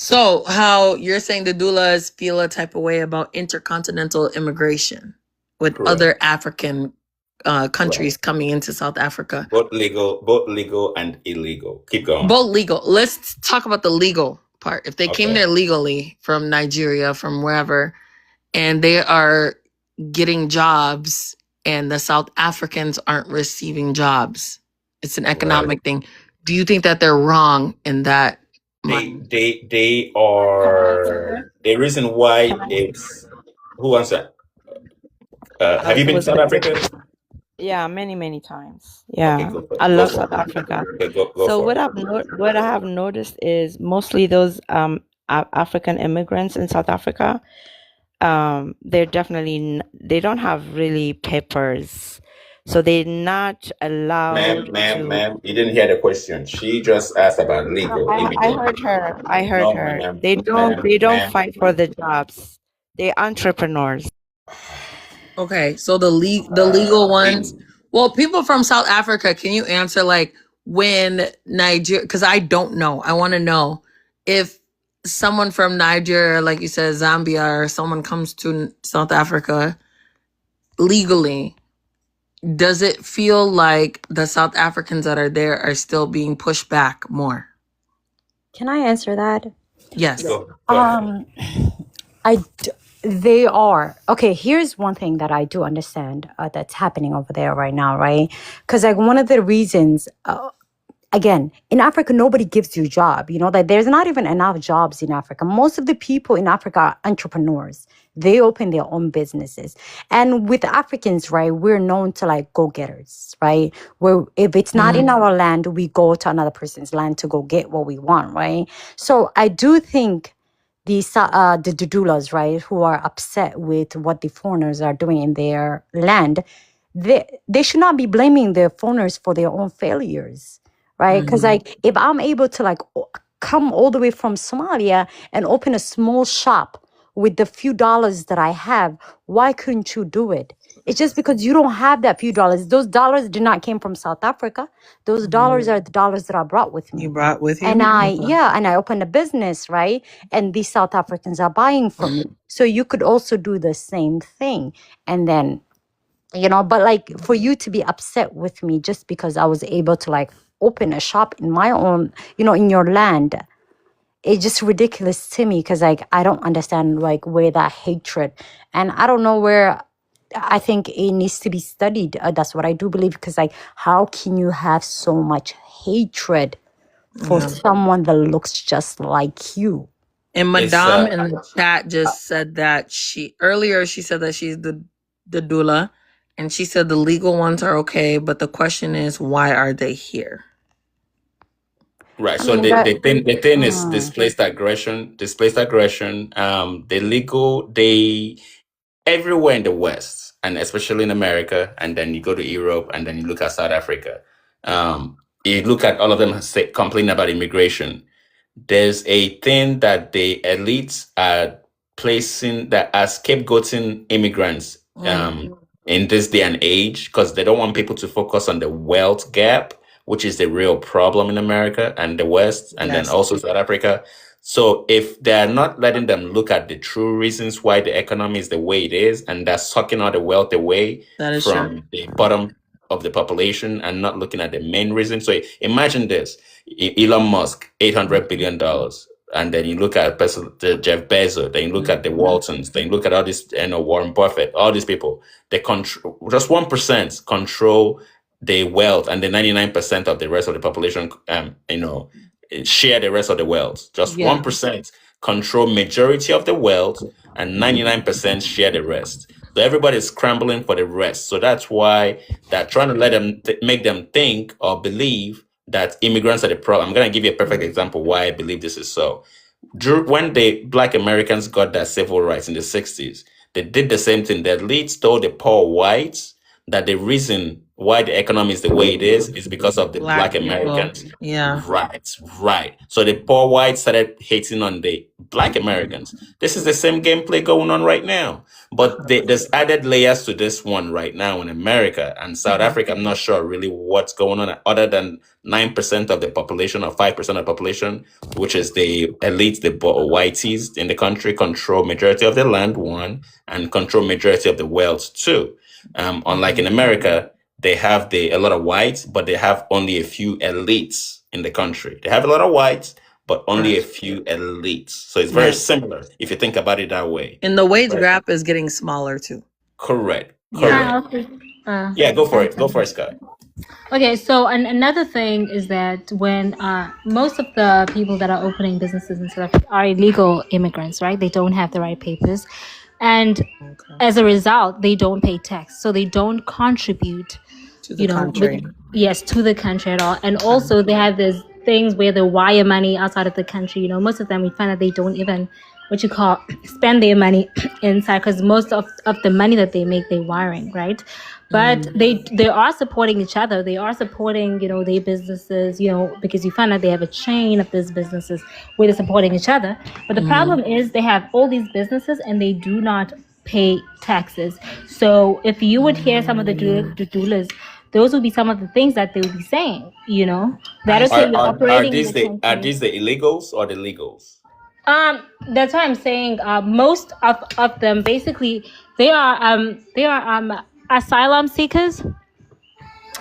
So, how you're saying the doulas feel a type of way about intercontinental immigration with Correct. other African Right. countries coming into South Africa? Both legal and illegal. Keep going. Both legal. Let's talk about the legal part. If they came Okay. there legally from Nigeria, from wherever, and they are getting jobs and the South Africans aren't receiving jobs, it's an Right. economic thing. Do you think that they're wrong in that? They are the reason why it's who wants that? Have you been to South Africa? Yeah, many times. Okay, Yeah, go I go love for South it. Africa. Okay, go So for what it. what I have noticed is mostly those African immigrants in South Africa. They're definitely they don't have really papers, so they're not allowed to. Ma'am, you didn't hear the question. She just asked about legal I immigrants. heard her. I heard No, her. ma'am, They don't ma'am. fight for the jobs. They're entrepreneurs. Okay, so the legal ones. Well, people from South Africa, can you answer like when Nigeria? Because I don't know. I want to know if someone from Nigeria, like you said, Zambia, or someone comes to South Africa legally. Does it feel like the South Africans that are there are still being pushed back more? Can I answer that? Yes. Go ahead. They are. Okay, here's one thing that I do understand that's happening over there right now, right? Because like one of the reasons, again, in Africa, nobody gives you a job. You know, that there's not even enough jobs in Africa. Most of the people in Africa are entrepreneurs. They open their own businesses. And with Africans, right, we're known to like go-getters, right? Where if it's not in our land, we go to another person's land to go get what we want, right? So I do think the Dudulas, right, who are upset with what the foreigners are doing in their land, they should not be blaming the foreigners for their own failures, right? Because like if I'm able to like come all the way from Somalia and open a small shop with the few dollars that I have, why couldn't you do it? It's just because you don't have that few dollars. Those dollars did not came from South Africa. Those dollars are the dollars that I brought with me. You brought with you? And I opened a business, right? And these South Africans are buying from me. So you could also do the same thing. And then, but like for you to be upset with me just because I was able to like open a shop in my own, in your land, it's just ridiculous to me because like I don't understand like where that hatred, and I don't know where. I think it needs to be studied. That's what I do believe, because like how can you have so much hatred for someone that looks just like you? And Madame in the chat just said that she said that she's the doula, and she said the legal ones are okay, but the question is why are they here? Right. So the thing is displaced aggression. The legal, they everywhere in the West, and especially in America, and then you go to Europe, and then you look at South Africa. You look at all of them complaining about immigration. There's a thing that the elites are placing that are scapegoating immigrants in this day and age, because they don't want people to focus on the wealth gap, which is the real problem in America and the West, and then also South Africa. So if they're not letting them look at the true reasons why the economy is the way it is, and they're sucking all the wealth away from the bottom of the population and not looking at the main reason. So imagine this: Elon Musk, $800 billion. And then you look at Jeff Bezos, then you look at the Waltons, then you look at all this, Warren Buffett, all these people. They control, just 1% control the wealth, and the 99% of the rest of the population, share the rest of the wealth. Just 1% control majority of the wealth, and 99% share the rest. So everybody's scrambling for the rest. So that's why they're trying to let them make them think or believe that immigrants are the problem. I'm going to give you a perfect example why I believe this is so. When the Black Americans got their civil rights in the 60s, they did the same thing. The elites told the poor whites that the reason why the economy is the way it is because of the Black people. Americans. Yeah. Right. So the poor whites started hating on the Black Americans. This is the same gameplay going on right now. But there's added layers to this one right now in America and South Africa. I'm not sure really what's going on other than 9% of the population or 5% of the population, which is the elite, the whiteys in the country, control majority of the land, one, and control majority of the wealth, two. Unlike in America, they have a lot of whites, but they have only a few elites in the country. They have a lot of whites, but only a few elites. So it's very similar if you think about it that way. And the wage gap is getting smaller too. Correct. Yeah. Yeah, go for it. Go for it, Scott. Okay, so another thing is that when most of the people that are opening businesses in South Africa are illegal immigrants, right? They don't have the right papers. And as a result, they don't pay tax. So they don't contribute to the country. To the country at all. And also they have these things where they wire money outside of the country. Most of them, we find that they don't even spend their money inside, because most of the money that they make, they're wiring, right? But they are supporting each other. They are supporting, their businesses, because you find out they have a chain of these businesses where they're supporting each other. But the problem is they have all these businesses and they do not pay taxes. So if you would hear some of the Dudulas, those would be some of the things that they would be saying, That is you're operating in the country. Are these the illegals or the legals? That's why I'm saying most of them basically they are asylum seekers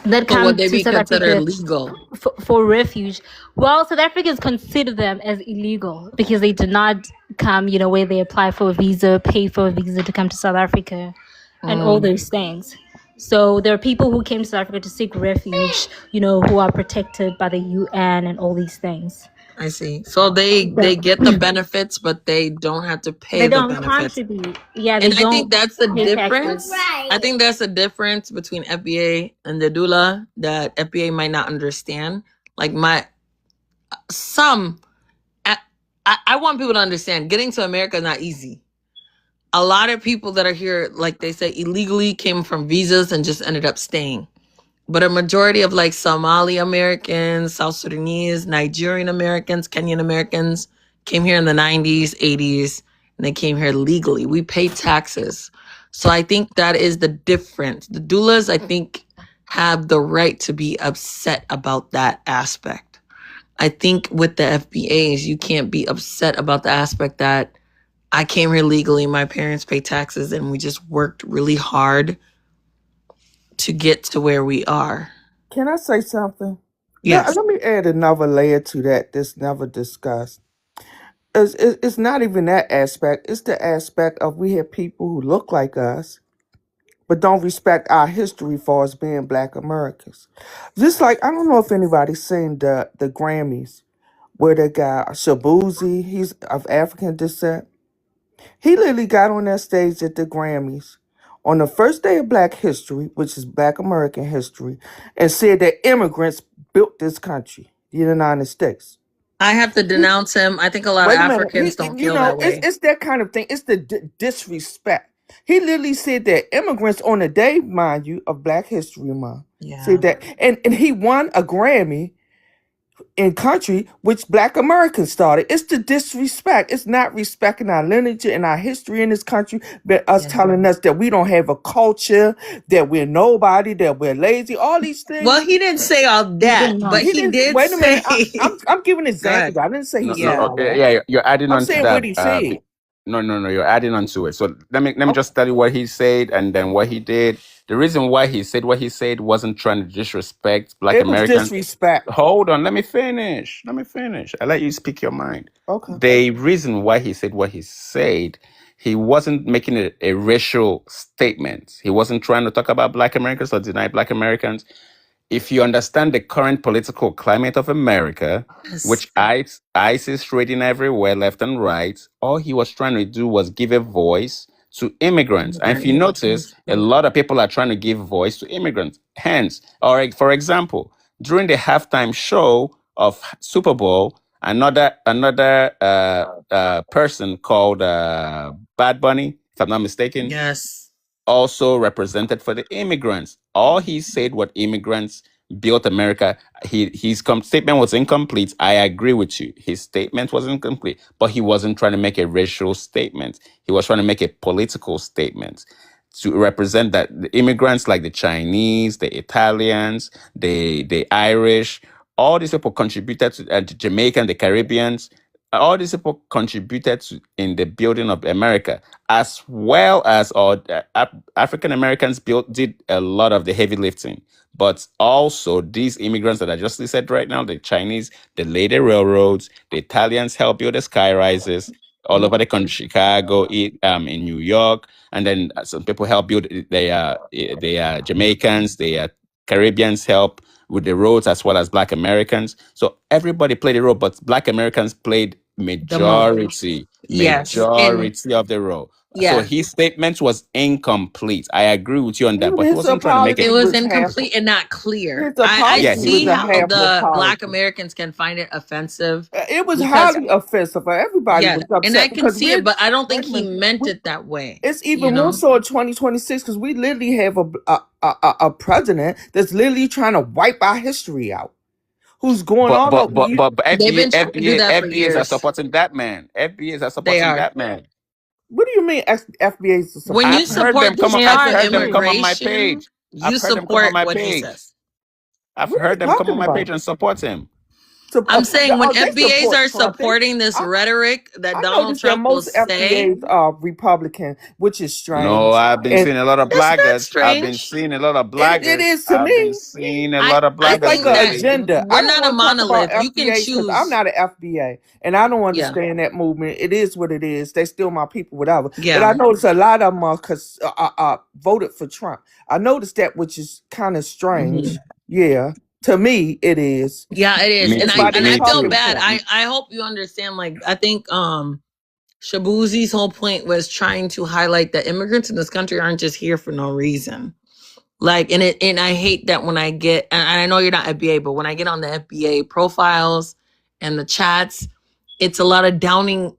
that come would they to be South considered Africa legal for refuge. Well, South Africans consider them as illegal because they did not come, where they apply for a visa, pay for a visa to come to South Africa, and all those things. So there are people who came to South Africa to seek refuge, who are protected by the UN and all these things. I see. So they get the benefits, but they don't have to pay They the don't benefits. contribute. Yeah, And I think that's the difference. Right. I think that's the difference between FBA and the Dudula that FBA might not understand. Like I want people to understand, getting to America is not easy. A lot of people that are here, like they say, illegally came from visas and just ended up staying. But a majority of like Somali Americans, South Sudanese, Nigerian Americans, Kenyan Americans came here in the 90s, 80s, and they came here legally. We pay taxes. So I think that is the difference. The doulas, I think, have the right to be upset about that aspect. I think with the FBAs, you can't be upset about the aspect that I came here legally, my parents pay taxes, and we just worked really hard to get to where we are. Can I say something? Yes. Let me add another layer to that's never discussed. It's not even that aspect. It's the aspect of we have people who look like us, but don't respect our history for us being Black Americans. Just like, I don't know if anybody's seen the Grammys, where they got Shabuzi, he's of African descent. He literally got on that stage at the Grammys on the first day of Black History, which is Black American history, and said that immigrants built this country, the United States. I have to denounce him. I think a lot of Africans don't feel that way. It's that kind of thing. It's the disrespect. He literally said that immigrants on the day, mind you, of Black History Month, said that, and he won a Grammy in country which Black Americans started. It's the disrespect. It's not respecting our lineage and our history in this country, but us telling us that we don't have a culture, that we're nobody, that we're lazy, all these things. Well, he didn't say all that, but he did. Wait a minute. say. I'm giving examples. I didn't say he said all that. Yeah, you're adding on to saying that. what he said. No, you're adding on to it. So let me just tell you what he said and then what he did. The reason why he said what he said wasn't trying to disrespect Black Americans. It was disrespect. Hold on, let me finish. I let you speak your mind. Okay. The reason why he said what he said, he wasn't making a racial statement. He wasn't trying to talk about Black Americans or deny Black Americans. If you understand the current political climate of America, which ICE is raiding everywhere, left and right, all he was trying to do was give a voice to immigrants. And if you notice, a lot of people are trying to give voice to immigrants. Hence, or for example, during the halftime show of Super Bowl, another person called Bad Bunny, if I'm not mistaken. Yes. also represented for the immigrants. All he said what immigrants built America. His statement was incomplete. I agree with you. His statement was incomplete, but he wasn't trying to make a racial statement. He was trying to make a political statement to represent that the immigrants like the Chinese, the Italians, the Irish, all these people contributed to the Jamaican, the Caribbeans. All these people contributed in the building of America, as well as all African Americans did a lot of the heavy lifting. But also these immigrants that I just said right now, the Chinese, they laid the railroads, the Italians helped build the sky rises all over the country, Chicago, in New York, and then some people help build the Jamaicans, the Caribbeans help with the roads as well as Black Americans. So everybody played a role, but Black Americans played The most. Yes. And majority of the role. So yeah, his statement was incomplete. I agree with you on that, but he His wasn't trying to make it it. apology was was half. incomplete and not clear. His I Yeah, apology he was see a how half the Black apology. Americans can find it offensive It was because highly offensive. Everybody yeah, was and I upset can because see it, but I don't think wait a he minute, meant it that way. it's You even more know? so in 2026 because we literally have a president that's literally trying to wipe our history out. Who's going but all but over but you? but, but They've FBA been trying to do that for FBAs are years. supporting that man. FBAs are They supporting are. that man. What do you mean FBA is When supporting you I've him? heard them support come this on. They type I've of are heard them come on actually. my immigration, page. I've you heard them come on support my what he page. says. I've What are you heard them come talking on my page about? and support him. I'm saying when They FBAs support are Trump. supporting this I, rhetoric that I Donald noticed that Trump will most say, FBAs are Republican, which is No, strange. I've been And seeing a lot of that's not blaggers. I've been strange. seeing a lot of it blaggers. is to I've been me. seeing a lot of I It's like blaggers think an that lately. agenda. I we're don't not a want to talk about monolith. You can FBAs because I'm choose. not an FBA and I don't Yeah. understand that movement. It is what it is. They still my people, whatever. But Yeah. I noticed a lot of them voted for Trump. I noticed that, which is kind of strange. Mhm. Yeah, to me it is. Yeah, it is. Me And It's I by too. they and I Me feel talking too. bad. point. I hope you understand. Like I think Shabuzi's whole point was trying to highlight that immigrants in this country aren't just here for no reason. Like and I hate that when I get and I know you're not FBA, but when I get on the FBA profiles and the chats, it's a lot of down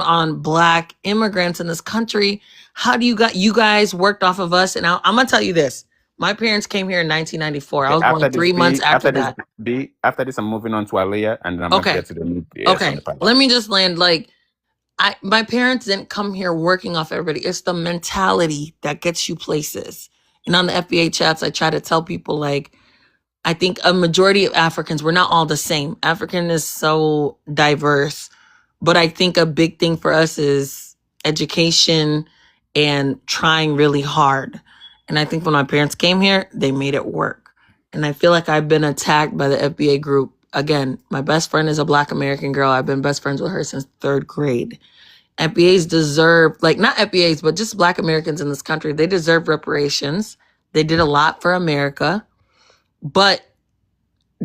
on Black immigrants in this country. How do you guys worked off of us? And I'm gonna tell you this. My parents came here in 1994. I Okay, was born after this 3 months after that. after this, I'm moving on to Aliyah, and then I'm going to Okay. get to the new BS on Okay. the panel. Let me just land like my parents didn't come here working off everybody. It's the mentality that gets you places. And on the FBA chats, I try to tell people like, I think a majority of Africans, we're not all the same. African is so diverse, but I think a big thing for us is education and trying really hard. And I think when my parents came here, they made it work. And I feel like I've been attacked by the FBA group. Again, my best friend is a Black American girl. I've been best friends with her since 3rd grade. FBAs deserve, like not FBAs, but just Black Americans in this country, they deserve reparations. They did a lot for America, but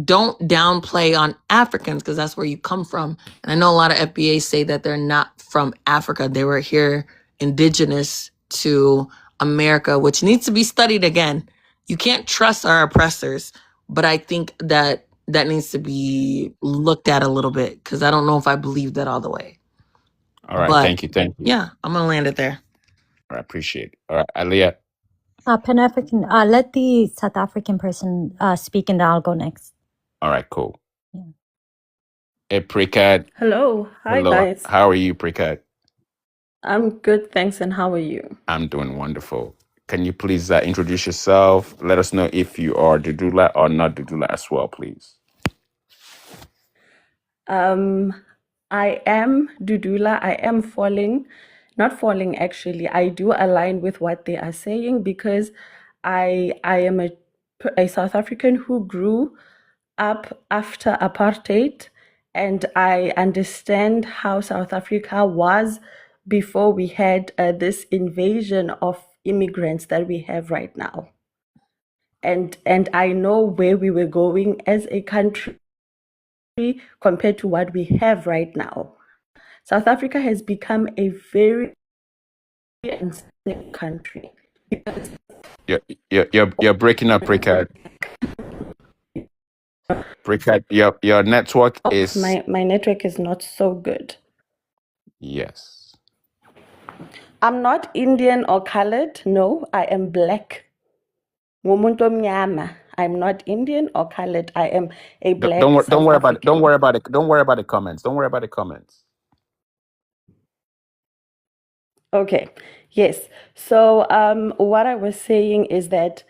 don't downplay on Africans because that's where you come from. And I know a lot of FBAs say that they're not from Africa. They were here indigenous to America, which needs to be studied again. You can't trust our oppressors, but I think that needs to be looked at a little bit because I don't know if I believe that all the way. All right, But thank you. yeah, I'm gonna land it there. I appreciate it. All right, Aliyah. Pan-African, let the South African person speak and then I'll go next. All right, cool. Yeah. Hey, Precad. Hello. Hi, Hello. guys. How are you, Precad? I'm good, thanks. And how are you? I'm doing wonderful. Can you please introduce yourself? Let us know if you are Dudula or not Dudula as well, please. I am Dudula. I am not falling actually. I do align with what they are saying because I am a South African who grew up after apartheid, and I understand how South Africa was before we had this invasion of immigrants that we have right now. And I know where we were going as a country compared to what we have right now. South Africa has become a very unstable country. You're breaking up, Precad. Precad, your network is My network is not so good. yes. I'm not Indian or colored. No, I am black. Ngumuntu omnyama. I'm not Indian or colored. I am a black Don't South worry about it. African. Don't worry about it. Don't worry about the comments. Don't worry about the comments. Okay. Yes. So what I was saying is that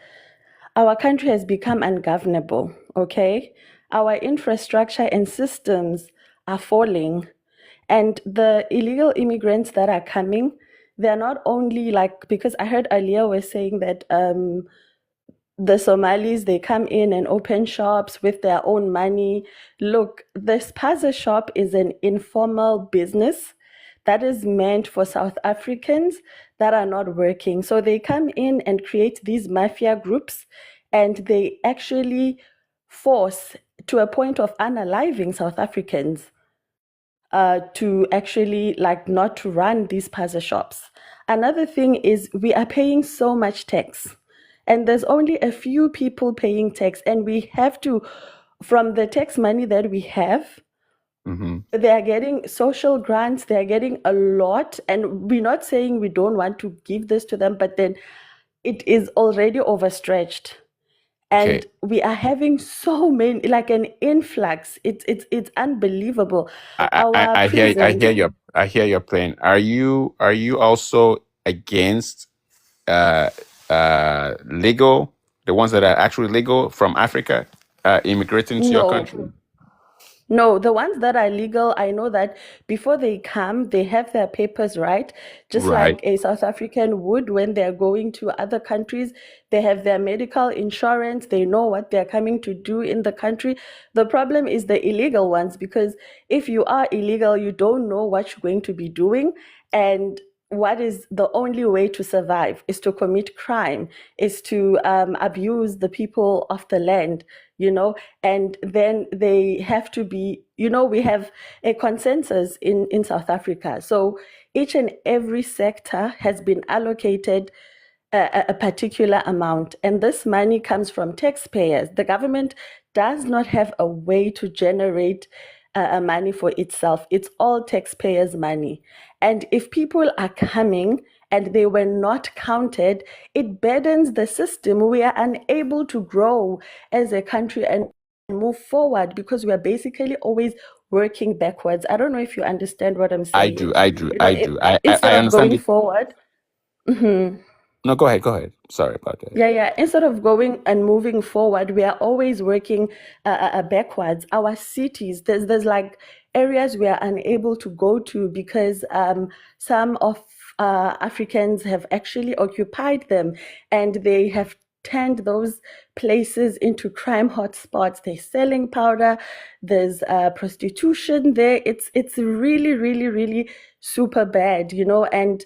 our country has become ungovernable. Okay. Our infrastructure and systems are falling. And the illegal immigrants that are coming, they're not only like, because I heard earlier was saying that the Somalis, they come in and open shops with their own money. Look, the spaza shop is an informal business that is meant for South Africans that are not working. So they come in and create these mafia groups, and they actually force to a point of unaliving South Africans to actually like not to run these spaza shops. Another thing is we are paying so much tax, and there's only a few people paying tax, and we have to, from the tax money that we have, they are getting social grants, they are getting a lot, and we're not saying we don't want to give this to them, but then it is already overstretched. Okay. And we are having so many, like an influx. It's unbelievable. I hear your plan. Are you also against legal, the ones that are actually legal from Africa, immigrating to your country? No, the ones that are legal, I know that before they come, they have their papers right, just like a South African would when they're going to other countries. They have their medical insurance, they know what they're coming to do in the country. The problem is the illegal ones, because if you are illegal, you don't know what you're going to be doing. And what is the only way to survive is to commit crime, is to abuse the people of the land, and then they have to be, we have a consensus in South Africa. So each and every sector has been allocated a particular amount, and this money comes from taxpayers. The government does not have a way to generate money for itself. It's all taxpayers' money. And if people are coming and they were not counted, it burdens the system. We are unable to grow as a country and move forward because we are basically always working backwards. I don't know if you understand what I'm saying. I do. Instead I of understand going forward. No, go ahead. Sorry about that. Yeah. Instead of going and moving forward, we are always working backwards. Our cities, there's like areas we are unable to go to because some of Africans have actually occupied them, and they have turned those places into crime hotspots. They're selling powder. There's prostitution there. It's really, really, really super bad, and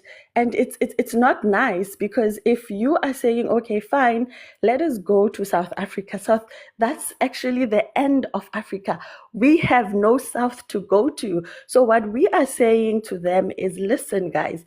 it's not nice, because if you are saying, okay, fine, let us go to South Africa, that's actually the end of Africa. We have no south to go to. So what we are saying to them is, listen, guys,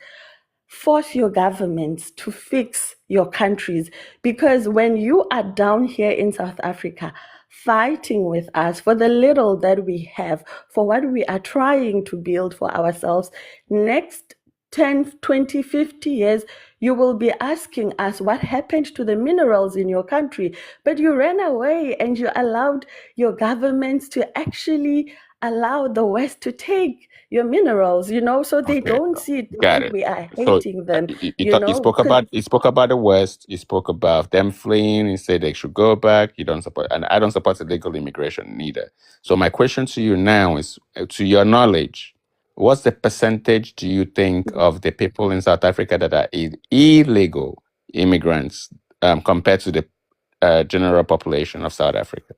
force your governments to fix your countries, because when you are down here in South Africa fighting with us for the little that we have, for what we are trying to build for ourselves, next 10, 20, 50 years, you will be asking us what happened to the minerals in your country. But you ran away and you allowed your governments to actually allow the West to take your minerals, so they don't see it. They think we are hating them. You spoke about the West. You spoke about them fleeing. You said they should go back. You don't support, and I don't support illegal immigration neither. So my question to you now is, to your knowledge, what's the percentage do you think of the people in South Africa that are illegal immigrants compared to the general population of South Africa?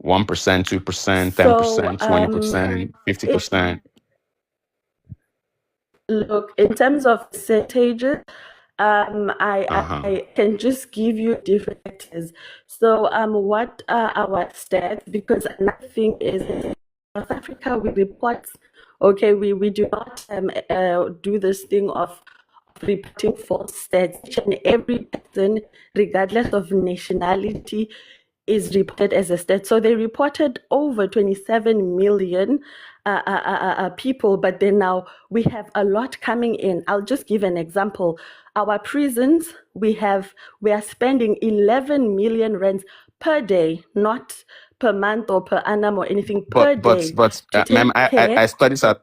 1%, 2%, 10%, 20%, 50%. Look, in terms of percentages, I can just give you different factors. So what are our stats? Because another thing is, in South Africa, we report, okay, we do not do this thing of reporting false stats. Each and every person, regardless of nationality, is reported as a state. So they reported over 27 million people, but then now we have a lot coming in. I'll just give an example. Our prisons, we are spending 11 million rands per day, not per month or per annum or anything, per day to ma'am, take care. I study South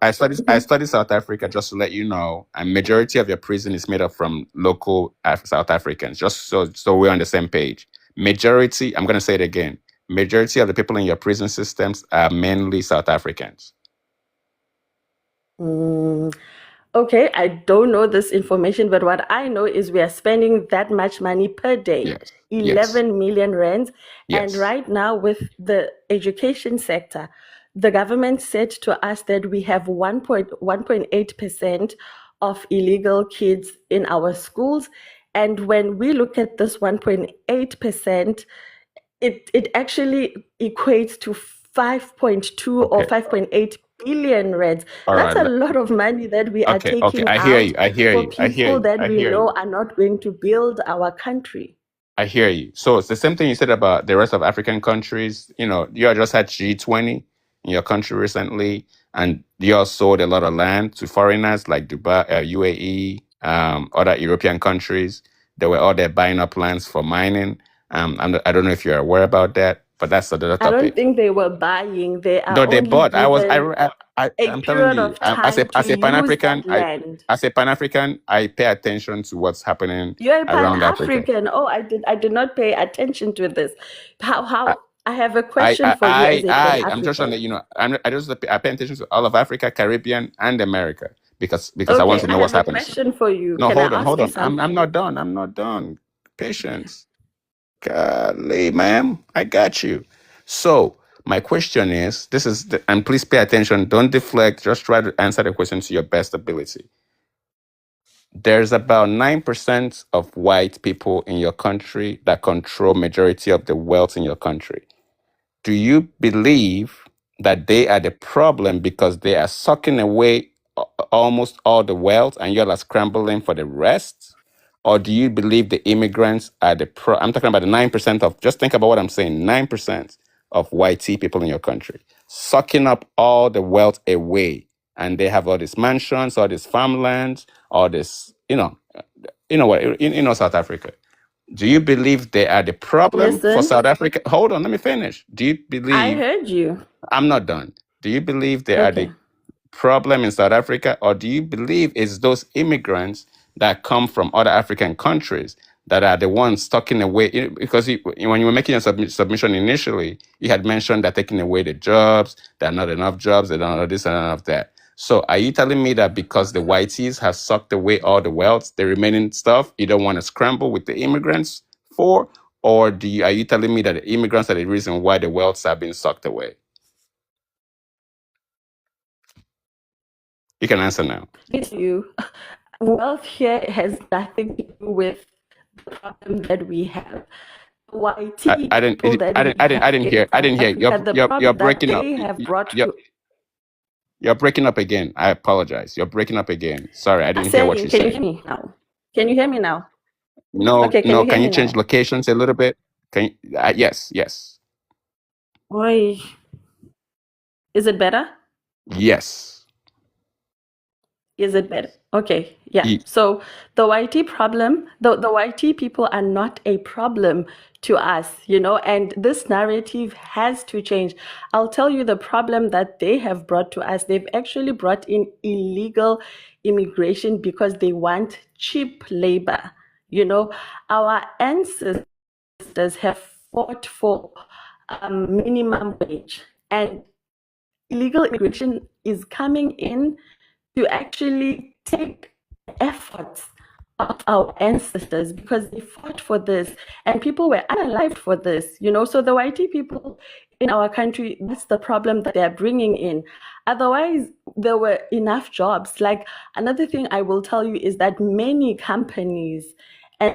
Africa, just to let you know, and majority of your prison is made up from local South Africans, just so we're on the same page. Majority, I'm going to say it again, majority of the people in your prison systems are mainly South Africans. Okay, I don't know this information, but what I know is we are spending that much money per day, Yes. 11 million rands. Yes. And right now with the education sector, the government said to us that we have 1.8% of illegal kids in our schools. And when we look at this 1.8%, it actually equates to 5.2 or 5.8 billion rands. That's a lot of money that we are taking I out hear you. for people that we know are not going to build our country. I hear you. So it's the same thing you said about the rest of African countries. You know, you just had G20 in your country recently, and you all sold a lot of land to foreigners like Dubai, UAE, other European countries. They were all there buying up lands for mining. I don't know if you're aware about that, but that's another topic. I don't think they were buying. They are No, they only bought. I'm telling you, as a Pan-African, land. as a Pan-African, I pay attention to what's happening You're a around Africa. Pan-African. Oh, I did not pay attention to this. How I have a question for you as a Pan-African. I'm just trying to, you know, I pay attention to all of Africa, Caribbean, and America because Okay, I want to know what's I have a happening. question for you. No, Can hold I on, ask hold you on. something? I'm not done. I'm not done. Patience. Golly, ma'am, I got you. So my question is, and please pay attention. Don't deflect. Just try to answer the question to your best ability. There's about 9% of white people in your country that control majority of the wealth in your country. Do you believe that they are the problem because they are sucking away almost all the wealth and you're scrambling for the rest? Or do you believe the immigrants are I'm talking about the 9% of, just think about what I'm saying, 9% of white people in your country, sucking up all the wealth away. And they have all these mansions, all these farmlands, all this, South Africa. Do you believe they are the problem for South Africa? Hold on, let me finish. Do you believe... I heard you. I'm not done. Do you believe they are the problem in South Africa, or do you believe it's those immigrants that come from other African countries that are the ones tucking away? Because when you were making your submission initially, you had mentioned that taking away the jobs, there are not enough jobs, they don't know this and none of that. So are you telling me that because the whiteys have sucked away all the wealth, the remaining stuff, you don't want to scramble with the immigrants for? Or are you telling me that the immigrants are the reason why the wealth are being sucked away? You can answer now. It's you. Wealth here has nothing to do with the problem that we have. White I didn't hear. You're breaking up. You're breaking up again. I apologize. You're breaking up again. Sorry, I didn't hear what you said. Can you hear me now? Can you hear me now? No, okay, no. Can you change locations a little bit? Can you? Yes. Why? Is it better? Yes. Is it better? Okay, yeah. So the YT problem, the YT people are not a problem to us, and this narrative has to change. I'll tell you the problem that they have brought to us. They've actually brought in illegal immigration because they want cheap labor. Our ancestors have fought for minimum wage, and illegal immigration is coming in to actually take efforts of our ancestors because they fought for this and people were unalived for this, So the YT people in our country, that's the problem that they're bringing in. Otherwise, there were enough jobs. Like another thing I will tell you is that many companies and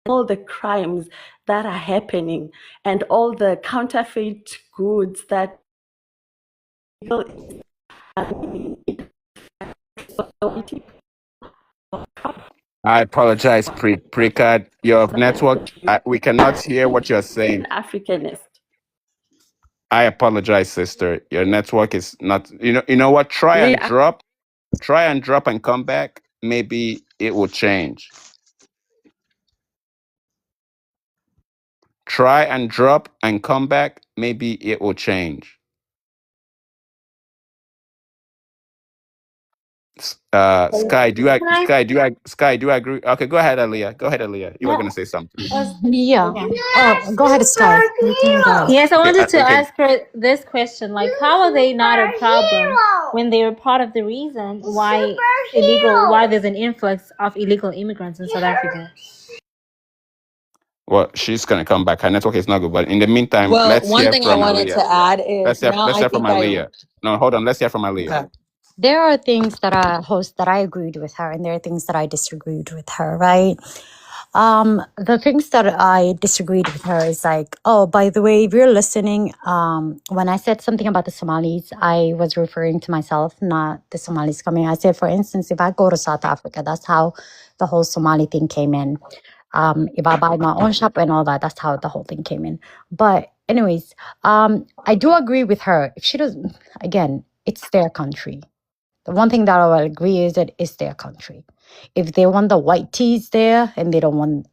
all the crimes that are happening and all the counterfeit goods that I apologize, Precard. Your network, we cannot hear what you're saying. Africanist. I apologize, sister. Your network is not. You know what? Try and drop and come back. Maybe it will change. Try and drop and come back. Maybe it will change. Sky, do you agree? Okay, go ahead, Aaliyah. Go ahead, Aaliyah. You were gonna say something. Yeah. Oh, go ahead, Sky. You can go ahead. Yes, I Okay, wanted to okay. ask her this question: like, how are they not a problem when they are part of the reason why there's an influx of illegal immigrants in South Africa? Well, she's gonna come back. Her network is not good, but in the meantime, Well, let's one hear thing I from wanted to Aaliyah. add is now Let's I hear from think Aaliyah. No, hold on. Let's hear from Aaliyah. okay. There are things that I agreed with her, and there are things that I disagreed with her, right? The things that I disagreed with her is like, oh, by the way, if you're listening, when I said something about the Somalis, I was referring to myself, not the Somalis coming. I said, for instance, if I go to South Africa, that's how the whole Somali thing came in. If I buy my own shop and all that, that's how the whole thing came in. But anyways, I do agree with her. If she doesn't, again, it's their country. The one thing that I will agree is that it's their country. If they want the white teas there and they don't want,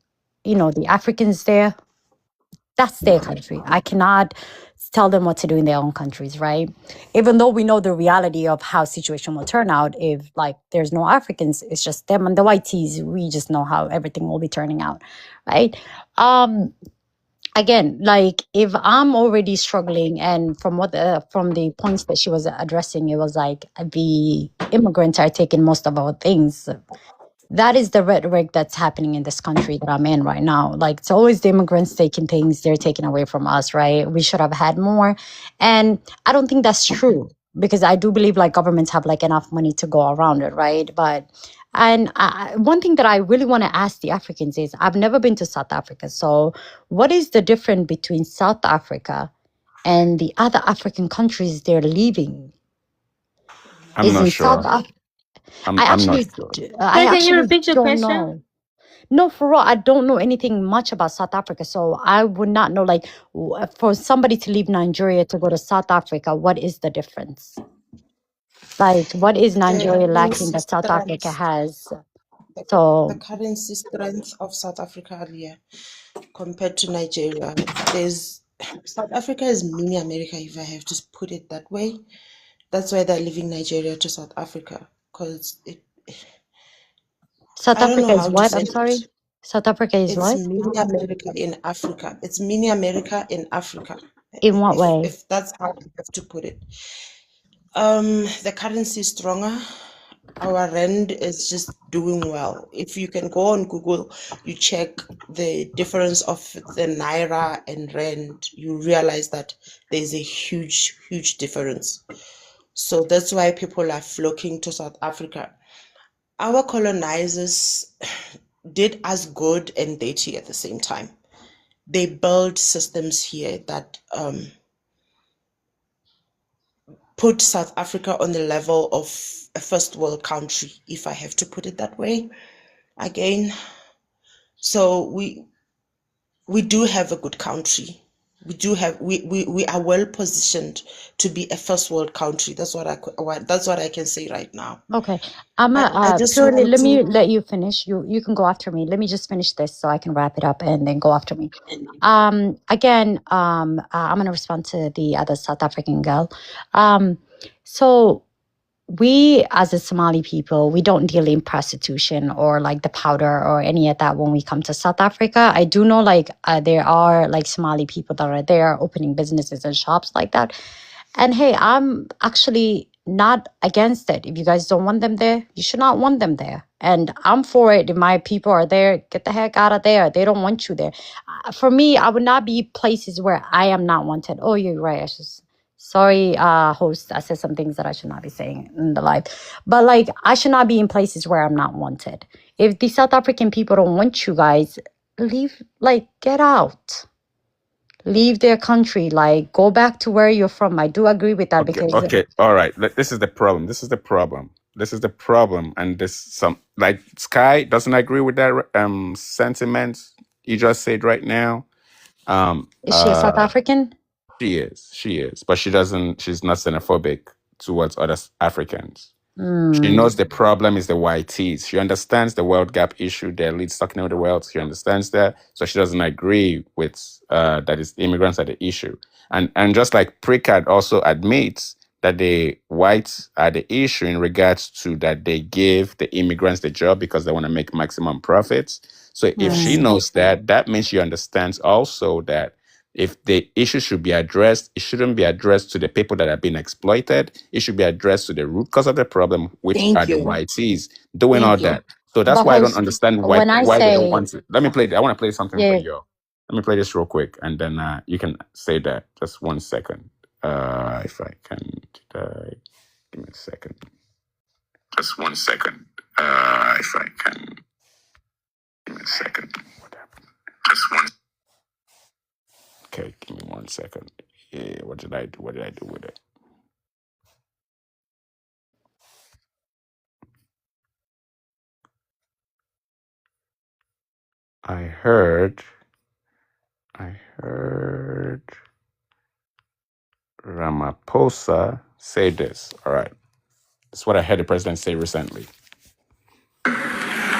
the Africans there, that's their country. I cannot tell them what to do in their own countries, right? Even though we know the reality of how situation will turn out if there's no Africans, it's just them and the white teas. We just know how everything will be turning out, right? Again, if I'm already struggling, and from the points that she was addressing, it was like the immigrants are taking most of our things. That is the rhetoric that's happening in this country that I'm in right now. It's always the immigrants taking things, they're taking away from us, right? We should have had more. And I don't think that's true, because I do believe governments have enough money to go around it, right? One thing that I really want to ask the Africans is, I've never been to South Africa. So what is the difference between South Africa and the other African countries they're leaving? I'm not sure. I'm not sure. I Can you actually repeat your don't question? know. No, for real, I don't know anything much about South Africa. So I would not know, for somebody to leave Nigeria to go to South Africa, what is the difference? What is Nigeria lacking that South Africa has? The So, currency strength of South Africa earlier compared to Nigeria. South Africa is mini America, if I have to put it that way. That's why they're leaving Nigeria to South Africa, because South I don't know Africa is how to what? say I'm it. sorry. South Africa is It's what? mini America in Africa. It's mini America in Africa. In what way? If that's how I have to put it. The currency is stronger. Our rand is just doing well. If you can go on Google, you check the difference of the naira and rand, you realize that there's a huge, huge difference. So that's why people are flocking to South Africa. Our colonizers did us good and dirty at the same time. They built systems here that put South Africa on the level of a first world country, if I have to put it that way. Again, so we do have a good country. We are well positioned to be a first world country. That's what I can say right now. Okay. I just Purely, want let me to. let you finish. You can go after me. Let me just finish this so I can wrap it up and then go after me. Again, I'm gonna respond to the other South African girl. So we as a Somali people, we don't deal in prostitution or the powder or any of that when we come to South Africa. I do know there are Somali people that are there opening businesses and shops like that. And hey, I'm actually not against it. If you guys don't want them there, you should not want them there. And I'm for it. If my people are there, get the heck out of there. They don't want you there. For me, I would not be places where I am not wanted. Oh, you're right. Sorry, host. I said some things that I should not be saying in the live. But I should not be in places where I'm not wanted. If the South African people don't want you guys, leave, get out. Leave their country, go back to where you're from. I do agree with that because Okay. All right. This is the problem. This is the problem, and this some like Sky doesn't agree with that sentiment you just said right now. Is she a South African? She is, but she doesn't. She's not xenophobic towards other Africans. She Mm. knows the problem is the YTs. She understands the wealth gap issue. Their leads talking about the wealth. She understands that, so she doesn't agree with that is immigrants are the issue. And just like Precard also admits that the whites are the issue in regards to that they give the immigrants the job because they want to make maximum profits. So if she knows that, that means she understands also that if the issue should be addressed, it shouldn't be addressed to the people that are being exploited. It should be addressed to the root cause of the problem, which are Thank the you. YTs doing all Thank you. that. So that's why I don't Because understand when I why they don't say, want to. Let me play. I want to play something for yeah, you. Let me play this real quick, and then you can say that. Just 1 second. If I can, give me a second. Just 1 second. If I can, give me a second. What happened? Just one. Okay, give me 1 second. Yeah, what did I do? What did I do with it? I heard Ramaphosa say this. All right. That's what I heard the president say recently.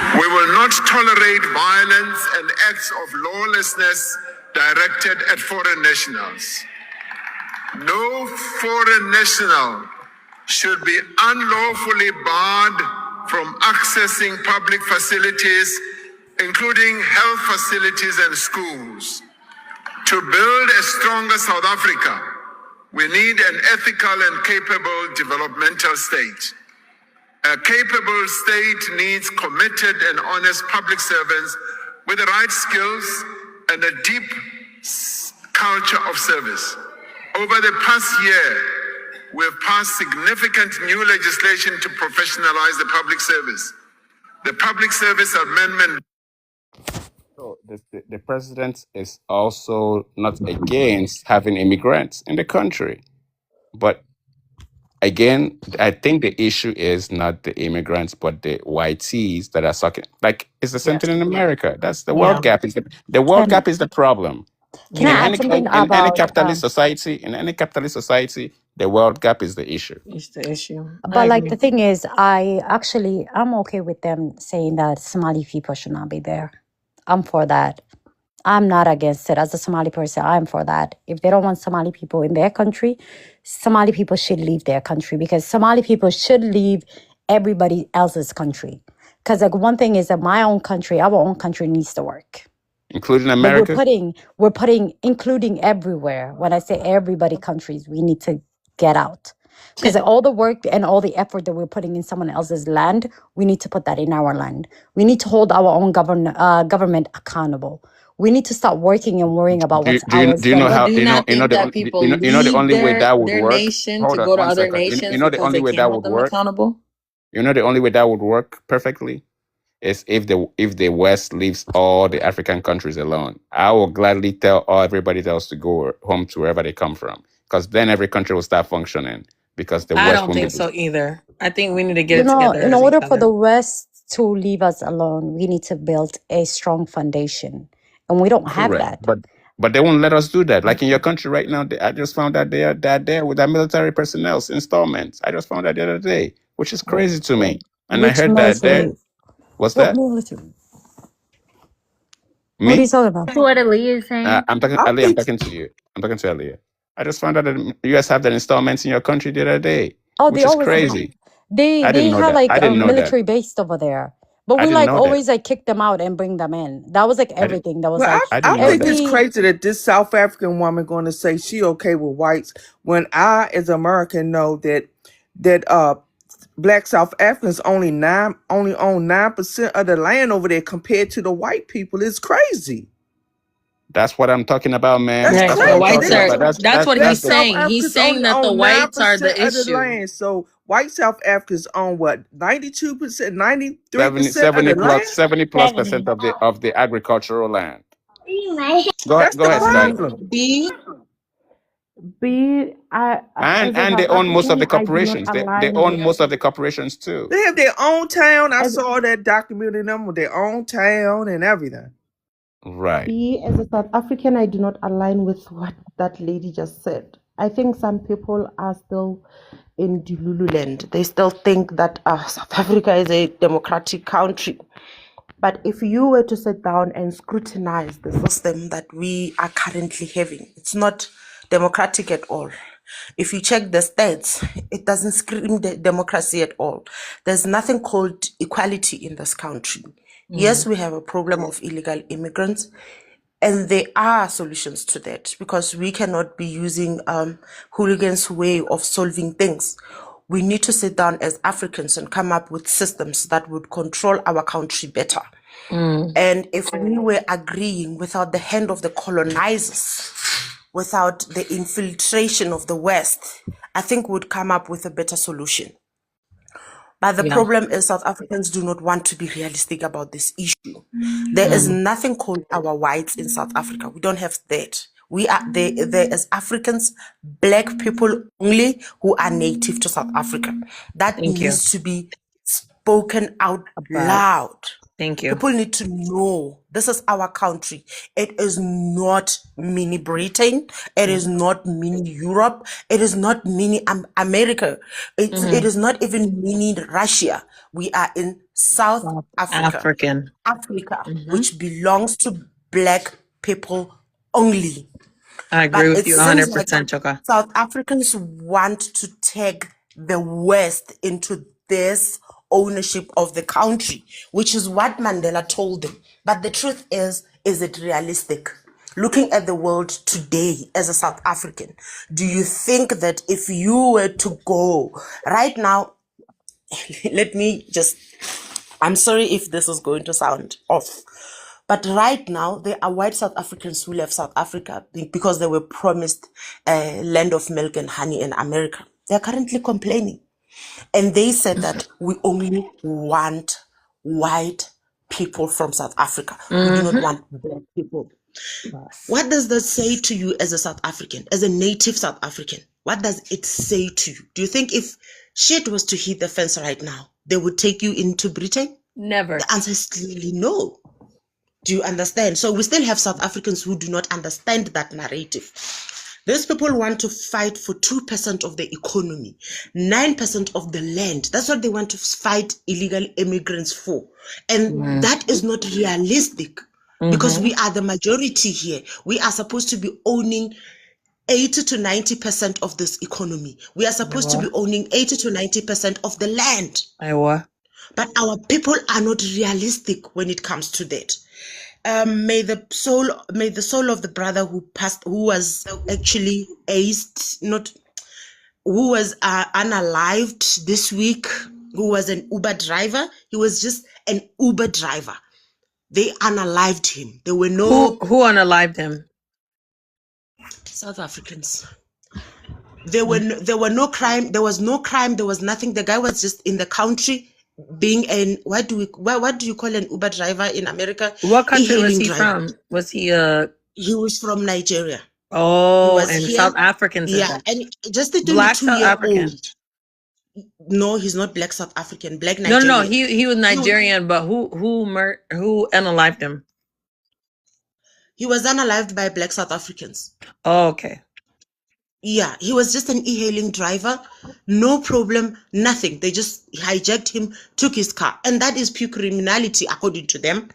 We will not tolerate violence and acts of lawlessness directed at foreign nationals. No foreign national should be unlawfully barred from accessing public facilities, including health facilities and schools. To build a stronger South Africa, we need an ethical and capable developmental state. A capable state needs committed and honest public servants with the right skills and a deep culture of service. Over the past year, we have passed significant new legislation to professionalize the public service. The Public Service Amendment. So the president is also not against having immigrants in the country. But again, I think the issue is not the immigrants, but the YTs that are sucking. Like it's the same Yes. thing in America. That's the Yeah. wealth gap. The wealth can gap is the problem. can I add something In any about capitalist society, the wealth gap is the issue. It's the issue. I but like agree. the thing is, I'm okay with them saying that Somali people should not be there. I'm for that. I'm not against it. As a Somali person, I'm for that. If they don't want Somali people in their country, Somali people should leave their country, because Somali people should leave everybody else's country. Because like one thing is that our own country needs to work. Including But America? we're putting including everywhere. When I say everybody countries, we need to get out. Because all the work and all the effort that we're putting in someone else's land, we need to put that in our land. We need to hold our own government accountable. We need to stop working and worrying about what's ours. Do you know But how do you not think that people the only way leave that would their work? nation Hold to on go to 1 other second. nations You know the because only they way can't that hold would them work? accountable? You know the only way that would work perfectly is if the West leaves all the African countries alone. I will gladly tell everybody else to go home to wherever they come from, because then every country will start functioning because the I West don't won't think be. so either. I think we need to get You it know, together in as each order for other. the West to leave us alone, we need to build a strong foundation. And we don't have Correct. that. But they won't let us do that. Like in your country right now, I just found out they're there with their military personnel installments. I just found out the other day, which is crazy to me. And I Which heard that military? what's What that? military? What are you Me? talking about? So what Ali is saying. I'm talking, I Ali. I'm think talking to you. I'm talking to Aliyah. I just found out that you guys have that installments in your country the other day, Oh, which they is always have. crazy. They I didn't know have that. like I a didn't know that. military base over there. But I we didn't like know that. always like kick them out and bring them in. That was like I didn't, everything. That was well, like I I didn't know think that. it's every crazy that this South African woman going to say she okay with whites when I, as American, know that Black South Africans only own 9% of the land over there compared to the white people. It's crazy. That's what I'm talking about, man. That's Right. That's what The I'm crazy. whites talking They are, about. that's what Black he's South saying. He's Africans saying only that the own whites are 9% the of the issue. land. So white South Africans own what? 92%, 93% 70 of the land? 70+% of the agricultural land. Go That's go the ahead, Sky. problem. B, And they own most of the corporations. They own most of the corporations too. They have their own town. I saw that documentary them with their own town and everything. Right. Me, as a South African, I do not align with what that lady just said. I think some people are still in Dudula land. They still think that South Africa is a democratic country. But if you were to sit down and scrutinize the system that we are currently having, it's not democratic at all. If you check the stats, it doesn't scream democracy at all. There's nothing called equality in this country. Yes, we have a problem of illegal immigrants, and there are solutions to that, because we cannot be using hooligans' way of solving things. We need to sit down as Africans and come up with systems that would control our country better. And if we were agreeing without the hand of the colonizers, without the infiltration of the West, I think we'd come up with a better solution. But the problem is South Africans do not want to be realistic about this issue. There is nothing called our whites in South Africa. We don't have that. We are there as Africans, black people only who are native to South Africa. That needs to be spoken out loud. Thank you. People need to know this is our country. It is not mini Britain. It is not mini Europe. It is not mini America. It is not even mini Russia. We are in South Africa, which belongs to black people only. I agree with you 100%, Choka. South Africans want to take the West into this ownership of the country, which is what Mandela told them. But the truth is it realistic? Looking at the world today as a South African, do you think that if you were to go right now, I'm sorry if this is going to sound off, but right now there are white South Africans who left South Africa because they were promised a land of milk and honey in America. They're currently complaining. And they said that we only want white people from South Africa. We do not want black people. What does that say to you as a South African, as a native South African? What does it say to you? Do you think if shit was to hit the fence right now, they would take you into Britain? Never. The answer is clearly no. Do you understand? So we still have South Africans who do not understand that narrative. These people want to fight for 2% of the economy, 9% of the land. That's what they want to fight illegal immigrants for. And that is not realistic because we are the majority here. We are supposed to be owning 80 to 90% of this economy. We are supposed to be owning 80 to 90% of the land. But our people are not realistic when it comes to that. May the soul of the brother who passed, who was actually who was unalived this week, who was an Uber driver. He was just an Uber driver. They unalived him. There were no who unalived him. South Africans. There were no crime. There was no crime. There was nothing. The guy was just in the country. Being what do you call an Uber driver in America? What country was he from? Was he He was from Nigeria. Oh, and here. South Africans. Yeah, and just the Black South African. No, he's not black South African. Black Nigerian. No, he was Nigerian, but who unalived him? He was unalived by black South Africans. Oh, okay. Yeah, he was just an e-hailing driver. No problem, nothing. They just hijacked him, took his car. And that is pure criminality according to them.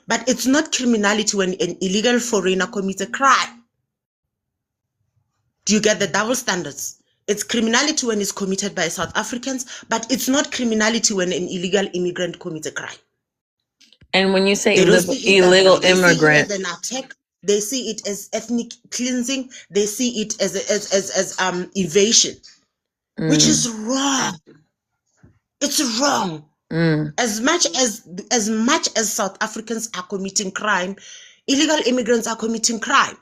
But it's not criminality when an illegal foreigner commits a crime. Do you get the double standards? It's criminality when it's committed by South Africans, but it's not criminality when an illegal immigrant commits a crime. And when you say illegal immigrant, an attack. They see it as ethnic cleansing. They see it as invasion, which is wrong. It's wrong. As much as South Africans are committing crime, illegal immigrants are committing crime,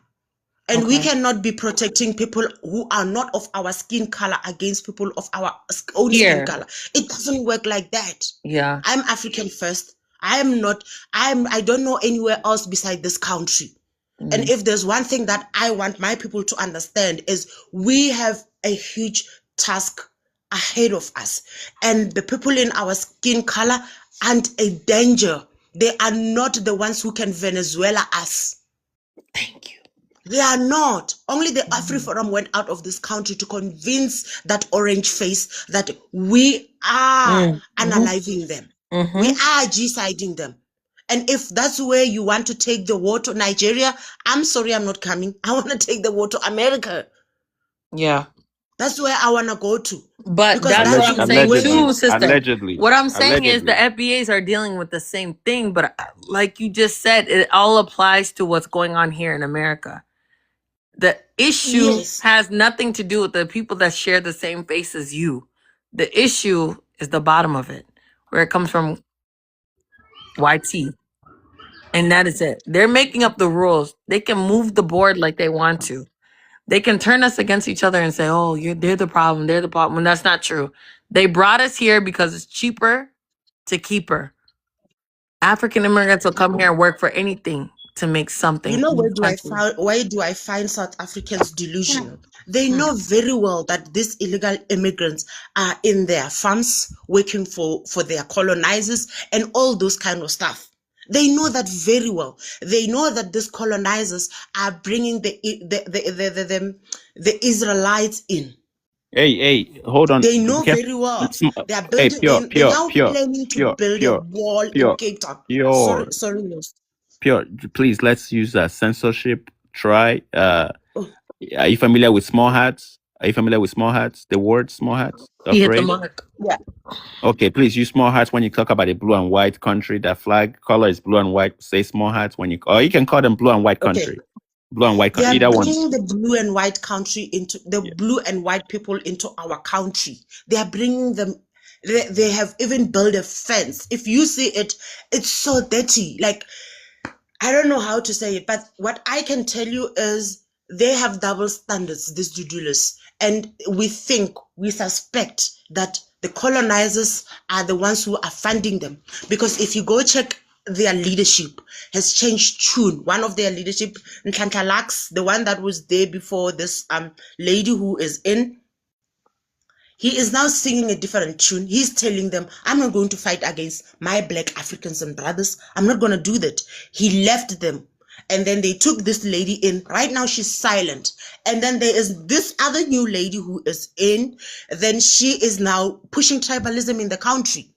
and we cannot be protecting people who are not of our skin color against people of our own skin color. It doesn't work like that. Yeah, I'm African first. I don't know anywhere else beside this country. And if there's one thing that I want my people to understand is we have a huge task ahead of us. And the people in our skin color aren't a danger. They are not the ones who can Venezuela us. Thank you. They are not. Only the AfriForum went out of this country to convince that orange face that we are unaliving them. We are G-siding them. And if that's where you want to take the war to Nigeria, I'm sorry, I'm not coming. I want to take the war to America. Yeah. That's where I want to go to. But Because that's that's what I'm saying where too, sister. Allegedly. What I'm saying is the FBAs are dealing with the same thing, but like you just said, it all applies to what's going on here in America. The issue has nothing to do with the people that share the same face as you. The issue is the bottom of it, where it comes from YT. And that is it. They're making up the rules. They can move the board like they want to. They can turn us against each other and say, oh, they're the problem. They're the problem. When that's not true. They brought us here because it's cheaper to keep her. African immigrants will come here and work for anything to make something. You know, why do I find South Africans delusional? They know very well that these illegal immigrants are in their farms working for their colonizers and all those kind of stuff. They know that very well. They know that these colonizers are bringing the Israelites in. Hey, hold on. They know very well. They are building. They're now planning to build a wall in Cape Town. Sorry, no. Pure, please, let's use censorship. Try. Are you familiar with small hats? The word small hats? He hit the mark. Yeah. Okay, please use small hats when you talk about a blue and white country. That flag color is blue and white. Say small hats or you can call them blue and white country. Blue and white country. They are bringing the blue and white country into blue and white people into our country. They are bringing them. They have even built a fence. If you see it, it's so dirty. Like, I don't know how to say it, but what I can tell you is they have double standards, these Dudulas. And we suspect that the colonizers are the ones who are funding them. Because if you go check, their leadership has changed tune. One of their leadership, Nhlanhla Lux, the one that was there before this lady who is in, he is now singing a different tune. He's telling them, I'm not going to fight against my black Africans and brothers. I'm not going to do that. He left them. And then they took this lady in. Right now, she's silent. And then there is this other new lady who is in. Then she is now pushing tribalism in the country.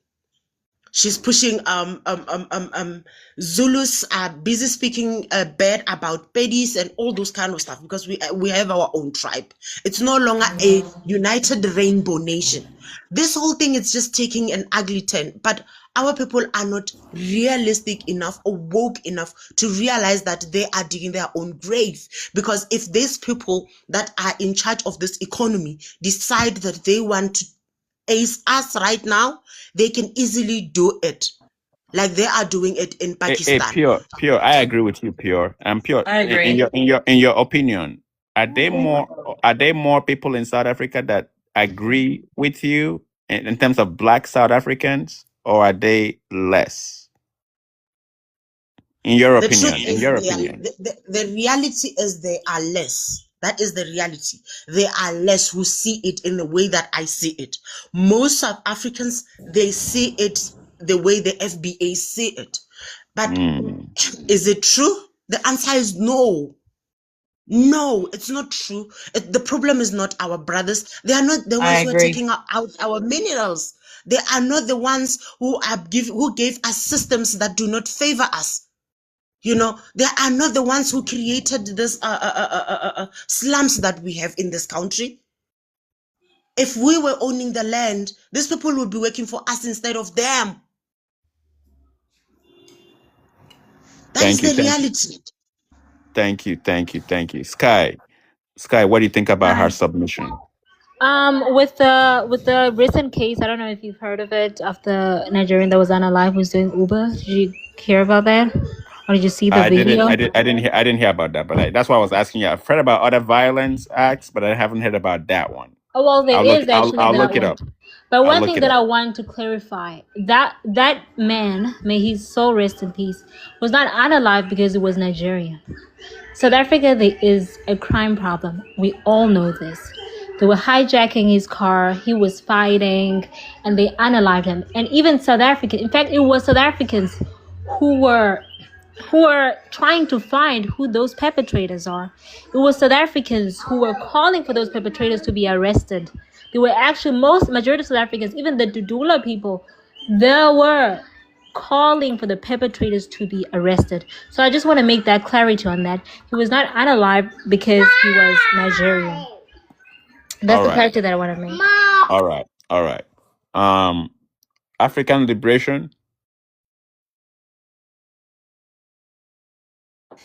She's pushing Zulus are busy speaking bad about Pedis and all those kind of stuff because we have our own tribe. It's no longer a united rainbow nation. This whole thing is just taking an ugly turn. But our people are not realistic enough or woke enough to realize that they are digging their own grave. Because if these people that are in charge of this economy decide that they want to ace us right now, they can easily do it like they are doing it in Pakistan. Hey, Pure, I agree with you, Pure. Pure, I agree. In your opinion, are there more people in South Africa that agree with you in terms of black South Africans, or are they less? In your opinion, the reality is they are less. That is the reality. There are less who see it in the way that I see it. Most South Africans, they see it the way the FBA see it. But is it true? The answer is no. No, it's not true. The problem is not our brothers. They are not the ones who are taking out our minerals. They are not the ones who gave us systems that do not favor us. You know, they are not the ones who created this slums that we have in this country. If we were owning the land, these people would be working for us instead of them. That is the reality. Thank you. Sky, what do you think about her submission? With the recent case, I don't know if you've heard of it, of the Nigerian that was unalive who's doing Uber. Did you hear about that? Or did you see the video? I didn't hear about that, but that's why I was asking you. I've heard about other violence acts, but I haven't heard about that one. Oh, well, I'll look it up. But one thing that I want to clarify, that man, may his soul rest in peace, was not unalive because it was Nigerian. South Africa, there is a crime problem. We all know this. They were hijacking his car. He was fighting, and they unalived him. And even South Africa, in fact, it was South Africans who were trying to find who those perpetrators are. It was South Africans who were calling for those perpetrators to be arrested. They were actually majority of South Africans, even the Dudula people, they were calling for the perpetrators to be arrested. So I just want to make that clarity on that. He was not unalived because he was Nigerian. That's the clarity that I want to make. All right. African liberation.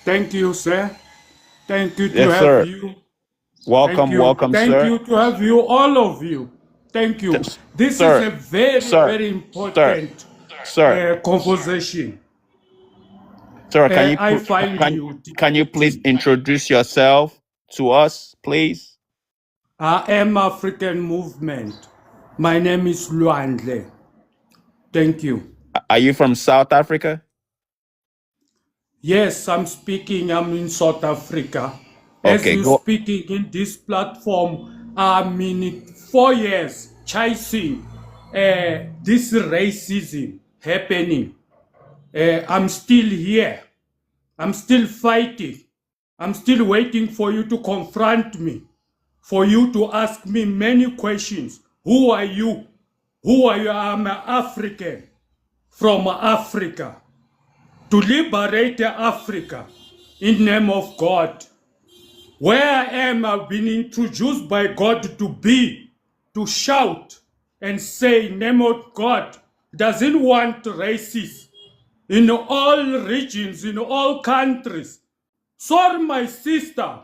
Thank you, sir. Thank you to Yes, have sir. you. Welcome, welcome, Thank sir. you to have you, all of you. Thank you. This Sir, is a very, sir, very important Sir, conversation. sir, can you please introduce yourself to us, please? I am African Movement. My name is Luandle. Thank you. Are you from South Africa? Yes, I'm in South Africa. As Okay, you go. speaking in this platform, I'm in 4 years chasing this racism happening. I'm still here. I'm still fighting. I'm still waiting for you to confront me, for you to ask me many questions. Who are you? Who are you? I'm an African from Africa to liberate Africa in the name of God. Where I am, I've been introduced by God to be, to shout and say, name of God doesn't want racists in all regions, in all countries. Sorry, my sister,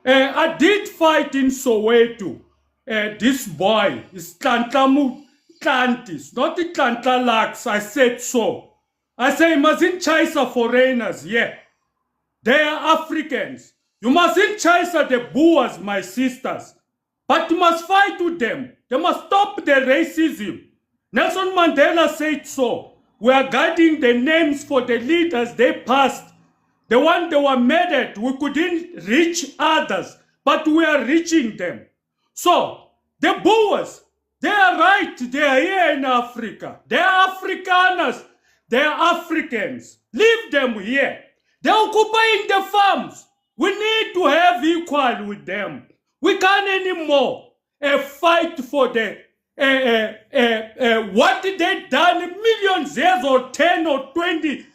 I did fight in Soweto. This boy is Tlantamu Tlantis, not the Tlantalax. I said so. I say, you mustn't chase foreigners, yeah. They are Africans. You mustn't chase the Boers, my sisters. But you must fight with them. They must stop the racism. Nelson Mandela said so. We are guarding the names for the leaders they passed. The one they were murdered, we couldn't reach others, but we are reaching them. So, the Boers, they are right. They are here in Africa. They are Afrikaners. They are Africans. Leave them here. They are occupying the farms. We need to have equal with them. We can't anymore fight for the what they done millions years or 10 or 20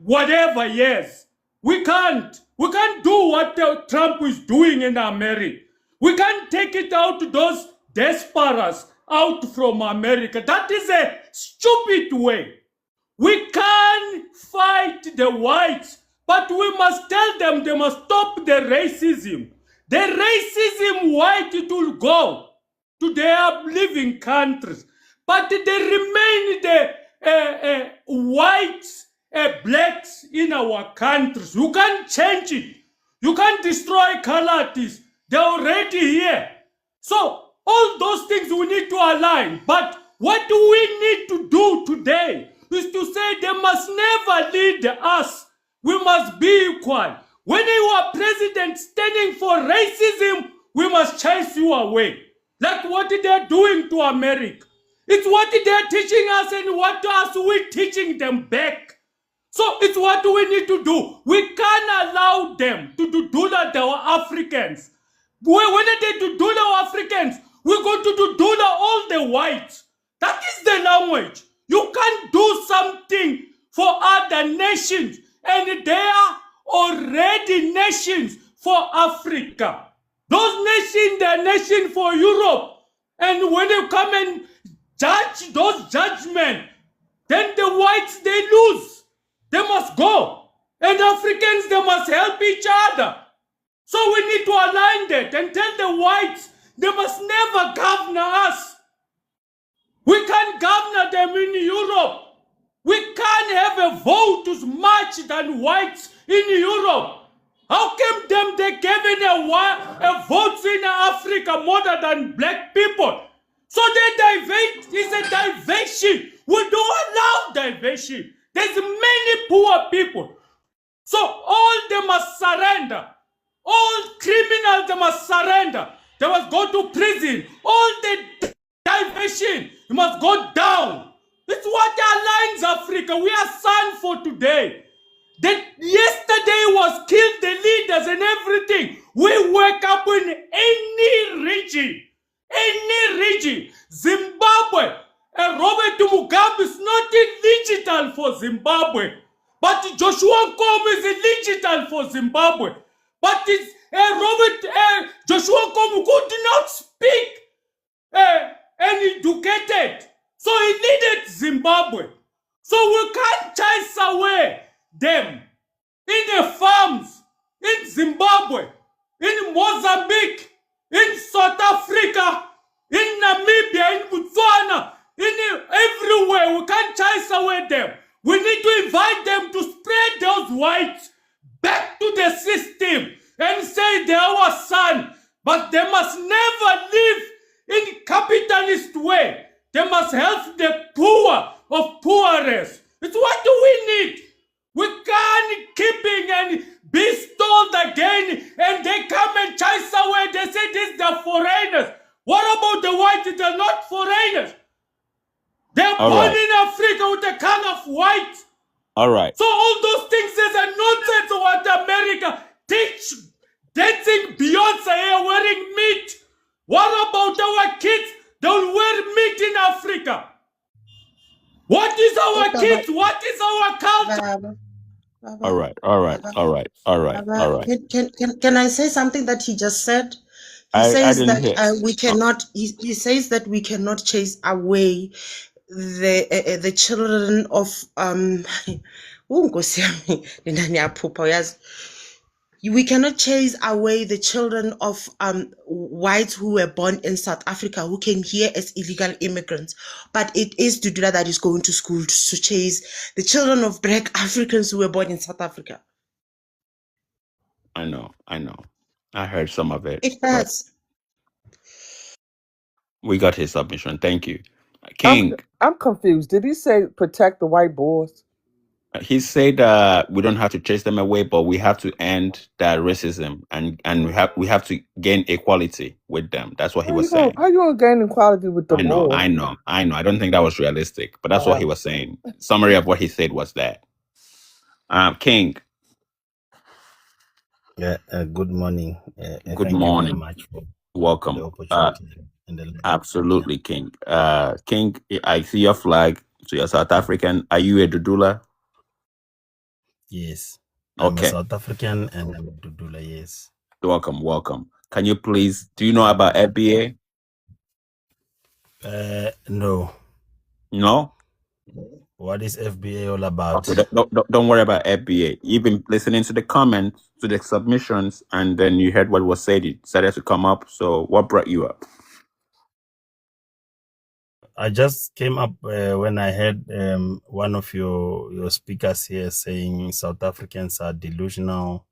whatever years. We can't do what Trump is doing in America. We can't take it out to those diasporas out from America. That is a stupid way. We can fight the whites, but we must tell them they must stop the racism. The racism white, it will go to their living countries, but they remain the whites, blacks in our countries. You can't change it. You can't destroy colorities. They're already here. So all those things we need to align. But what do we need to do today is to say they must never lead us. We must be equal. When you are president standing for racism, we must chase you away. Like what they're doing to America. It's what they're teaching us and what else we're teaching them back. So it's what we need to do. We can't allow them to do that to our Africans. When they do our Africans, we're going to do all the whites. That is the language. You can't do something for other nations, and they are already nations for Africa. Those nations, they're nations for Europe. And when you come and judge those judgments, then the whites, they lose. They must go. And Africans, they must help each other. So we need to align that and tell the whites they must never govern us. We can't govern them in Europe. We can't have a vote as much than whites in Europe. How come they giving a vote in Africa more than black people? So it's a diversion. We don't allow diversion. There's many poor people. So So all they must surrender. All criminals, they must surrender. They must go to prison. All the diversion, you must go down. It's what aligns Africa. We are signed for today. That yesterday was killed the leaders and everything. We wake up in any region. Zimbabwe, and Robert Mugabe is not illegital for Zimbabwe. But Joshua Nkomo is illegital for Zimbabwe. But it's Joshua Nkomo could not speak and educated. So he needed Zimbabwe. So we can't chase away them in the farms, in Zimbabwe, in Mozambique, in South Africa, in Namibia, in Botswana, in everywhere. We can't chase away them. We need to invite them to spread those whites back to the system and say they are our son. But they must never live in capitalist way. They must help the poor of poorest. It's what we need. We can't keeping and be stalled again, and they come and chase away. They say these are foreigners. What about the whites? They're not foreigners. They're All born right. in Africa with a color of white. All right. So all those things is a nonsense what America teach. Dancing Beyonce here wearing meat. What about our kids? They'll wear meat in Africa. What is our kids? What is our culture? All right. All right. All right. All right. All right. Can I say something that he just said? He I says didn't that hear. we cannot. He says that we cannot chase away the children of Oh, Nkosi yami, nina niyaphupha, uyazi. We cannot chase away the children of whites who were born in South Africa who came here as illegal immigrants. But it is Dudula that is going to school to chase the children of black Africans who were born in South Africa. I know. I heard some of it. It But hurts. we got his submission. Thank you. King, I'm confused. Did he say protect the white boys? he said we don't have to chase them away, but we have to end that racism and we have to gain equality with them. That's what he was saying. How you gonna gain equality with the boys? I know. I don't think that was realistic, but that's what he was saying. Summary of what he said was that. King, Yeah, good morning. good Thank you very morning. much for Welcome. the opportunity. And the Absolutely, King. King, I see your flag. So you're South African. Are you a Dudula? Yes, I'm a Okay. South African and I'm a Dudula. Yes. Welcome. Can you please, do you know about FBA? No. No? What is FBA all about? Okay, don't worry about FBA. You've been listening to the comments, to the submissions, and then you heard what was said. It decided to come up. So what brought you up? I just came up when I heard one of your speakers here saying South Africans are delusional.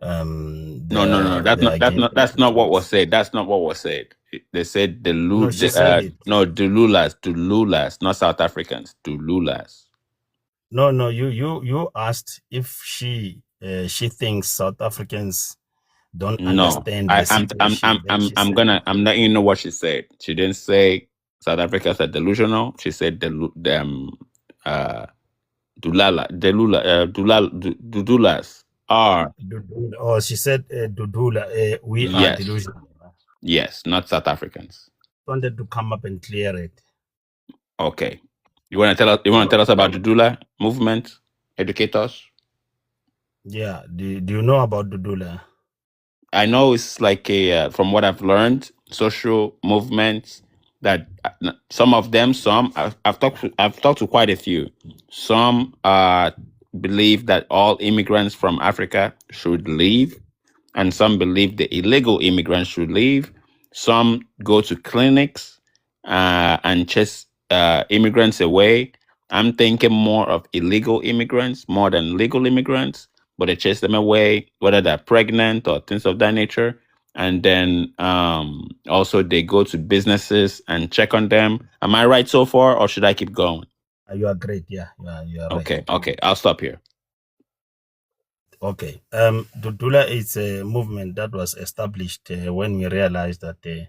No. That's not what was said. That's not what was said. They said No, she said it. no, Dululas, not South Africans, Dululas. No. You asked if she thinks South Africans don't understand the situation. I'm letting you know what she said. She didn't say South Africans are delusional. She said Dudulas are. Oh, she said Dudula. We are delusional. Yes, not South Africans. Wanted to come up and clear it. Okay. You want to tell us about Dudula movement? Educate us. Yeah. Do you know about Dudula? I know it's like from what I've learned, social movements that some of them, I've talked to quite a few. Some believe that all immigrants from Africa should leave, and some believe the illegal immigrants should leave. Some go to clinics and chase immigrants away. I'm thinking more of illegal immigrants more than legal immigrants, but they chase them away, whether they're pregnant or things of that nature. And then also they go to businesses and check on them. Am I right so far, or should I keep going? You are great. Yeah, you are right. Okay. I'll stop here. Okay. Dudula is a movement that was established when we realized that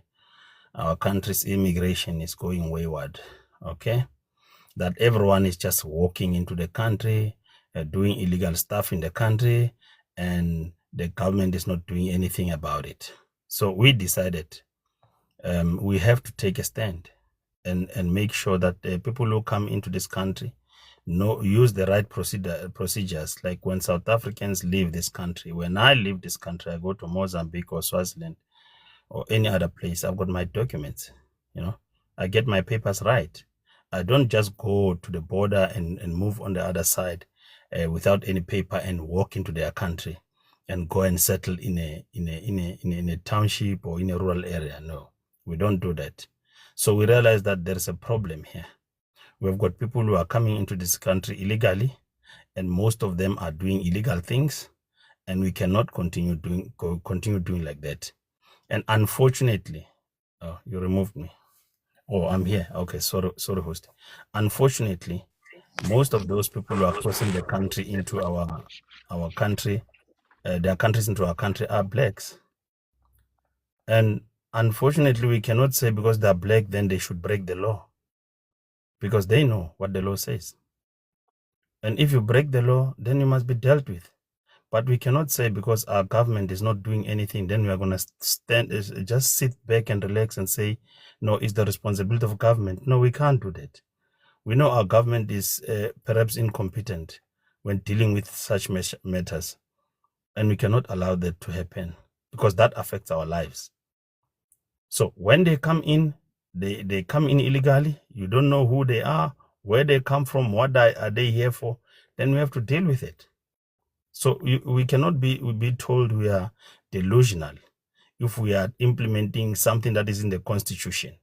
our country's immigration is going wayward. Okay. That everyone is just walking into the country, doing illegal stuff in the country, and the government is not doing anything about it. So we decided we have to take a stand and make sure that the people who come into this country use the right procedures. Like when South Africans leave this country, when I leave this country, I go to Mozambique or Swaziland or any other place, I've got my documents, I get my papers right. I don't just go to the border and move on the other side without any paper and walk into their country and go and settle in a township or in a rural area. No, we don't do that. So we realize that there is a problem here. We've got people who are coming into this country illegally, and most of them are doing illegal things, and we cannot continue doing like that. And unfortunately, you removed me. Oh, I'm here. Okay, sorry, host. Unfortunately, most of those people who are crossing the country into our country, their countries into our country, are blacks. And unfortunately, we cannot say because they're black, then they should break the law, because they know what the law says. And if you break the law, then you must be dealt with. But we cannot say because our government is not doing anything, then we are going to just sit back and relax and say, no, it's the responsibility of government. No, we can't do that. We know our government is perhaps incompetent when dealing with such matters. And we cannot allow that to happen because that affects our lives. So when they come in, they come in illegally. You don't know who they are, where they come from, what are they here for. Then we have to deal with it. So we cannot be told we are delusional if we are implementing something that is in the Constitution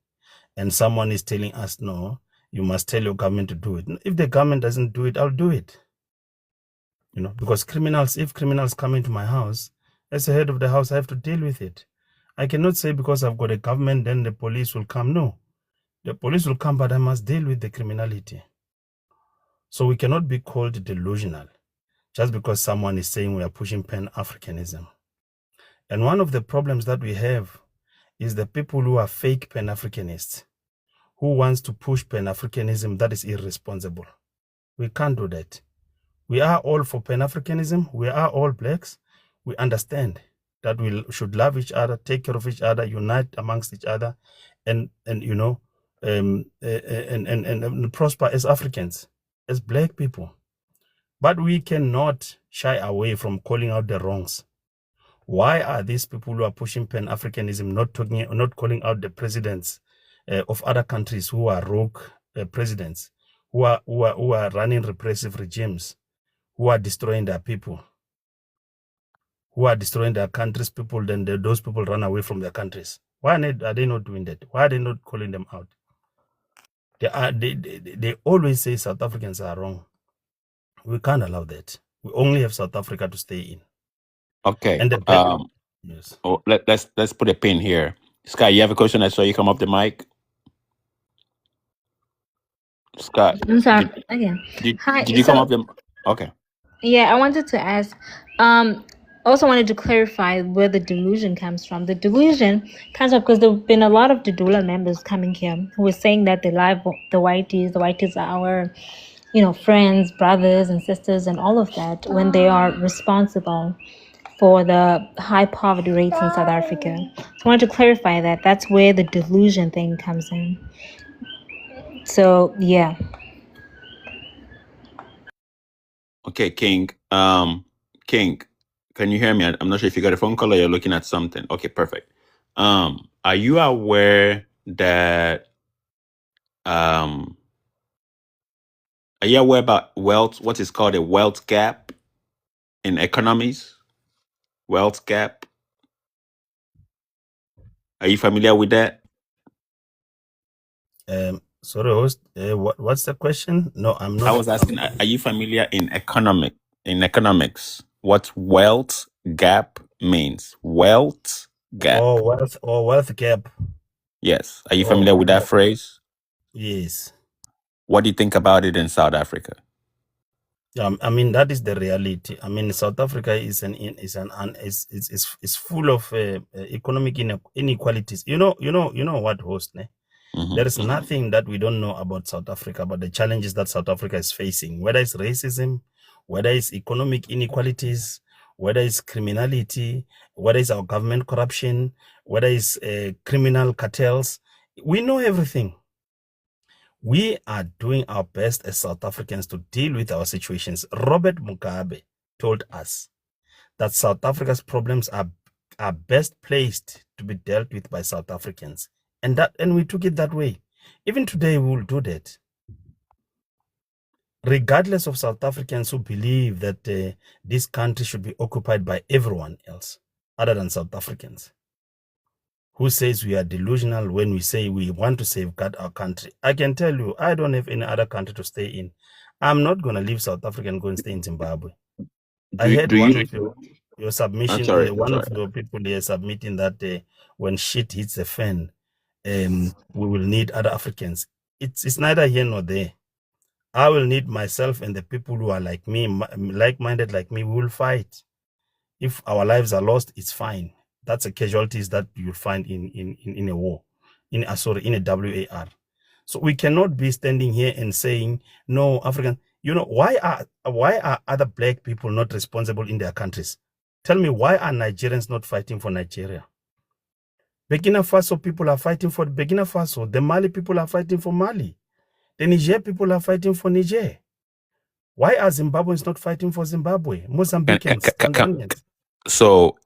and someone is telling us, no, you must tell your government to do it. If the government doesn't do it, I'll do it. Because if criminals come into my house, as the head of the house, I have to deal with it. I cannot say because I've got a government, then the police will come. No, the police will come, but I must deal with the criminality. So we cannot be called delusional just because someone is saying we are pushing Pan-Africanism. And one of the problems that we have is the people who are fake Pan-Africanists, who wants to push Pan-Africanism that is irresponsible. We can't do that. We are all for Pan-Africanism. We are all blacks. We understand that we should love each other, take care of each other, unite amongst each other, and prosper as Africans, as black people. But we cannot shy away from calling out the wrongs. Why are these people who are pushing Pan-Africanism not calling out the presidents of other countries who are rogue presidents, who are running repressive regimes, who are destroying their people, who are destroying their countries' people? Then those people run away from their countries. Why are they not doing that? Why are they not calling them out? They always say South Africans are wrong. We can't allow that. We only have South Africa to stay in. Okay. And yes. Let's put a pin here. Scott, you have a question? I saw you come up the mic. Scott, I'm sorry. Again. Hi. Did you come up the? Okay. Yeah, I wanted to ask. Also wanted to clarify where the delusion comes from. The delusion comes up because there have been a lot of Dudula members coming here who were saying that they love the whiteys. The whiteys are our, friends, brothers, and sisters, and all of that, when they are responsible for the high poverty rates in South Africa. So I wanted to clarify that. That's where the delusion thing comes in. So yeah. Okay, King. King, can you hear me? I'm not sure if you got a phone call or you're looking at something. Okay, perfect. Are you aware that are you aware about wealth, what is called a wealth gap in economies? Wealth gap. Are you familiar with that? Sorry, host. What's the question? No, I'm not. I was asking, are you familiar in economics, what wealth gap means? Wealth gap. Wealth gap. Yes. Are you familiar with that phrase? Yes. What do you think about it in South Africa? I mean, that is the reality. I mean, South Africa is full of economic inequalities. You know what, host? There is nothing that we don't know about South Africa, about the challenges that South Africa is facing, whether it's racism, whether it's economic inequalities, whether it's criminality, whether it's our government corruption, whether it's criminal cartels. We know everything. We are doing our best as South Africans to deal with our situations. Robert Mugabe told us that South Africa's problems are best placed to be dealt with by South Africans. And we took it that way. Even today, we will do that. Regardless of South Africans who believe that this country should be occupied by everyone else other than South Africans, who says we are delusional when we say we want to safeguard our country. I can tell you, I don't have any other country to stay in. I'm not going to leave South Africa and go and stay in Zimbabwe. I heard one of your submission, one of your people here submitting that when shit hits the fan, we will need other Africans. It's neither here nor there. I will need myself and the people who are like me, like-minded like me. We will fight. If our lives are lost, it's fine. That's the casualties that you'll find in a war, in a WAR. So we cannot be standing here and saying, no, African, why are other black people not responsible in their countries? Tell me, why are Nigerians not fighting for Nigeria? Burkina Faso people are fighting for Burkina Faso. The Mali people are fighting for Mali. The Niger people are fighting for Niger. Why are Zimbabweans not fighting for Zimbabwe? Mozambicans, Tanzanians. So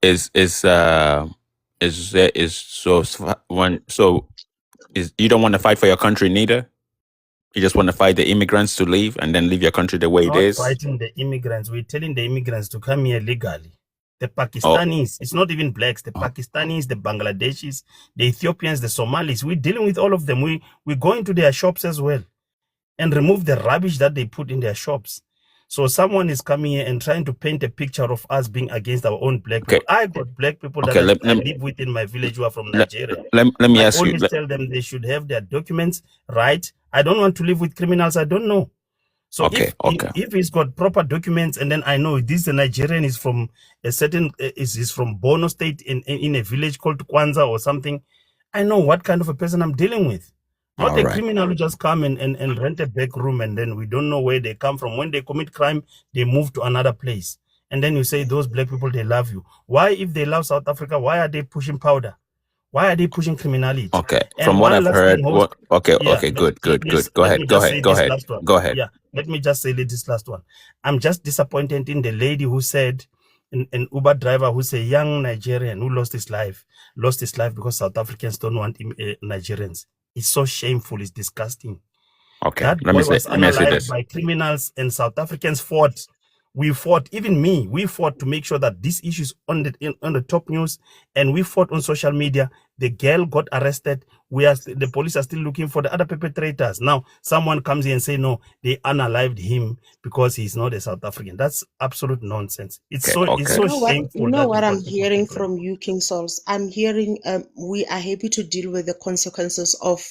you don't want to fight for your country neither? You just want to fight the immigrants to leave and then leave your country the way it is? Not fighting the immigrants. We're telling the immigrants to come here legally. The Pakistanis, it's not even blacks, the Pakistanis, the Bangladeshis, the Ethiopians, the Somalis, we're dealing with all of them. We go into their shops as well and remove the rubbish that they put in their shops. So someone is coming here and trying to paint a picture of us being against our own black people. I got black people that I live with in my village who are from Nigeria. Let me ask you. I always tell them they should have their documents right. I don't want to live with criminals I don't know. So if he's got proper documents and then I know this Nigerian is from a certain, is from Bono State in a village called Kwanza or something, I know what kind of a person I'm dealing with. Not a criminal who just come and rent a back room and then we don't know where they come from. When they commit crime, they move to another place. And then you say those black people, they love you. Why, if they love South Africa, why are they pushing powder? Why are they pushing criminality? Okay, and from what I've heard, good. Go ahead. Yeah, let me just say this last one. I'm just disappointed in the lady who said, an Uber driver who's a young Nigerian who lost his life because South Africans don't want Nigerians. It's so shameful. It's disgusting. Okay, that let me say this. By criminals and South Africans fought. We fought, even me, we fought to make sure that this issue is on the top news, and we fought on social media. The girl got arrested. The police are still looking for the other perpetrators. Now, someone comes in and say, no, they unalived him because he's not a South African. That's absolute nonsense. It's so shameful. You know what I'm hearing from you, King Souls? I'm hearing we are happy to deal with the consequences of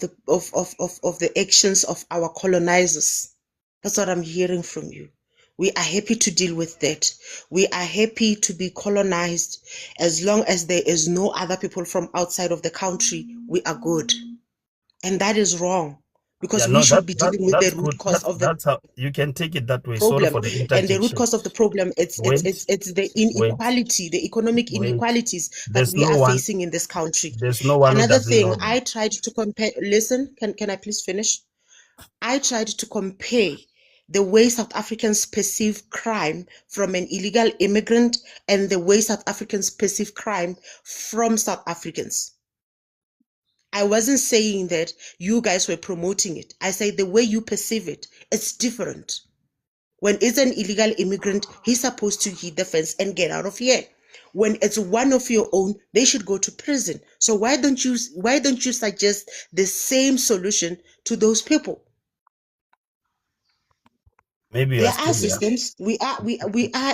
the actions of our colonizers. That's what I'm hearing from you. We are happy to deal with that. We are happy to be colonized. As long as there is no other people from outside of the country, we are good. And that is wrong. Because we should be dealing with the root cause of the problem. You can take it that way. Sorry for the interjection. And the root cause of the problem, it's the inequality, the economic inequalities that we are facing in this country. There's no one. Another thing, I tried to compare. Listen, can I please finish? I tried to compare the way South Africans perceive crime from an illegal immigrant and the way South Africans perceive crime from South Africans. I wasn't saying that you guys were promoting it. I say the way you perceive it, it's different. When it's an illegal immigrant, he's supposed to hit the fence and get out of here. When it's one of your own, they should go to prison. So why don't you suggest the same solution to those people? Maybe there are systems. We are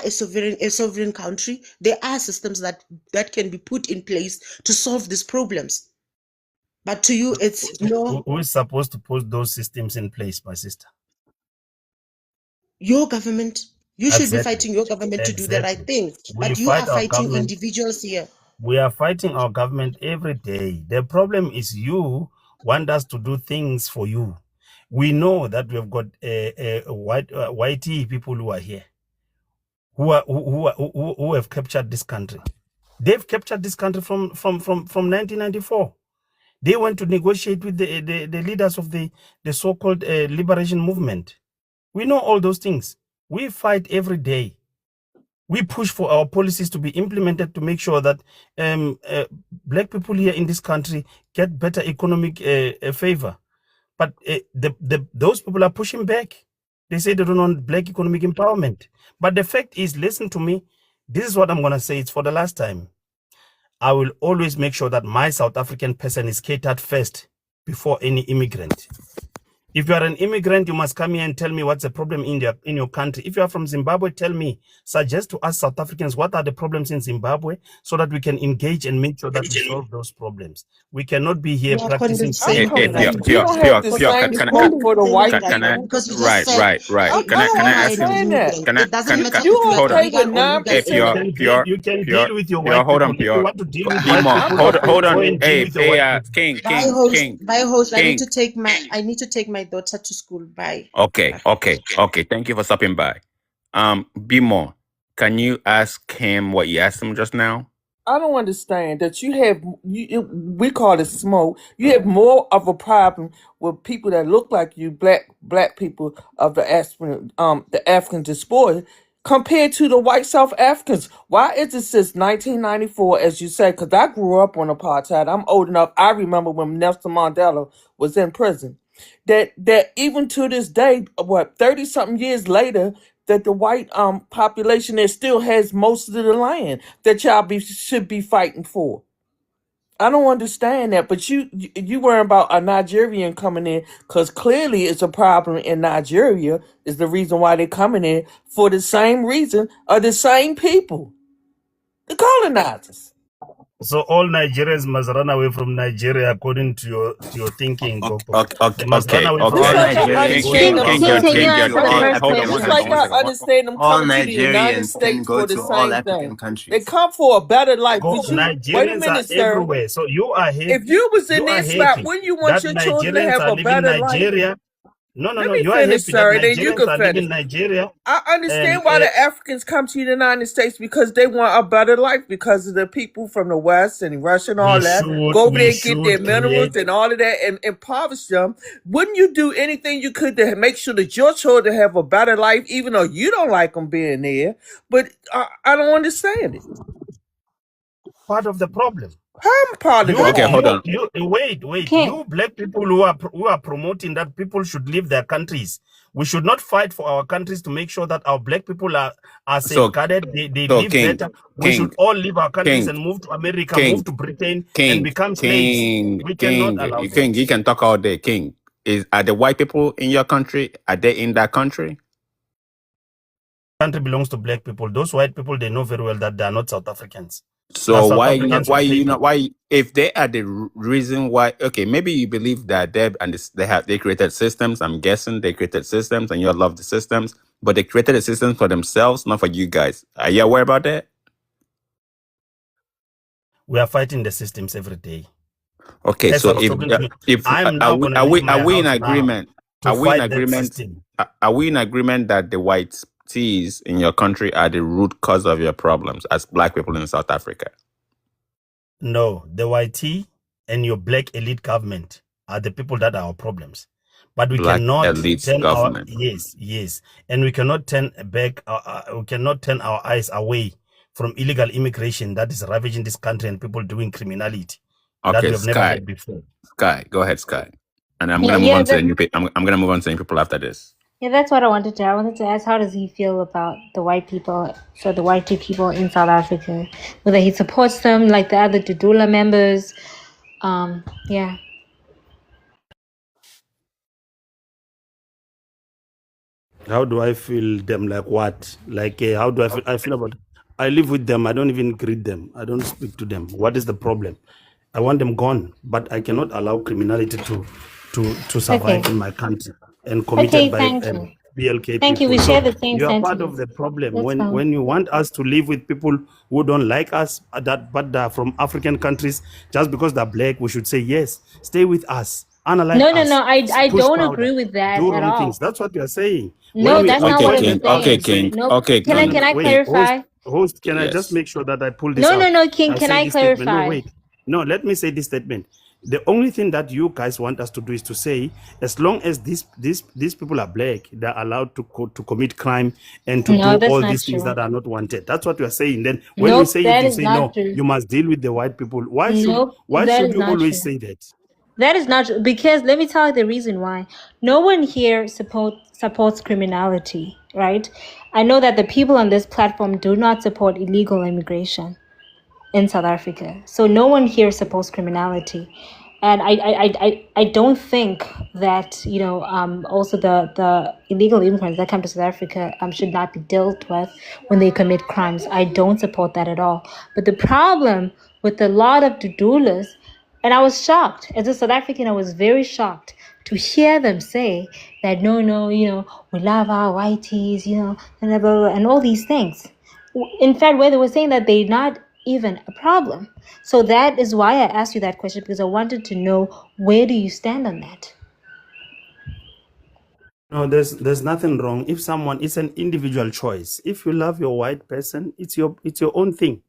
a sovereign country. There are systems that can be put in place to solve these problems. But to you, it's no. Who is supposed to put those systems in place, my sister? Your government. You should be Exactly. fighting your government to do the right Exactly. thing. We But you are fight our fighting government. individuals here. We are fighting our government every day. The problem is you want us to do things for you. We know that we have got white people who are here, who have captured this country. They've captured this country from 1994. They went to negotiate with the leaders of the so-called liberation movement. We know all those things. We fight every day. We push for our policies to be implemented to make sure that black people here in this country get better economic favor. But those people are pushing back. They say they don't want black economic empowerment. But the fact is, listen to me, this is what I'm going to say. It's for the last time. I will always make sure that my South African person is catered first before any immigrant. If you are an immigrant, you must come here and tell me what's the problem in your country. If you are from Zimbabwe, tell me, suggest to us South Africans what are the problems in Zimbabwe so that we can engage and make sure that we solve those problems. We cannot be here You are practicing condescending same. You don't have the same smoke for the white people. because you just said I don't understand that. it doesn't matter You if you are okay with African or legal 9%? alien. You can deal with your white hold on, people. If you want to deal with Be white more. people, Hold go on. and deal with your white people. Bye host. I need King. to take my daughter to school. Bye. Okay. Thank you for stopping by. Be more. Can you ask him what you asked him just now? I don't understand that we call it smoke. You have more of a problem with people that look like you, black people of the African diaspora, compared to the white South Africans. Why is it since 1994, as you say? Because I grew up on apartheid. I'm old enough. I remember when Nelson Mandela was in prison. That even to this day, 30 something years later, that the white population that still has most of the land that y'all should be fighting for. I don't understand that, but you worry about a Nigerian coming in because clearly it's a problem in Nigeria. Is the reason why they're coming in for the same reason of the same people, the colonizers. So all Nigerians must run away from Nigeria, according to your thinking, Gopo. They must run away from Just like I Nigeria. understand them King, coming to the King, hold on. Just like I understand them coming to the United States for the same thing. They come for a better life. Wait a Nigerians minute, are sir. everywhere. So you are happy. If you was in you are this spot, happy wouldn't you want that your children to Nigerians have are a living better Nigeria. life? No. Let me You are finish, happy sir, that and then you Nigerians can are living finish. Nigeria. I understand And, why the Africans come to the United States because they want a better life because of the people from the West and Russia and all that. Go over there and get their minerals and all of that and impoverish them. Wouldn't you do anything you could to make sure that your children have a better life, even though you don't like them being there? But I don't understand it. part of the problem. I'm part of Okay, hold on. Wait. King. You black people who are promoting that people should leave their countries. We should not fight for our countries to make sure that our black people are safeguarded. They live King, better. We should all leave our countries King, and move to America, King, move to Britain, and King, become slaves. We cannot allow that. You can talk all day. King, are the white people in your country? Are they in that country? Country belongs to black people. Those white people, they know very well that they are not South Africans. So why if they are the reason why? Okay, maybe you believe that they created systems. I'm guessing they created systems, and you love the systems, but they created a system for themselves, not for you guys. Are you aware about that? We are fighting the systems every day. Okay, so if I'm now going to are we in house agreement? Are we in agreement that the white tees in your country are the root cause of your problems as black people in South Africa? No, the YT and your black elite government are the people that are our problems. But we cannot turn our and we cannot turn back. We cannot turn our eyes away from illegal immigration that is ravaging this country and people doing criminality that we have never had before. Sky, go ahead, Sky, and I'm gonna move on to the new people. I'm gonna move on to the people after this. Yeah, that's what I wanted to. I wanted to ask, how does he feel about the white people, so the white people in South Africa, whether he supports them like the other Dudula members. Yeah. How do I feel them? Like what? Like how do I feel? I feel about. I live with them. I don't even greet them. I don't speak to them. What is the problem? I want them gone, but I cannot allow criminality to survive in my country and committed by BLK Thank you. people. We share the So same you are part of sentiments. the problem That's fine. when you want us to live with people who don't like us, but they're from African countries. Just because they're black, we should say yes. Stay with us. Unlike No, no, us. no. I Push don't powder. agree with that Do at wrong things. all. That's what we are saying. No, that's not what Okay, I'm King. When Okay, we saying. say King. Nope. Okay, Can King. I wait, clarify? host, can I just Yes. make sure that I pull this No, no, out? no, King. I Can say I this statement. No, clarify? wait. No, let me say this statement. The only thing that you guys want us to do is to say, as long as these people are black, they're allowed to commit crime and to No, do that's all not these things true. that are not wanted. That's what we are saying. Then when we Nope, say it, that you is say not no. true. You must deal with the white people. Why Nope, that should is you not always true. say that? That is not true. Because let me tell you the reason why. No one here supports criminality, right? I know that the people on this platform do not support illegal immigration in South Africa. So no one here supports criminality. And I don't think that, also the illegal immigrants that come to South Africa should not be dealt with when they commit crimes. I don't support that at all. But the problem with a lot of Dudulas, and I was shocked. As a South African, I was very shocked to hear them say that, no, we love our whiteys, and blah, blah, blah, and all these things. In fact, where they were saying that they're not even a problem. So that is why I asked you that question, because I wanted to know, where do you stand on that? No, there's nothing wrong. If it's an individual choice. If you love your white person, it's your own thing.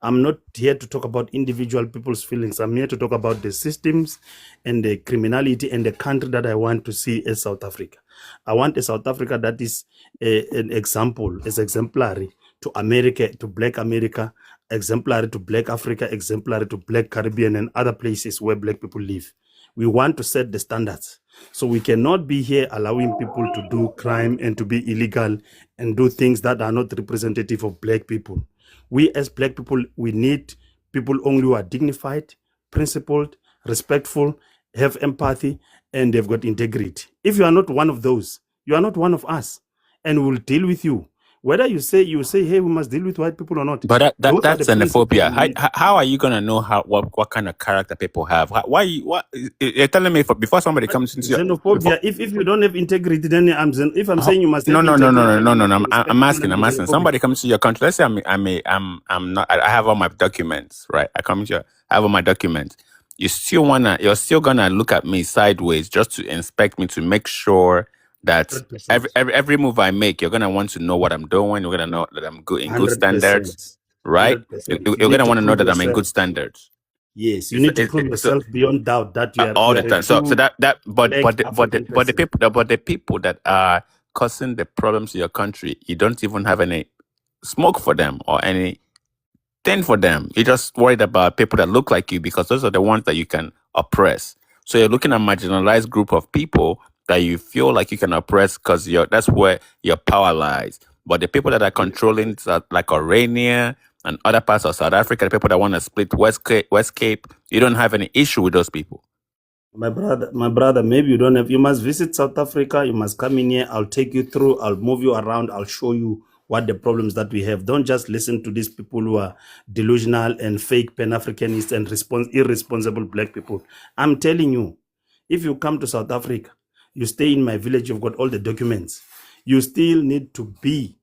I'm not here to talk about individual people's feelings. I'm here to talk about the systems and the criminality and the country that I want to see as South Africa. I want a South Africa that is an example, is exemplary to America, to Black America, exemplary to Black Africa, exemplary to Black Caribbean and other places where Black people live. We want to set the standards. So we cannot be here allowing people to do crime and to be illegal and do things that are not representative of Black people. We as Black people, we need people only who are dignified, principled, respectful, have empathy, and they've got integrity. If you are not one of those, you are not one of us, and we will deal with you. Whether you say, hey, we must deal with white people or not. But Those are that's the principles xenophobia. we need. How are you gonna know what kind of character people have? You're telling me before somebody comes into your Xenophobia. If you don't have integrity, then if I'm saying you must no have no integrity, I'm asking. Somebody comes to your country. Let's say I'm not. I have all my documents, right? I have all my documents. You're still gonna look at me sideways just to inspect me to make sure that 100%. every move I make, you're gonna want to know what I'm doing. You're gonna know that I'm good in good 100%. standards, right? 100%. You're gonna want to know that I'm in good standards. Yes, you need to prove yourself beyond doubt that you are All you the are time. a So true but Black the African person. people that are causing the problems in your country, you don't even have any smoke for them or any thing for them. You're just worried about people that look like you because those are the ones that you can oppress. So you're looking at a marginalized group of people that you feel like you can oppress because that's where your power lies. But the people that are controlling, like Orania and other parts of South Africa, the people that want to split West Cape, you don't have any issue with those people. My brother, maybe you must visit South Africa, you must come in here, I'll take you through, I'll move you around, I'll show you what the problems that we have. Don't just listen to these people who are delusional and fake Pan-Africanists and irresponsible Black people. I'm telling you, if you come to South Africa, you stay in my village, you've got all the documents, you still need to be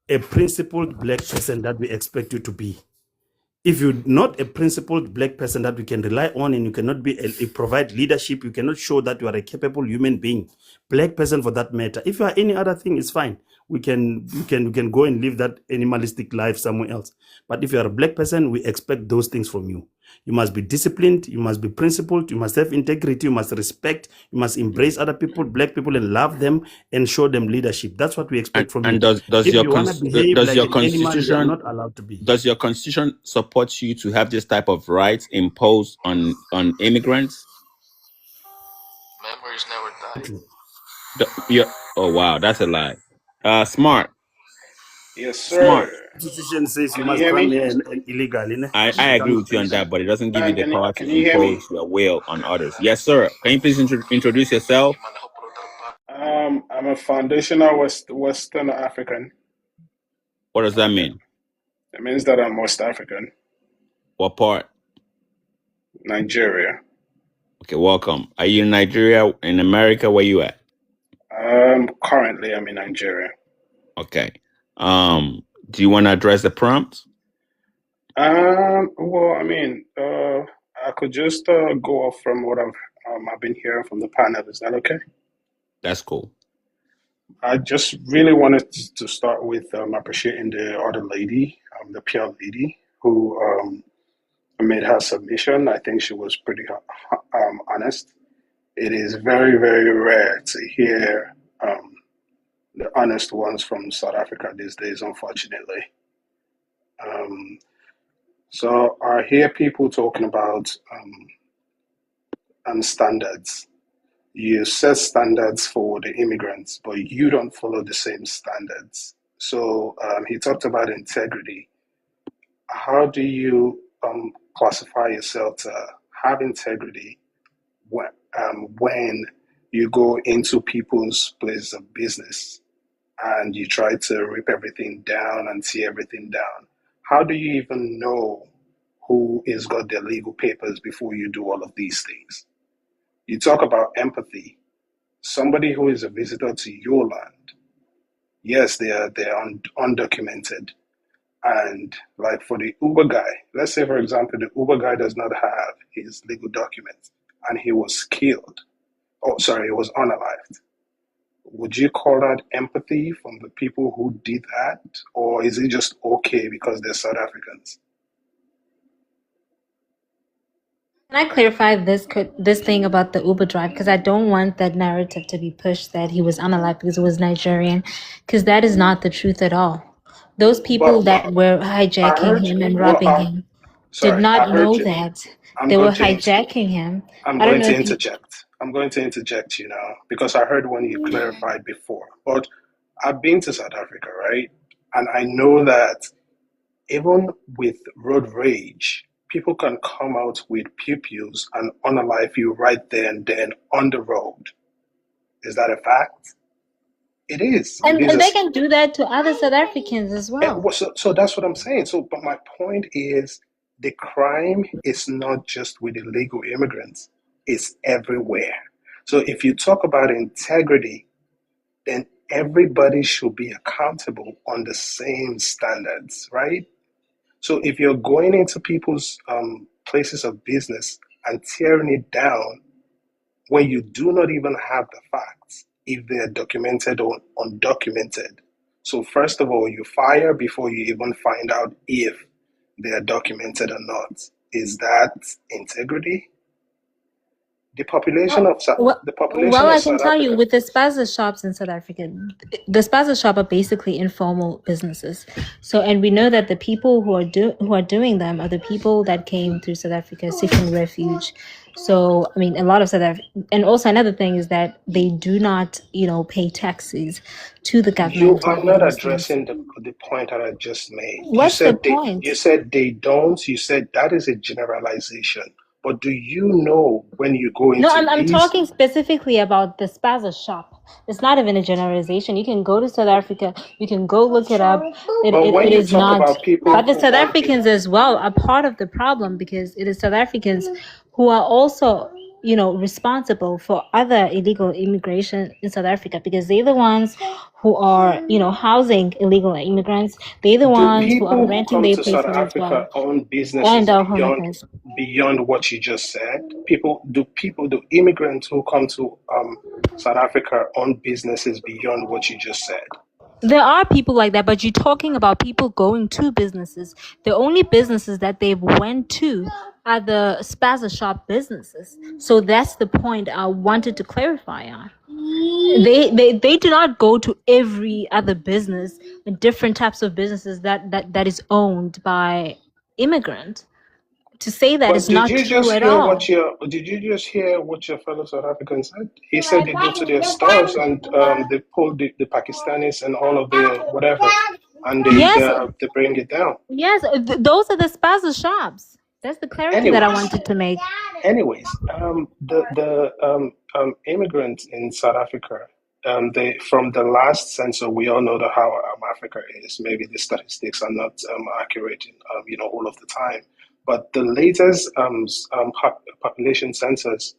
a principled Black person that we expect you to be. If you're not a principled Black person that we can rely on, and you cannot provide leadership, you cannot show that you are a capable human being, Black person for that matter. If you are any other thing, it's fine. We can go and live that animalistic life somewhere else. But if you are a Black person, we expect those things from you. You must be disciplined, you must be principled, you must have integrity, you must respect, you must embrace other people, Black people, and love them and show them leadership. That's what we expect from you. If you want to behave like an animal, you are not allowed to be. Does your constitution support you to have this type of rights imposed on immigrants? Memories never die. Oh wow, that's a lie. Smart. Yes, Smart. sir. Constitution says you Can you must hear come me? here and illegal. I agree with you on that, but it doesn't give you the power to Can you hear me? impose your will on others. Yes, sir. Can you please introduce yourself? I'm a foundational Western African. What does that mean? It means that I'm West African. What part? Nigeria. Okay, welcome. Are you in Nigeria, in America? Where you at? Currently, I'm in Nigeria. Okay. Do you want to address the prompt? Well, I mean, I could just go off from what I've been hearing from the panel. Is that okay? That's cool. I just really wanted to start with appreciating the other lady, the PR lady, who made her submission. I think she was pretty honest. It is very, very rare to hear the honest ones from South Africa these days, unfortunately. So I hear people talking about standards. You set standards for the immigrants, but you don't follow the same standards. So he talked about integrity. How do you classify yourself to have integrity when you go into people's places of business and you try to rip everything down and tear everything down? How do you even know who is got their legal papers before you do all of these things? You talk about empathy. Somebody who is a visitor to your land, yes, they're undocumented. And like for the Uber guy, let's say, for example, the Uber guy does not have his legal documents and he was killed. Oh, sorry, he was unalived. Would you call that empathy from the people who did that? Or is it just okay because they're South Africans? Can I clarify this thing about the Uber drive? Because I don't want that narrative to be pushed that he was unalive because he was Nigerian, because that is not the truth at all. Those people But that were I hijacking heard, him and well, robbing him did sorry, I not heard know you. that. I'm They were going to hijacking him. I'm I don't going know to if you. interject. I'm going to interject you now because I heard when you clarified before. But I've been to South Africa, right? And I know that even with road rage, people can come out with pew-pews and unalive you right there and then on the road. Is that a fact? It is. It And is a. they can do that to other South Africans as well. So that's what I'm saying. So, but my point is, the crime is not just with illegal immigrants; it's everywhere. So, if you talk about integrity, then everybody should be accountable on the same standards, right? So, if you're going into people's places of business and tearing it down when you do not even have the facts, if they're documented or undocumented. So first of all, you fire before you even find out if they're documented or not. Is that integrity? The population of Well, I can South tell you Africa. with the spaza shops in South Africa, the spaza shop are basically informal businesses. So, and we know that the people who are doing them are the people that came through South Africa seeking refuge. So, I mean, a lot of South Africa, and also another thing is that they do not, pay taxes to the You government or are all not those things. addressing the point that I just made. What's the point? You said they don't. You said that is a generalization. But do you know when you go No, into I'm these? talking specifically about the spaza shop. It's not even a generalization. You can go to South Africa. You can go look it up. But when It you is talk not. about people But the who South want it, Africans as well are part of the problem because it is South Africans who are also, responsible for other illegal immigration in South Africa because they're the ones who are, housing illegal immigrants. They're the do ones who are people who renting come their to South places as Africa well. own businesses And our homelessness. beyond what you just said? Do immigrants who come to South Africa own businesses beyond what you just said? There are people like that, but you're talking about people going to businesses. The only businesses that they've went to are the spaza shop businesses. So that's the point I wanted to clarify on. They do not go to every other business and different types of businesses that is owned by immigrants. To say that But is not true at all. did you just hear what your fellow South African said? He said they go to their stores and they pull the Pakistanis and all of the whatever, and Yes, they bring it down. yes, those are the spaza shops. That's the clarity that I Anyways, wanted to make. the immigrants in South Africa, they from the last census, we all know that how Africa is. Maybe the statistics are not accurate, all of the time. But the latest population census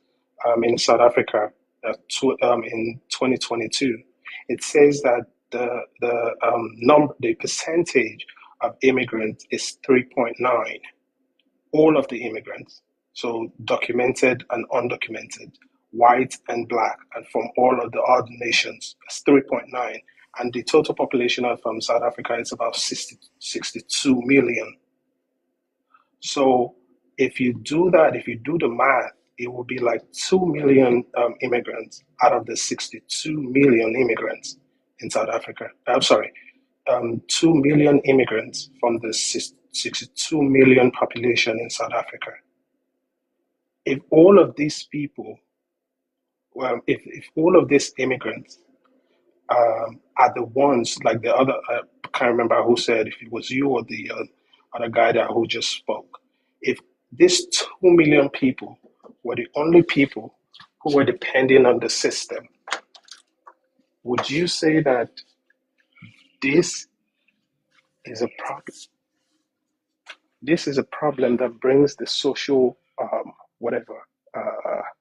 in South Africa, in 2022. It says that the percentage of immigrants is 3.9. All of the immigrants, so documented and undocumented, white and black, and from all of the other nations, it's 3.9. And the total population of South Africa is about 62 million. So if you do that, if you do the math, it will be like 2 million immigrants out of the 62 million immigrants in South Africa. I'm sorry, 2 million immigrants from the 62 million population in South Africa. If all of these people, if all of these immigrants are the ones, like the other, I can't remember who said, if it was you or the other guy that who just spoke, if these 2 million people were the only people who were depending on the system, would you say that this is a problem? This is a problem that brings the social,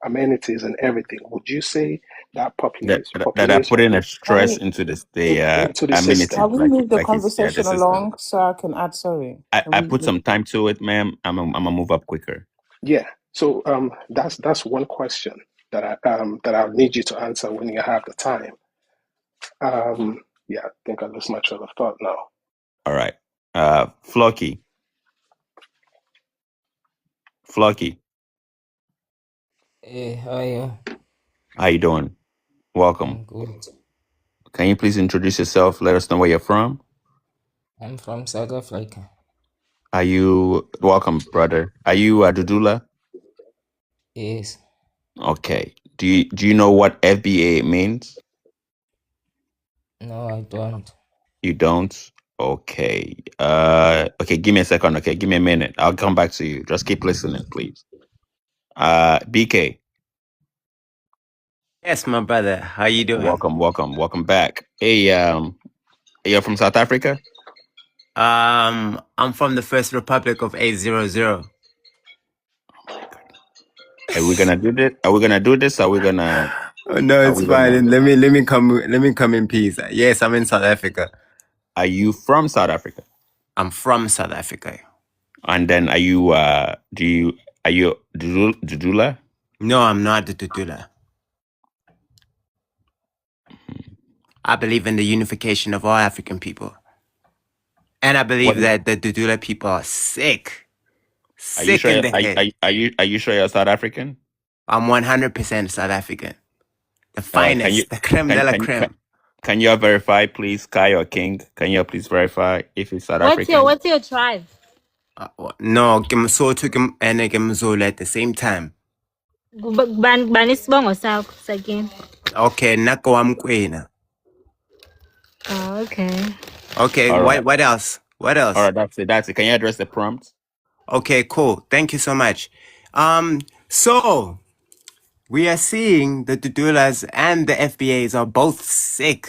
amenities and everything. Would you say that that are population putting a stress we into the into the amenities, system? can we move the like he said, the conversation system. along so I can add? Sorry. Can I we put some time to it, ma'am. I'm gonna move up quicker. Yeah. So that's one question that I'll need you to answer when you have the time. Yeah, I think I lost my train of thought now. All right. Flocky. Hey, how are you? How you doing? Welcome. I'm good. Can you please introduce yourself? Let us know where you're from. I'm from South Africa. Are you welcome, brother? Are you Dudula? Yes. Okay. Do you know what FBA means? No, I don't. You don't? Okay. Okay, give me a second. Okay, give me a minute. I'll come back to you. Just keep listening, please. BK. Yes, my brother. How you doing? Welcome back. Hey, you're from South Africa? I'm from the First Republic of 800. Are we gonna do this? Are we gonna do this? Are we gonna? Oh, no, Are it's we gonna? fine. Let me come in peace. Yes, I'm in South Africa. Are you from South Africa? I'm from South Africa. And then are you? Are you Dudula? No, I'm not the Dudula. I believe in the unification of all African people, and I believe that the Dudula people are sick. Are you Sick sure? in the head. Are you sure you're South African? I'm 100% South African. The Can you finest, the creme de la creme. can you verify, please, Kai or King? Can you please verify if it's South African? What's your tribe? No, Kimsoto and Kimzola at the same time. Banisbong or South again? Okay, Nakoamkwena. Oh, okay. Okay, All right. what else? What else? All right, that's it. Can you address the prompt? Okay, cool. Thank you so much. So we are seeing the Dudulas and the FBAs are both sick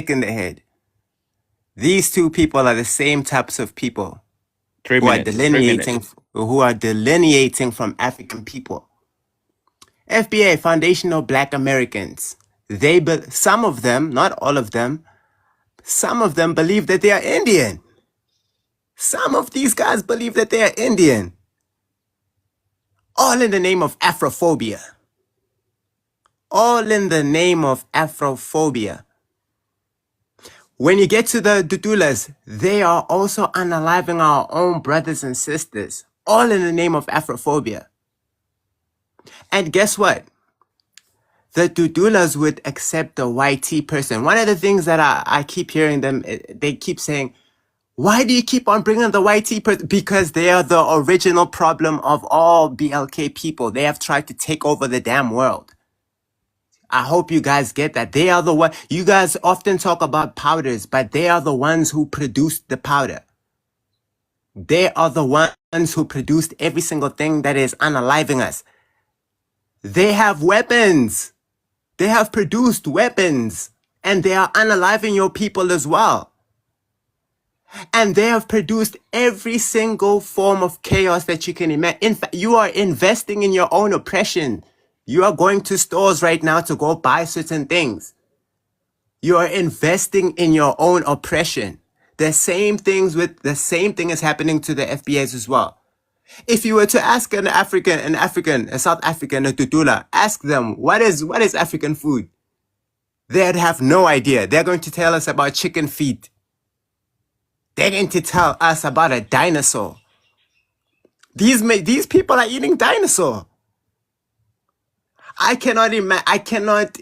in the head. These two people are the same types of people 3 who are minutes. 3 minutes. delineating from African people. FBA, Foundational Black Americans. Some of them, not all of them, some of them believe that they are Indian. Some of these guys believe that they are Indian. All in the name of Afrophobia. All in the name of Afrophobia. When you get to the Dudulas, they are also unaliving our own brothers and sisters. All in the name of Afrophobia. And guess what? The Dudulas would accept a white tea person. One of the things that I keep hearing them, they keep saying, why do you keep on bringing the white tea person? Because they are the original problem of all BLK people. They have tried to take over the damn world. I hope you guys get that. They are the one. You guys often talk about powders, but they are the ones who produced the powder. They are the ones who produced every single thing that is unaliving us. They have weapons. They have produced weapons. And they are unaliving your people as well. And they have produced every single form of chaos that you can imagine. In fact, you are investing in your own oppression You are going to stores right now to go buy certain things. You are investing in your own oppression. The same thing is happening to the FBAs as well. If you were to ask a South African, a Dudula, ask them what is African food, they'd have no idea. They're going to tell us about chicken feet. They're going to tell us about a dinosaur. These people are eating dinosaur. I cannot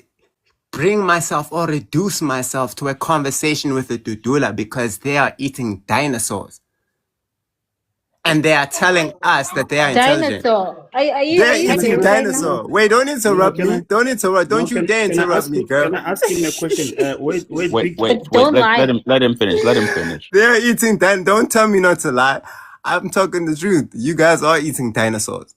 bring myself or reduce myself to a conversation with a Dudula because they are eating dinosaurs. And they are telling us that they are intelligent. Dinosaur. Are They're you eating serious right now? dinosaur. Wait, don't interrupt me. Don't interrupt. No, Don't you dare can I interrupt ask me, girl. can I ask him a question? Wait, big. But don't lie. Let him finish. Let him finish. They're eating Don't tell me not to lie. I'm talking the truth. You guys are eating dinosaurs.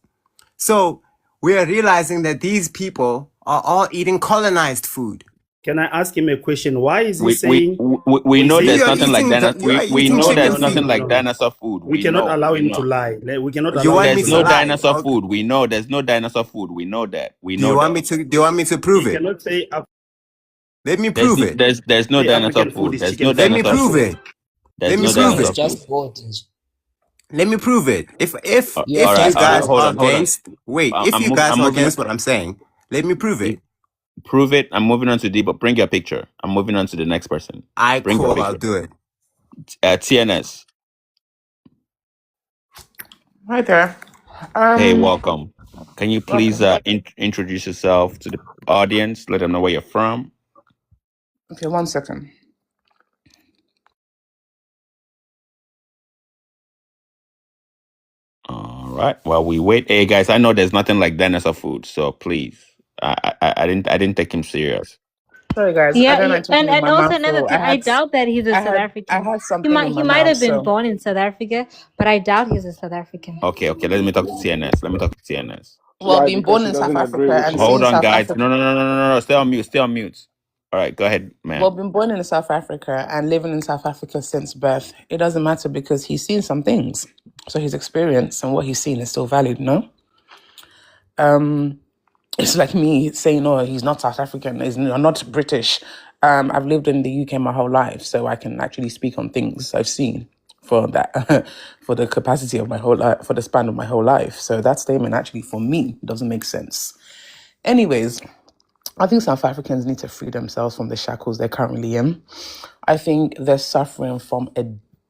So we are realizing that these people are all eating colonized food. Can I ask him a question? Why is he We saying? know See, there's you are nothing like eating dinosaur. you are We eating know chicken there's nothing feet. like dinosaur food. We cannot allow him to lie. We cannot You allow want him me There's to to no lie. lie? dinosaur Okay. food. We know there's no dinosaur food. We know that. We Do you know want that. me to prove He it? cannot say Let me prove it. There's no dinosaur African food food. is There's chicken no Let me feet. dinosaur prove food. it. There's Let me no This man prove is dinosaur it. food. just bored. Let me prove it. If You are All right. you just guys bored. Hold are on. Hold on. against if you guys I'm are moving on. against what I'm saying, let me prove it. Prove it. I'm moving on to D, but bring your picture. I'm moving on to the next person. I Bring your cool, I'll picture. do it. TNS. Hi there. Hey, welcome. Can you please Welcome. introduce yourself to the audience? Let them know where you're from. Okay, 1 second. All right. While we wait, hey guys, I know there's nothing like dinosaur food, so please, I didn't take him serious. Sorry guys, I Yeah, don't yeah. like talking with And my also mouth another full. thing, I doubt that he's a South I African. had something in He my might mouth, have been so born in South Africa, but I doubt he's a South African. Okay. Let me talk to TNS. Let me talk to TNS. well, Why? being Because born he in South doesn't agree Africa with and you. Hold seeing on, South guys. Africa. No. Stay on mute. Stay on mute. All right. Go ahead, Well, man. being born in South Africa and living in South Africa since birth, it doesn't matter because he's seen some things. So his experience and what he's seen is still valid, no? It's like me saying, "Oh, he's not South African. He's not British." I've lived in the UK my whole life, so I can actually speak on things I've seen for that, for the capacity of my whole life, for the span of my whole life. So that statement actually, for me, doesn't make sense. Anyways, I think South Africans need to free themselves from the shackles they're currently in. I think they're suffering from a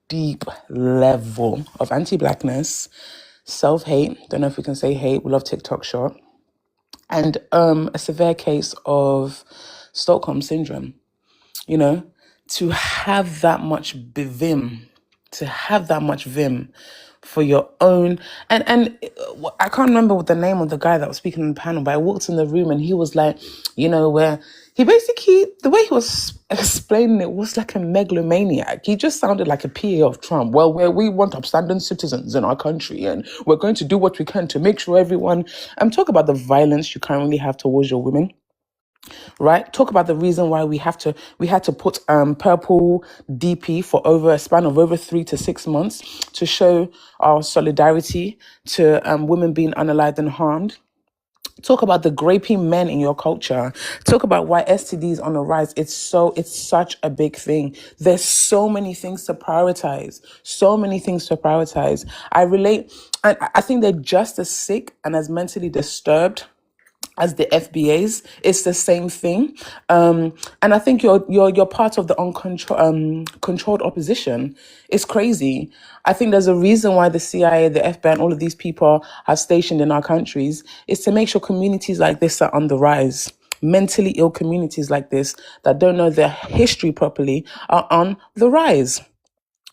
deep level of anti-blackness, self-hate. Don't know if we can say hate. We love TikTok short. And a severe case of Stockholm syndrome, you know, to have that much vim for your own and I can't remember what the name of the guy that was speaking on the panel, but I walked in the room and he was like, you know, where he basically, the way he was explaining it was like a megalomaniac. He just sounded like a PA of Trump. Well, where we want upstanding citizens in our country and we're going to do what we can to make sure everyone, I'm talking about the violence you currently have towards your women, right? Talk about the reason why we had to put purple DP for over a span of over 3 to 6 months to show our solidarity to women being unalived and harmed. Talk about the graping men in your culture. Talk about why STDs on the rise. It's such a big thing. There's so many things to prioritize. So many things to prioritize. I relate, and I think they're just as sick and as mentally disturbed as the FBAs. It's the same thing. And I think you're part of the controlled opposition. It's crazy. I think there's a reason why the CIA, the FBI, and all of these people are stationed in our countries is to make sure communities like this are on the rise. Mentally ill communities like this that don't know their history properly are on the rise.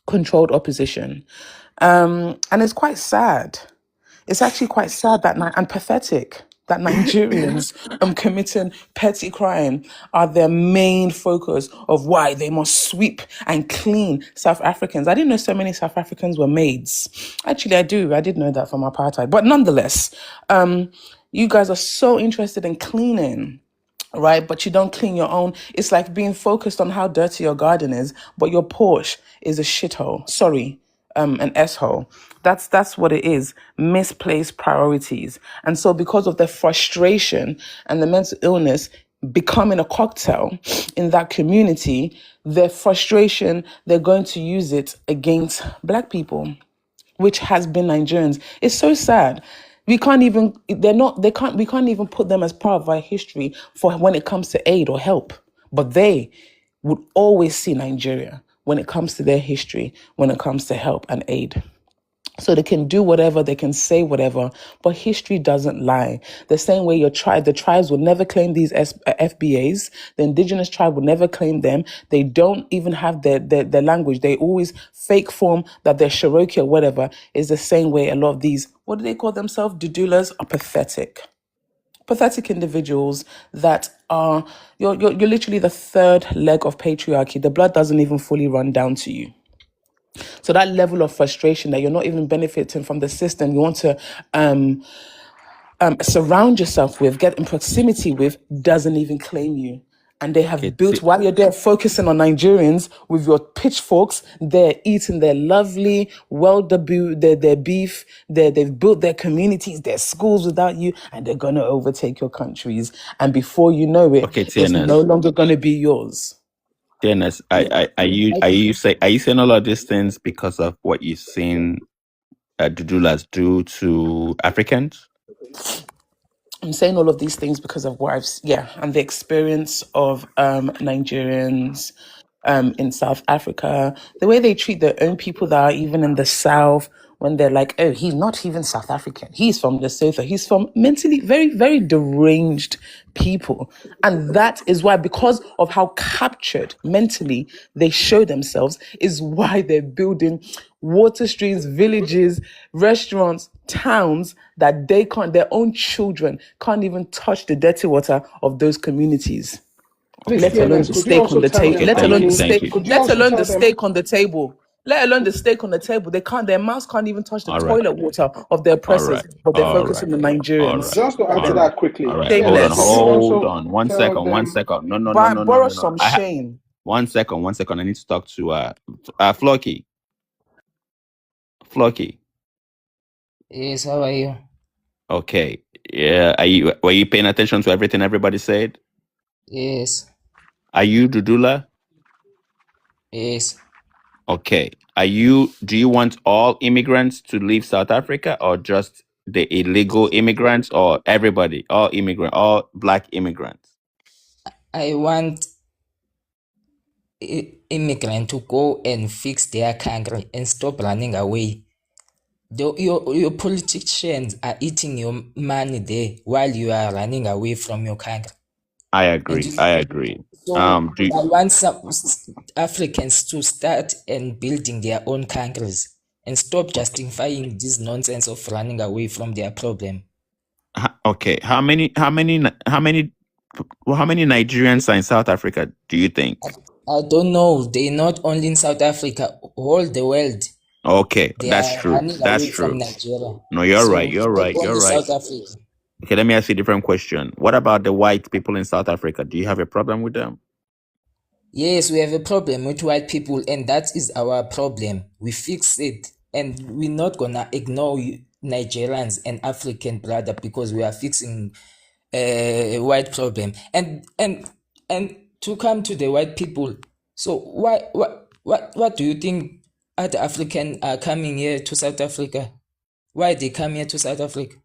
Controlled opposition. And it's quite sad. It's actually quite sad and pathetic that Nigerians committing petty crime are their main focus of why they must sweep and clean South Africans. I didn't know so many South Africans were maids. Actually, I do. I did know that from apartheid. But nonetheless, you guys are so interested in cleaning, right? But you don't clean your own. It's like being focused on how dirty your garden is, but your Porsche is a shithole. Sorry. an S-hole. That's what it is, misplaced priorities. And so because of the frustration and the mental illness becoming a cocktail in that community, their frustration, they're going to use it against Black people, which has been Nigerians. It's so sad. We can't even put them as part of our history for when it comes to aid or help. But they would always see Nigeria when it comes to their history, when it comes to help and aid. So they can do whatever, they can say whatever, but history doesn't lie. The same way the tribes would never claim these FBAs, the indigenous tribe would never claim them. They don't even have their language. They always fake form that they're Cherokee or whatever. Is the same way a lot of these, what do they call themselves? Dudulas are pathetic. Pathetic individuals that are, you're literally the third leg of patriarchy. The blood doesn't even fully run down to you. So that level of frustration that you're not even benefiting from the system, you want to surround yourself with, get in proximity with, doesn't even claim you. And they have built, while you're there focusing on Nigerians with your pitchforks, they're eating their lovely, their beef, they've built their communities, their schools without you, and they're going to overtake your countries. And before you know it, it's no longer going to be yours. Dennis, are you saying all of these things because of what you've seen Dudulas do to Africans? I'm saying all of these things because of what and the experience of Nigerians in South Africa, the way they treat their own people that are even in the South, when they're like, oh, he's not even South African, he's from Lesotho, he's from mentally very, very deranged people. And that is why, because of how captured mentally they show themselves, is why they're building water streams, villages, restaurants, towns that their own children can't even touch the dirty water of those communities. Let alone the steak on the table. Let alone the steak on the table. Let alone the steak on the table. Their mouths can't even touch the toilet water of their oppressors, but they're focusing on the Nigerians. Just to answer that quickly. Hold on. One second. No. Borrow some shame. 1 second. I need to talk to Flocky. Flocky. Yes, how are you? Okay. Yeah. Were you paying attention to everything everybody said? Yes. Are you Dudula? Yes. Okay. Do you want all immigrants to leave South Africa, or just the illegal immigrants, or everybody, all Black immigrants? I want immigrants to go and fix their country and stop running away. Your politicians are eating your money there while you are running away from your country. I agree. So I want some Africans to start and building their own countries and stop justifying this nonsense of running away from their problem. Okay, how many Nigerians are in South Africa, do you think? I don't know. They're not only in South Africa, all the world. Okay, that's true. From Nigeria. No, you're right. South Africa. Okay, let me ask you a different question. What about the white people in South Africa? Do you have a problem with them? Yes, we have a problem with white people, and that is our problem. We fix it, and we're not gonna ignore Nigerians and African brother because we are fixing a white problem. And to come to the white people. So what do you think other African are coming here to South Africa? Why they come here to South Africa?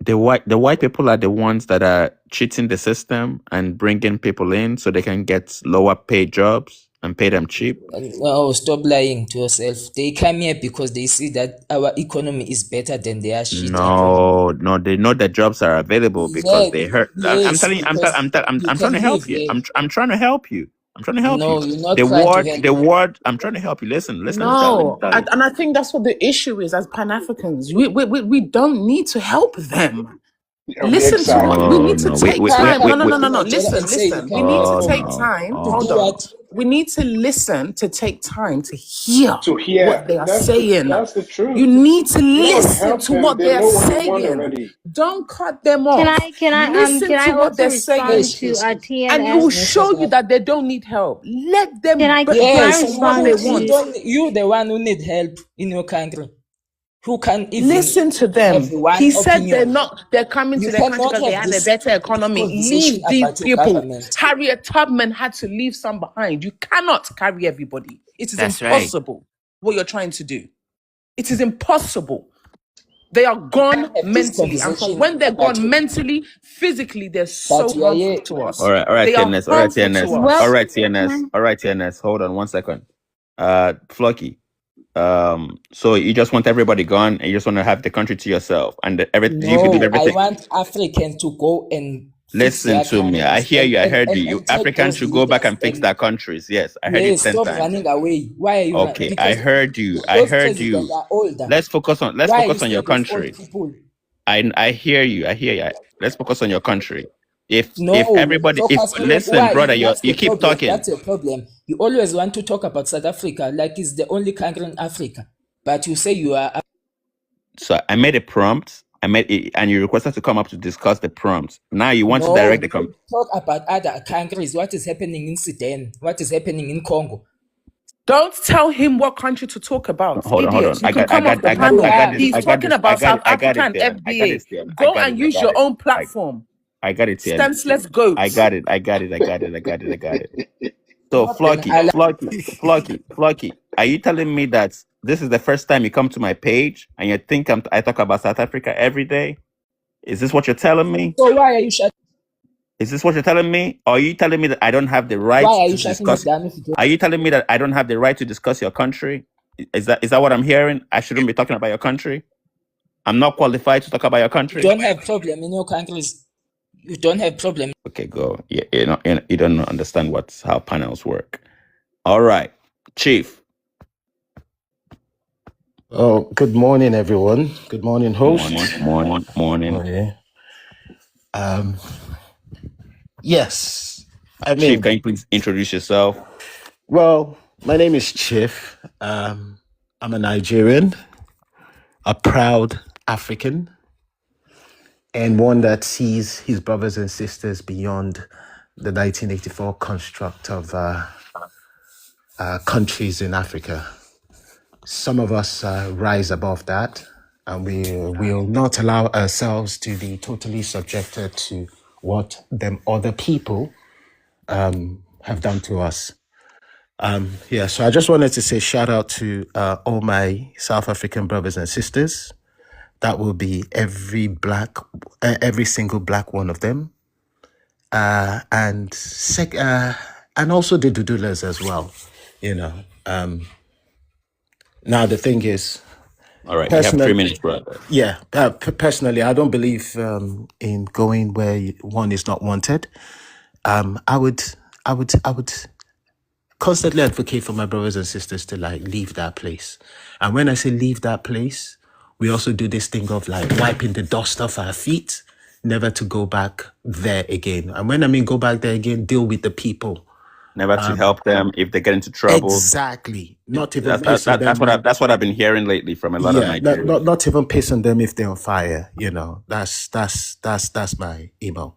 The white people are the ones that are cheating the system and bringing people in so they can get lower paid jobs and pay them cheap. No, stop lying to yourself. They come here because they see that our economy is better than their shit. No, they know that jobs are available because they heard. Yes, I'm trying to help you. I'm trying to help you. No, you're not the word. I'm trying to help you. Listen. No, and I think that's what the issue is. As Pan-Africans, we don't need to help them. Listen to what we need to take time. No. Listen. We need to take time. Hold on. we need to listen to take time to hear To hear, what they are that's saying. the truth. You need to Don't listen help to them. what They they are know what they want saying. already. Don't cut them Can off. I Listen to what also they're respond saying. to And it will TNS? show you that they don't need help. Let them Can I Yes, say what they respond you to? want. don't. You the one who need help in your country. Who can even Listen to them. have one He said opinion? they're coming You to their country cannot because they have have a this better economy. conversation Leave these about your people. government. Harriet Tubman had to leave some behind. You cannot carry everybody. It is That's right. impossible what you're trying to do. It is impossible. They are You gone can't have this mentally. And from conversation when they're about gone your, mentally, physically, they're but so we are harmful here. to us. All right, They are TNS. All right, harmful to TNS. us. All right, TNS. All right, TNS. Hold on 1 second. Flocky. So you just want everybody gone, and you just want to have the country to yourself, and you believe No, I everything. want Africans to go and fix Listen their to me. I countries hear you. I heard you. and take Africans those should go back leaders and fix and their countries. Yes, I heard you yes, 10 stop times. running away. Why are you running? Okay, I Because heard you. I those heard you. presidents are older. Let's focus on Why are you your scared of old country. people? I hear you. I hear you. Let's focus on your country. If No, everybody, focus on your listen, why. brother, What's you the keep problem? talking. What's your problem? You always want to talk about South Africa like it's the only country in Africa, but you say you are. So I made a prompt. I made it, and you requested to come up to discuss the prompt. Now you want to direct the talk about other countries. What is happening in Sudan? What is happening in Congo? Don't tell him what country to talk about. Hold on. Idiots. You can come off the panel. He's talking about South Africa and FBA. Go and use your own platform. I got it, Senseless goats. I got it. So Flocky, are you telling me that this is the first time you come to my page and you think I talk about South Africa every day? Is this what you're telling me? So why are you shutting? Is this what you're telling me? Or are you telling me that I don't have the right to discuss? Are you telling me that I don't have the right to discuss your country? Is that what I'm hearing? I shouldn't be talking about your country? I'm not qualified to talk about your country? You don't have problem in your countries. You don't have problem. Okay, go. You don't understand how panels work. All right, Chief. Oh, good morning, everyone. Good morning, host. Morning. Okay. Yes. Chief, can you please introduce yourself? Well, my name is Chief. I'm a Nigerian, a proud African, and one that sees his brothers and sisters beyond the 1984 construct of countries in Africa. Some of us rise above that, and we will not allow ourselves to be totally subjected to what them other people have done to us. So I just wanted to say shout out to all my South African brothers and sisters. That will be every single black one of them, and also the Dudulas as well. Now the thing is, all right, you have 3 minutes, brother. Yeah, personally, I don't believe in going where one is not wanted. I would constantly advocate for my brothers and sisters to leave that place. And when I say leave that place, we also do this thing of wiping the dust off our feet, never to go back there again. And when I mean go back there again, deal with the people. Never to help them if they get into trouble. Exactly. Not even that's what I've been hearing lately from a lot of Nigerians. Not even pissing them if they're on fire. That's my emo.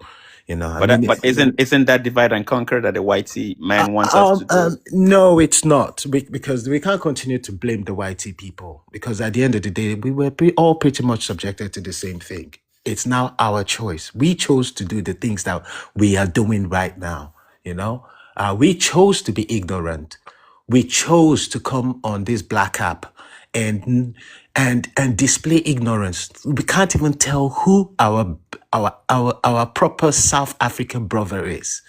But isn't that divide and conquer that the whitey man wants us to do? No, it's not, because we can't continue to blame the whitey people, because at the end of the day, we were all pretty much subjected to the same thing. It's now our choice. We chose to do the things that we are doing right now. We chose to be ignorant. We chose to come on this black app and display ignorance. We can't even tell who our proper South African brother is,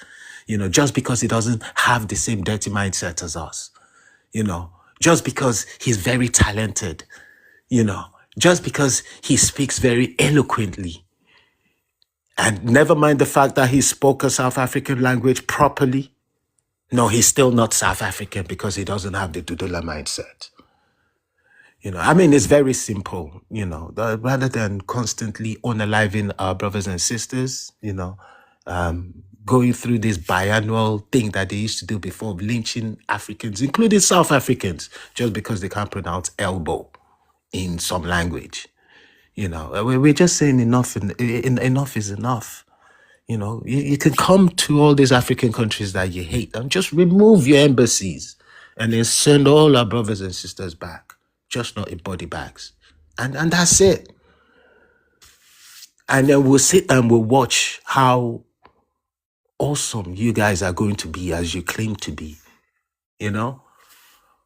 just because he doesn't have the same dirty mindset as us, just because he's very talented, just because he speaks very eloquently. And never mind the fact that he spoke a South African language properly. No, he's still not South African because he doesn't have the Dudula mindset. It's very simple, rather than constantly unaliving our brothers and sisters, going through this biannual thing that they used to do before of lynching Africans, including South Africans, just because they can't pronounce elbow in some language. You know, we're just saying enough, enough is enough. You know, you can come to all these African countries that you hate and just remove your embassies and then send all our brothers and sisters back, just not in body bags. And that's it. And then we'll sit and we'll watch how awesome you guys are going to be as you claim to be, you know?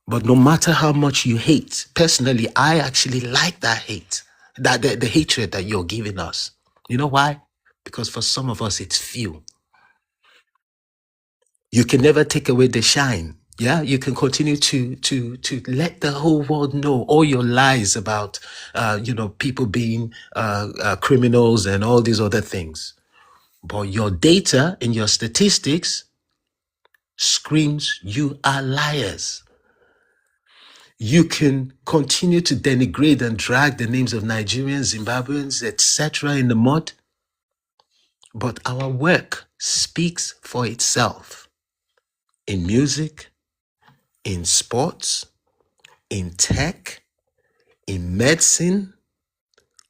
But no matter how much you hate, personally, I actually like that hate, that the hatred that you're giving us. You know why? Because for some of us, it's few. You can never take away the shine. Yeah, you can continue to let the whole world know all your lies about, people being criminals and all these other things. But your data and your statistics screams you are liars. You can continue to denigrate and drag the names of Nigerians, Zimbabweans, etc. in the mud, but our work speaks for itself in music, in sports, in tech, in medicine.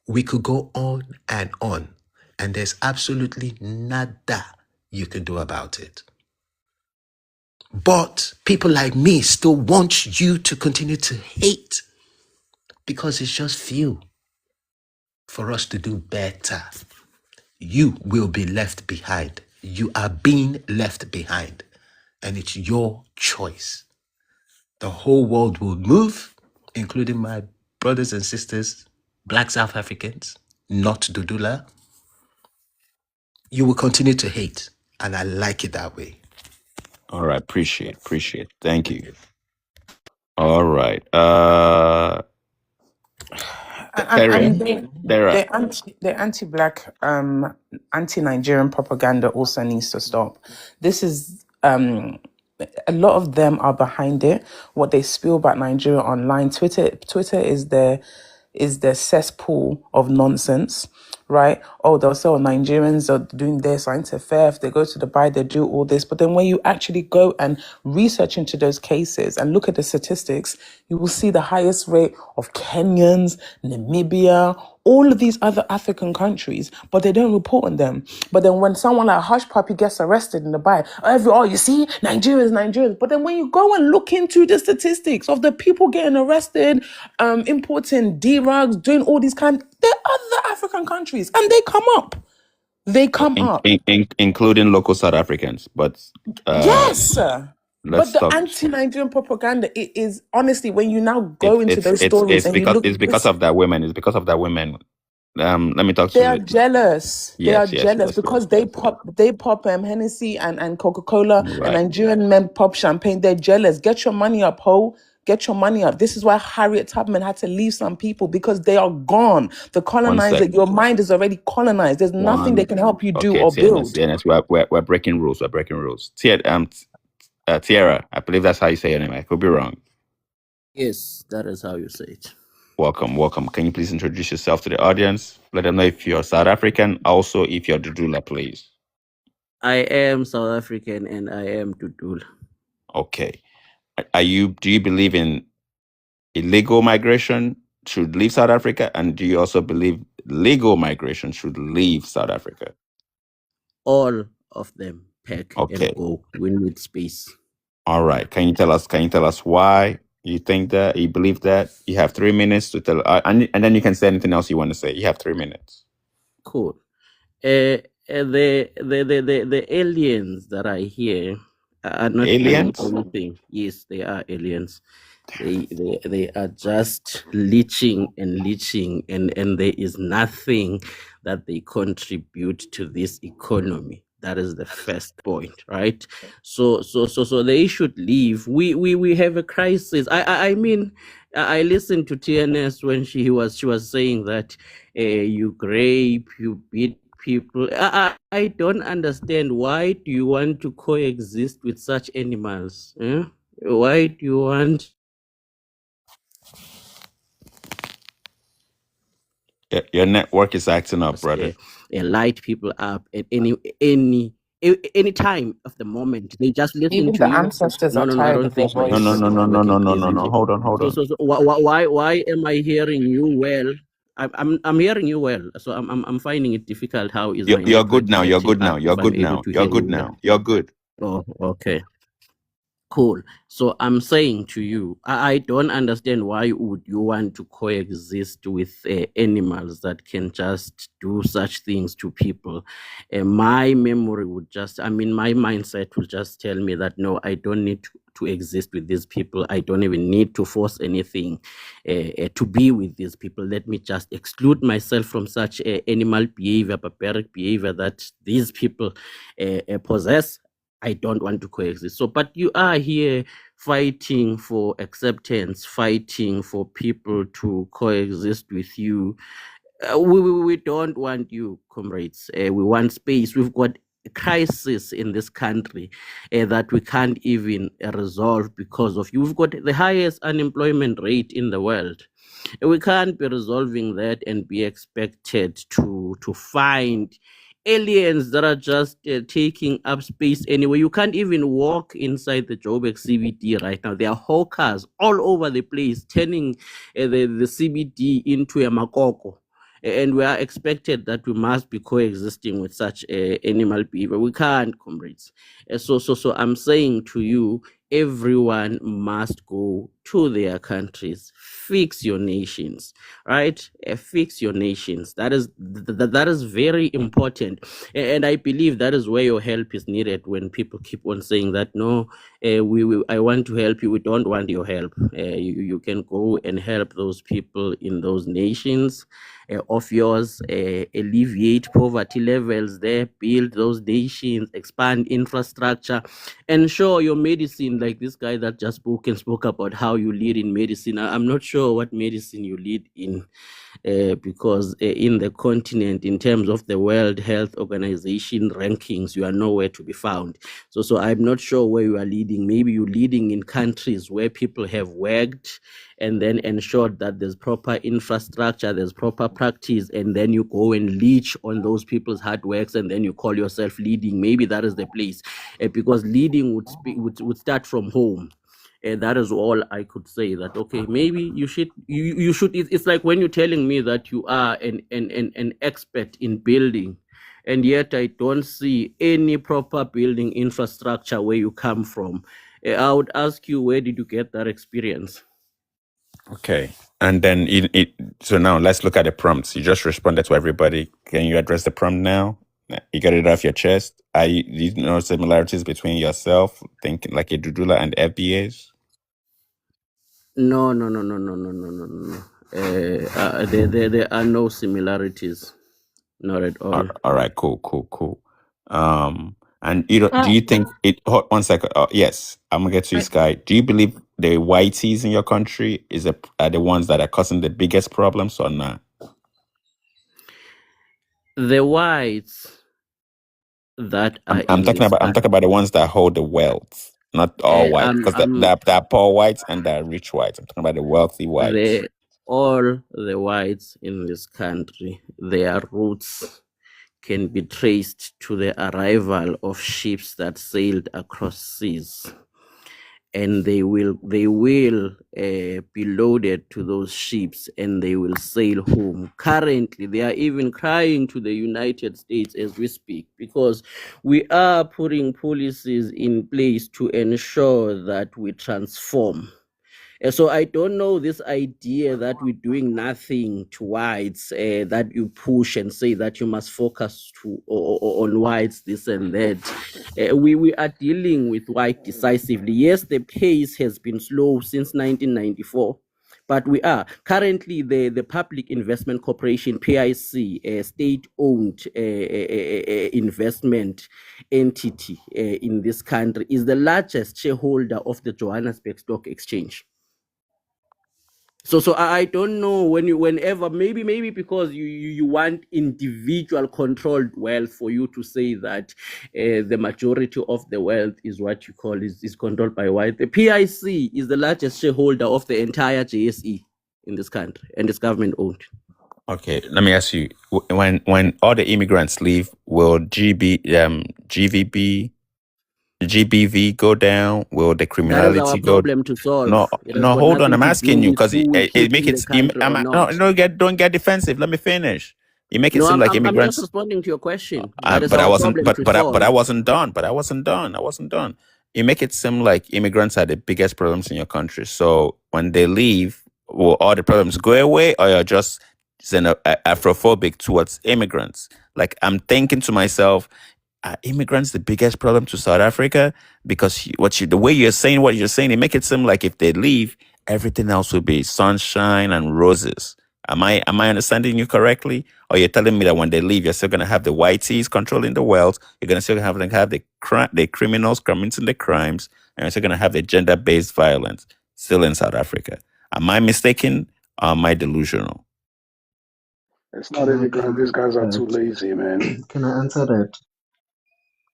We could go on, and there's absolutely nada you can do about it. But people like me still want you to continue to hate because it's just few for us to do better. You will be left behind. You are being left behind. And it's your choice. The whole world will move, including my brothers and sisters, Black South Africans, not Dudula. You will continue to hate. And I like it that way. All right, appreciate. Thank you. All right. Terry, And Dara. the anti-black, anti-Nigerian propaganda also needs to stop. This is a lot of them are behind it. What they spill about Nigeria online, Twitter is the cesspool of nonsense, right? Oh, they'll say, oh, Nigerians are doing this, are into theft, they go to Dubai, they do all this. But then when you actually go and research into those cases and look at the statistics, you will see the highest rate of Kenyans, Namibia, all of these other African countries, but they don't report on them. But then when someone like Hush Puppy gets arrested in Dubai, you see, Nigerians. But then when you go and look into the statistics of the people getting arrested, importing D-rugs, doing all these they're other African countries, and they come up. They come up. Including local South Africans, but Yes. let's But the talk. anti-Nigerian propaganda is honestly, when you now go into those stories and you look, it's because of that women. It's because of that women. Let me talk to they are you. jealous. They are jealous because they pop Hennessy and Coca-Cola, and Right. Nigerian men pop champagne. They're jealous. Get your money up, ho. Get your money up. This is why Harriet Tubman had to leave some people, because they are gone. The colonizer, your mind is already colonized. There's nothing they can help you do or build. TNS, we're breaking rules. We're breaking rules. Tierra, I believe that's how you say your name. I could be wrong. Yes, that is how you say it. Welcome. Can you please introduce yourself to the audience? Let them know if you're South African. Also, if you're Dudula, please. I am South African and I am Dudula. Okay. Do you believe in illegal migration should leave South Africa? And do you also believe legal migration should leave South Africa? All of them, pack Okay. and go. We need space. All right. Can you tell us why you think that, you believe that? You have 3 minutes to tell, and then you can say anything else you want to say. You have 3 minutes. Cool. The aliens that are here are not doing anything. Yes, they are aliens. They are just leeching and there is nothing that they contribute to this economy. That is the first point, right? So they should leave. We have a crisis. I mean, I listened to TNS when she was saying that you rape, you beat people. I don't understand. Why do you want to coexist with such animals? Why do you want? Your network is acting up, brother. Light people up, and any any time of the moment. They just listen Even to the you. ancestors No, are no, no. I tired don't of your think my No, no, voice. no, network is no, no, no, working no, no, no. pleasantly. Hold on, hold on. So why am I hearing you well? I'm hearing you well. So I'm finding it difficult. How is my You're network good now. You're catching good now. up You're if I'm good able now. to You're hear good you well? now. You're good. Oh, okay. Cool. So I'm saying to you, I don't understand why would you want to coexist with animals that can just do such things to people. My memory would just, I mean, my mindset will just tell me that no, I don't need to exist with these people. I don't even need to force anything to be with these people. Let me just exclude myself from such animal behavior, barbaric behavior that these people possess. I don't want to coexist. So, but you are here fighting for acceptance, fighting for people to coexist with you. We don't want you, comrades. We want space. We've got a crisis in this country that we can't even resolve because of you. We've got the highest unemployment rate in the world. We can't be resolving that and be expected to find aliens that are just taking up space anyway. You can't even walk inside the Joburg CBD right now. There are hawkers all over the place turning the CBD into a makoko. And we are expected that we must be coexisting with such animal behavior. We can't, comrades. So I'm saying to you, everyone must go to their countries. Fix your nations, right? Fix your nations. That is very important, and I believe that is where your help is needed. When people keep on saying that no, I want to help you, we don't want your help. You can go and help those people in those nations of yours, alleviate poverty levels there, build those nations, expand infrastructure, ensure your medicine, like this guy that just spoke about how you lead in medicine. I'm not sure what medicine you lead in, because in the continent, in terms of the World Health Organization rankings, you are nowhere to be found. So I'm not sure where you are leading. Maybe you're leading in countries where people have worked and then ensured that there's proper infrastructure, there's proper practice, and then you go and leech on those people's hard works, and then you call yourself leading. Maybe that is the place, because leading would start from home. And that is all I could say. That okay, maybe you should it's like when you're telling me that you are an expert in building, and yet I don't see any proper building infrastructure where you come from. I would ask you, where did you get that experience? Okay. And then so now let's look at the prompts. You just responded to everybody. Can you address the prompt now? You got it off your chest. Do you know similarities between yourself, thinking like a Dudula and FBAs? No. There are no similarities. Not at all. All right, cool. And do you think it? Hold 1 second. Yes, I'm gonna get to you, Sky. Do you believe the whiteys in your country are the ones that are causing the biggest problems or not? The whites that are I'm in talking this about the ones that hold the wealth, not all white, because there are poor whites and there are rich whites. I'm talking about the wealthy whites. all the whites in this country, their roots can be traced to the arrival of ships that sailed across seas, and they will be loaded to those ships, and they will sail home. Currently, they are even crying to the United States as we speak, because we are putting policies in place to ensure that we transform. So I don't know this idea that we're doing nothing to whites, that you push and say that you must focus on whites, this and that. We are dealing with white decisively. Yes, the pace has been slow since 1994. But we are currently the Public Investment Corporation, PIC, a state-owned investment entity in this country, is the largest shareholder of the Johannesburg Stock Exchange. So I don't know whenever maybe because you want individual controlled wealth for you to say that the majority of the wealth is what you call is controlled by white. The PIC is the largest shareholder of the entire JSE in this country, and it's government owned. Okay, let me ask you: when all the immigrants leave, will GBV go down? Will the That is our criminality go? problem to solve. No, It has no. got Hold on. nothing I'm to do asking you with because who we it keep make in it. the country or No, not. no. Don't get defensive. Let me finish. You make it No, seem like I'm just immigrants. responding to your question. That is But I our wasn't. problem to But I solve. wasn't done. But I wasn't done. I wasn't done. You make it seem like immigrants are the biggest problems in your country. So when they leave, will all the problems go away, or you're just Afrophobic towards immigrants? Like I'm thinking to myself, are immigrants the biggest problem to South Africa? Because the way you're saying what you're saying, it make it seem like if they leave, everything else will be sunshine and roses. Am I understanding you correctly? Or you're telling me that when they leave, you're still going to have the whiteys controlling the wealth, you're going to still have the criminals committing the crimes, and you're still going to have the gender-based violence still in South Africa. Am I mistaken? Or am I delusional? It's not Can I immigrant. These guys are too that? lazy, man. Can I answer that?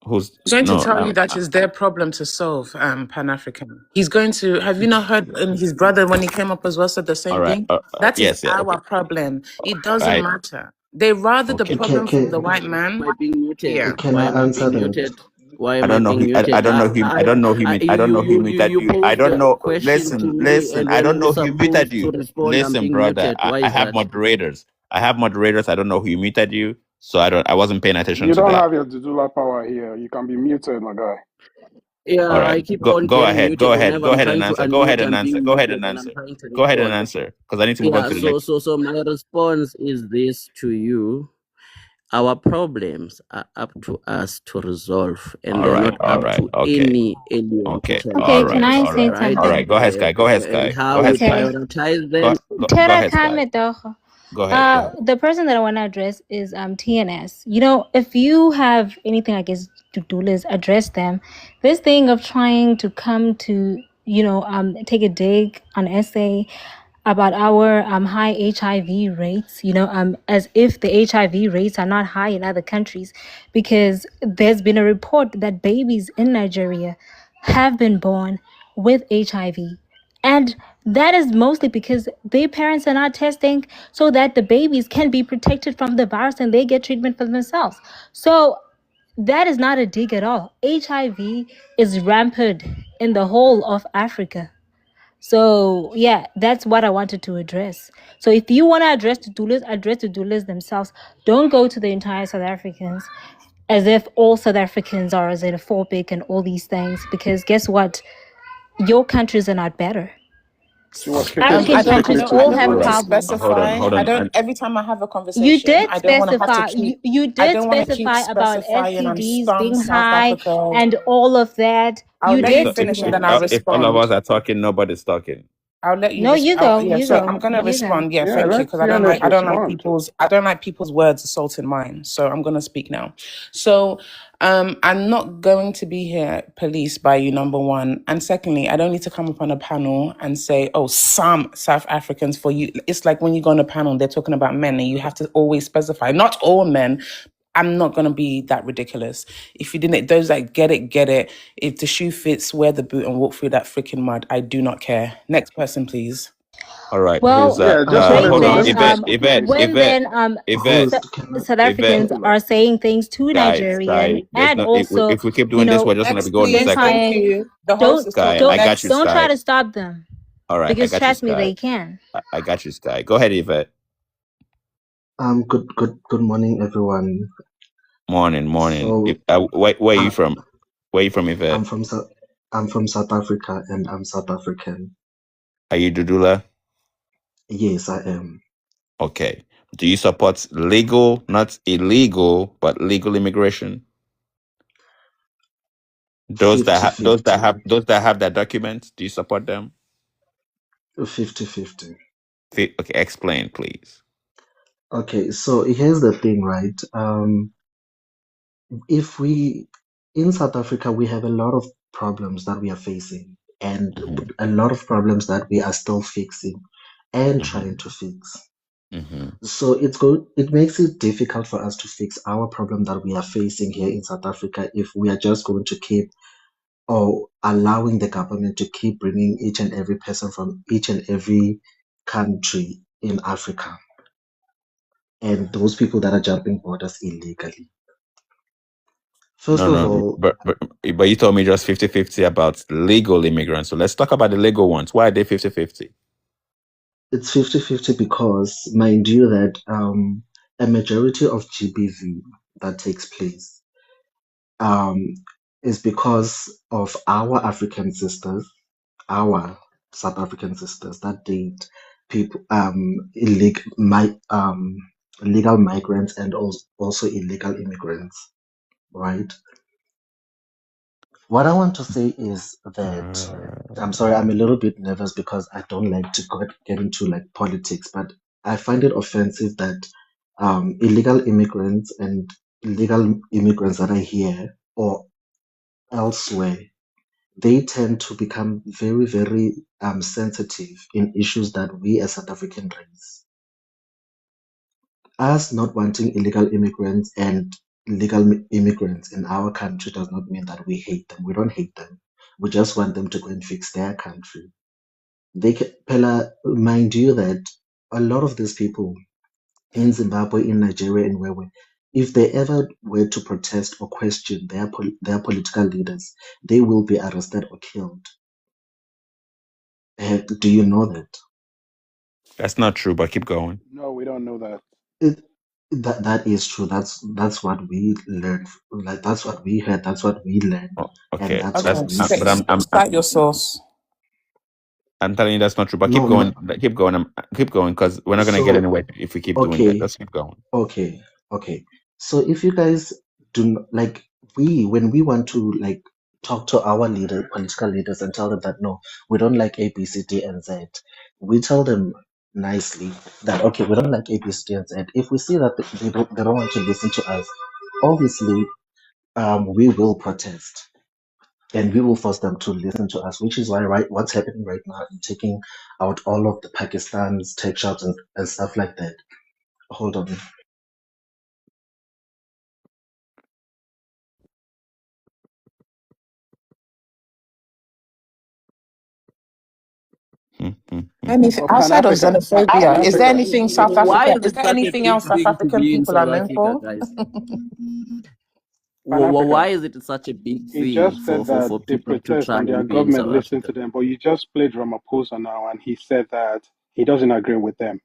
Who's He's going to no? tell you that is their problem to solve, Pan African. He's going to, have you not heard his brother when he came up as well said the All same right. thing? That is Yes. Yeah. Okay. our problem. It All doesn't right. matter. They rather the Okay. problem from the white Am man. I being muted? Yeah. Can Why I am I answer being that? muted? Why I am I don't know. being I muted? don't know him. I don't know him. I don't know who muted You you. I posed don't a know. question to Listen, me, listen. and I when don't you're know who muted supposed to you. respond, I'm Listen, being brother. muted. Why I is have that? moderators. I have moderators. I don't know who muted you. So I don't. I wasn't paying attention You to don't that. have your Dudula power here. You can be muted, my guy. All Yeah, right. I keep on Go getting ahead. Go muted ahead. whenever Go I'm ahead and trying to answer. Go ahead unmute. and I'm answer. being Go ahead muted and when I'm answer. trying to Go ahead and respond. answer. Because I need to move on Yeah, to the next. so my response is this to you. Our problems are up to us to resolve, and All they're right. not All up right. to Okay. any alien to Okay. tell All Okay, us can right. I All this, say right. right? All right. something? Go ahead, Sky. Go ahead, And Sky. Go how ahead, we Sky. Okay. prioritize them. Go Tera ahead, Sky. kame toho. Go ahead. Go ahead. The person that I want to address is TNS. You know, if you have anything against Dudulas, address them. This thing of trying to come to, take a dig on essay about our high HIV rates, as if the HIV rates are not high in other countries, because there's been a report that babies in Nigeria have been born with HIV. And that is mostly because their parents are not testing so that the babies can be protected from the virus and they get treatment for themselves. So that is not a dig at all. HIV is rampant in the whole of Africa. So yeah, that's what I wanted to address. So if you want to address the doulas themselves. Don't go to the entire South Africans as if all South Africans are xenophobic and all these things. Because guess what? Your countries are not better. She was kicking African I countries don't. specifically to I all don't have need to Right. Dudula. problems. Hold on. specify. Hold I on. don't. Every time I have a You conversation, did I don't want to have to specify. keep. You I did don't want to keep specify about specifying on STDs some being South high Africa. and all of that. I'll You let you did. If finish and if then I'll if all of respond. us are talking, nobody's talking. I'll let you No, you respond. go. Yeah, You so go. I'm gonna You go. respond. Yeah, Yeah, thank you, let because TNS respond. I don't like people's words assaulting mine. So I'm gonna speak now. So I'm not going to be here policed by you, number one, and secondly, I don't need to come up on a panel and say, oh, some South Africans for you. It's like when you go on a panel, they're talking about men, and you have to always specify not all men. I'm not gonna be that ridiculous. If you didn't, those that get it, get it. If the shoe fits, wear the boot and walk through that freaking mud. I do not care. Next person, please. All right. Who's Well, that? Yeah, just wanted when Hold to on. then, let Yvette. this Yvette. please. when Yvette. then, Yvette. Host, can I? Yvette. Africans Dudula. are saying things to Sky. Nigerian, There's and no. also, If we keep doing this, we're just gonna be Next, going in then please. circles. Thank trying, you. The host don't is Sky. talking I don't got you, next. don't try Sky. to stop them, All right. I because got you, trust me, Sky. they can. I got you, Sky. Go ahead, Yvette. Good morning, everyone. Morning. Morning. So, Where are you I, from? Where are you from, Yvette? I'm from South Africa, and I'm South African. Are you Dudula? Yes, I am. Okay. Do you support legal, not illegal, but legal immigration? Those that have those that 50-50. have those that have that document, do you support them? 50-50. Okay, explain, please. Okay, so here's the thing, right? If we in South Africa, we have a lot of problems that we are facing, and Mm-hmm. a lot of problems that we are still fixing and trying Mm-hmm. to fix. Mm-hmm. So it makes it difficult for us to fix our problem that we are facing here in South Africa if we are just going to keep or allowing the government to keep bringing each and every person from each and every country in Africa. and those people that are jumping borders illegally. First No, of no, all, but you told me just 50-50 about legal immigrants. So let's talk about the legal ones. Why are they 50-50? it's 50-50 because, mind you, that a majority of GBV that takes place is because of our African sisters, our South African sisters that date people, legal migrants and also illegal immigrants, right? What I want to say is that I'm sorry, I'm a little bit nervous because I don't like to get into like politics, but I find it offensive that illegal immigrants and legal immigrants that are here or elsewhere, they tend to become very, very sensitive in issues that we as South African raise. Us not wanting illegal immigrants and legal immigrants in our country does not mean that we hate them. We don't hate them. We just want them to go and fix their country. Pella, mind you that a lot of these people in Zimbabwe, in Nigeria, and where if they ever were to protest or question their political leaders, they will be arrested or killed. Do you know that? That's not true, but keep going. No, we don't know that. That is true. That's what we learned. Like that's what we heard. That's what we learned, and Okay, that's that's what we but see. Cite your source. I'm telling you that's not true. But No, keep going, keep going, keep going, because we're not gonna get So anywhere if we keep doing that. Let's keep going. okay. So if you guys like when we want to like talk to our political leaders and tell them that no, we don't like A, B, C, D, and Z, we tell them nicely that okay, we don't like A, B, C, D, and Z. If we see that they don't want to listen to us, obviously, we will protest and we will force them to listen to us, which is why what's happening right now in taking out all of the Pakistan's tech shops and stuff like that. Hold on. Anything Pan outside of Africa. Pan xenophobia? Is there Africa. anything South Why Africa? is Is it there such a anything big else South thing to African be in people are South known Africa, for? guys? Pan Africa. Why is it such a big He thing just said that for they people to protest try and their and be in government South listen to Africa? them, but you just played Ramaphosa now, and he said that he doesn't agree with them.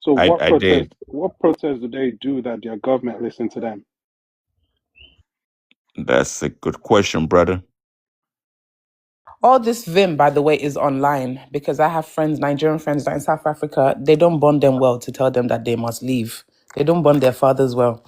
So I did. what protest do they do that their government listen to them? That's a good question, brother. All this vim, by the way, is online because I have friends, Nigerian friends that are in South Africa. They don't bond them well to tell them that they must leave. They don't bond their fathers well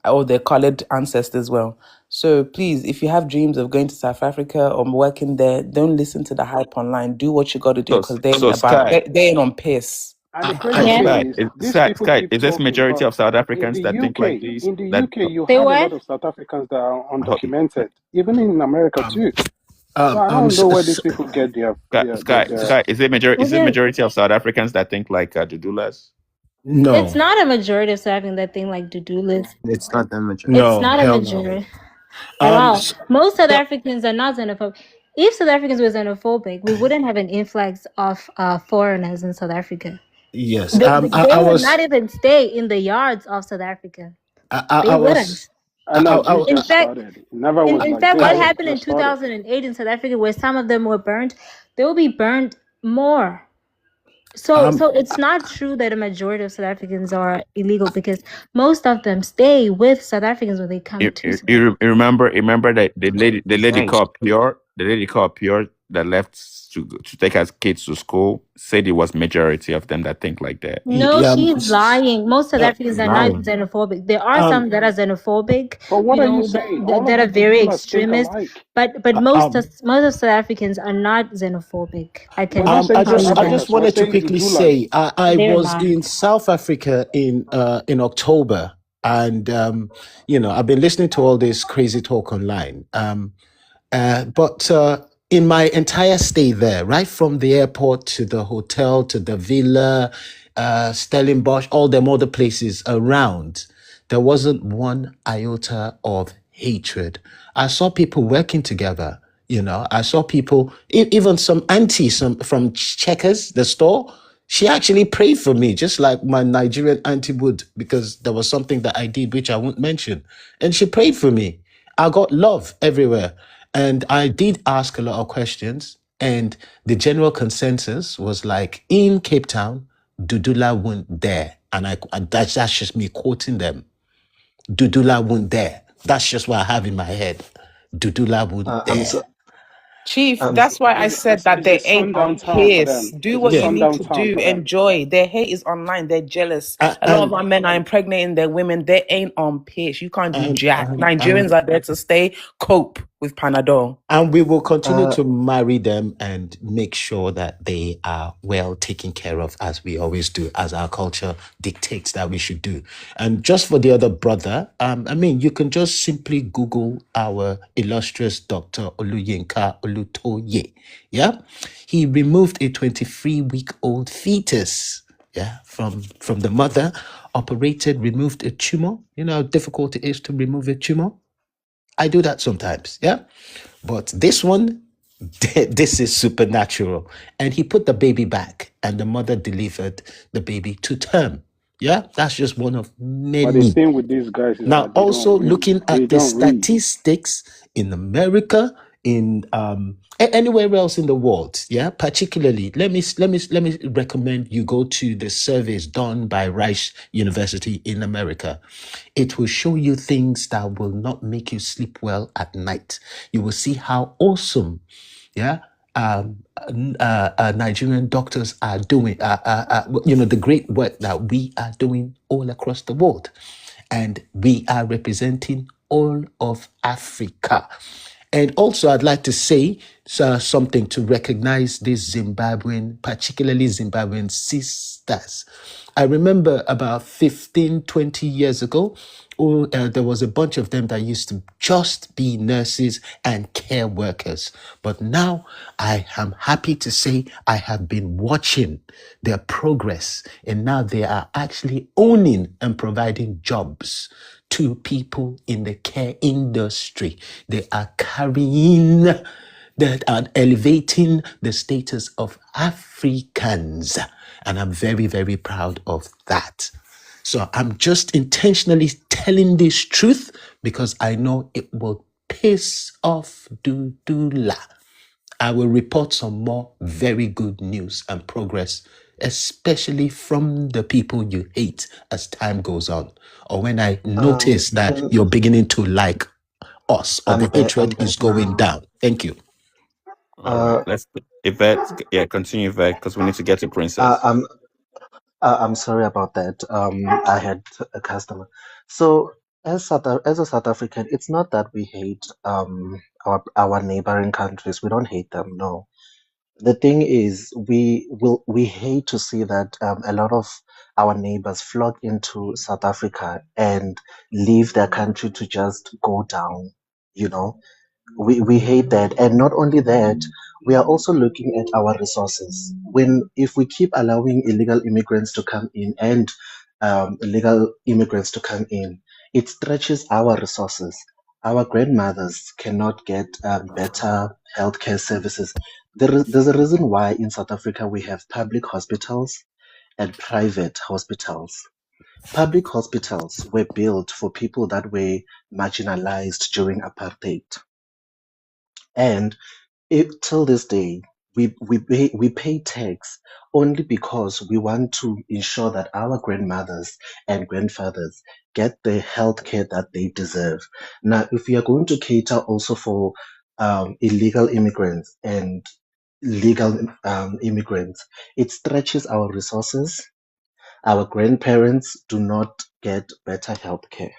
or their colored ancestors well. So please, if you have dreams of going to South Africa or working there, don't listen to the hype online. Do what you got to do because So Sky, they ain't on pace. And the crazy Yeah. thing is, these people Sky, keep is this talking, majority but of South in Africans the that think like UK, these? in the That UK, you They have a what? lot of South Africans that are undocumented, even in America too. So I don't s- know where these s- people get Sky, is it Was it? majority of South Africans that think like Dudulas? It's no, not a majority of South Africans that think like Dudula. It's not the It's majority. no, not a hell no. majority at all. S- Most South so- Africans are not xenophobic. If South Africans were xenophobic, we wouldn't have an influx of foreigners in South Africa. yes. They would not even stay in the yards of South Africa. They I wouldn't. was, I know I, this In just fact, started. It never in, was in like fact, this. what I, It happened in just started. 2008 in South Africa, where some of them were burnt, they will be burnt more. So it's not true that a majority of South Africans are illegal because most of them stay with South Africans when they come to South Africa. You remember that the lady Thanks. called Pure, that left to take her kids to school, said it was majority of them that think like that. No, she's lying. Most South Africans are not Lying. xenophobic. There are some that are xenophobic, But what you are you know, saying? All that of are the very Dudulas think extremist. alike. But most of South Africans are not xenophobic. I We're can not saying tell South you I that. just Africans. We're wanted to saying quickly Dudulas. say I They're was not. in South Africa in October, and I've been listening to all this crazy talk online. But in my entire stay there, right from the airport to the hotel to the villa, Stellenbosch, all them other places around, there wasn't one iota of hatred. I saw people working together. I saw people, even some aunties from Checkers, the store. She actually prayed for me, just like my Nigerian auntie would, because there was something that I did which I won't mention. And she prayed for me. I got love everywhere. And I did ask a lot of questions. And the general consensus was like, in Cape Town, Dudula won't dare. And that's just me quoting them. Dudula won't dare. That's just what I have in my head. Dudula won't I'm dare. so Chief, I'm that's so, why I said that It's a they ain't sundown on town for pace. them. Do It's a what you Yeah. need sundown to town do. for them. Enjoy. Their hate is online. They're jealous. A lot of And, our men are impregnating their women. They ain't on pace. You can't do and, jack. and, Nigerians and, are there to stay. Cope with Panadol. And we will continue uh to marry them and make sure that they are well taken care of, as we always do, as our culture dictates that we should do. And just for the other brother, I mean, you can just simply Google our illustrious Dr. Oluyinka Olutoye. Yeah, he removed a 23-week-old fetus. Yeah, from the mother, operated, removed a tumor. You know how difficult it is to remove a tumor. I do that sometimes. Yeah. But this one, this is supernatural. And he put the baby back, and the mother delivered the baby to term. Yeah, that's just one of But the many. thing with these guys is Now, that they don't also read. looking They at the don't read. statistics in America, in anywhere else in the world, yeah, particularly, let me recommend you go to the surveys done by Rice University in America. It will show you things that will not make you sleep well at night. You will see how awesome, yeah, Nigerian doctors are doing, the great work that we are doing all across the world. And we are representing all of Africa. And also, I'd like to say something to recognize these Zimbabwean, particularly Zimbabwean sisters. I remember about 15, 20 years ago, there was a bunch of them that used to just be nurses and care workers. But now I am happy to say I have been watching their progress, and now they are actually owning and providing jobs to people in the care industry. They are carrying that are elevating the status of Africans. And I'm very, very proud of that. So I'm just intentionally telling this truth because I know it will piss off Dudula. I will report some more very good news and progress, especially from the people you hate as time goes on, or when I notice that can you're beginning to like us or the I'm hatred back is going now. down. Thank you. All right. Uh, Let's Yvette. Yeah, continue, Yvette, because we need to get to uh Princess. I'm I'm sorry about that. I had a customer. So as a South African, it's not that we hate our neighboring countries. We don't hate them. No. The thing is, we hate to see that a lot of our neighbors flock into South Africa and leave their country to just go down. You know, we hate that, and not only that, we are also looking at our resources. When if we keep allowing illegal immigrants to come in and illegal immigrants to come in, it stretches our resources. Our grandmothers cannot get better healthcare services. There's a reason why in South Africa we have public hospitals and private hospitals. Public hospitals were built for people that were marginalized during apartheid. And till this day, we pay tax only because we want to ensure that our grandmothers and grandfathers get the health care that they deserve. Now, if we are going to cater also for illegal immigrants and legal immigrants, it stretches our resources. Our grandparents do not get better health care.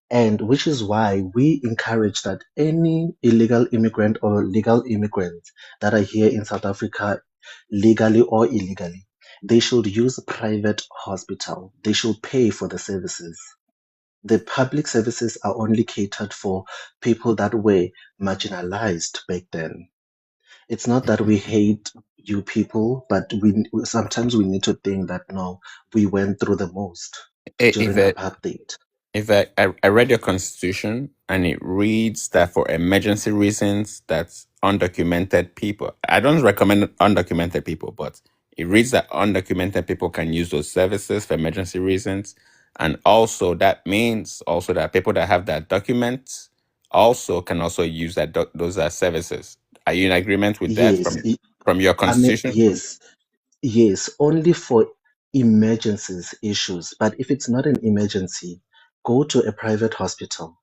And which is why we encourage that any illegal immigrant or legal immigrants that are here in South Africa, legally or illegally, they should use a private hospital. They should pay for the services. The public services are only catered for people that were marginalized back then. It's not that we hate you people, but we sometimes we need to think that no, we went through the most during Yvette, apartheid. I read your constitution and it reads that for emergency reasons, that's undocumented people. I don't recommend undocumented people, but It reads that undocumented people can use those services for emergency reasons. And also that means also that people that have that documents also can also use those services. Are you in agreement with that Yes, from your I mean, constitution? yes, only for emergencies issues. But if it's not an emergency, go to a private hospital.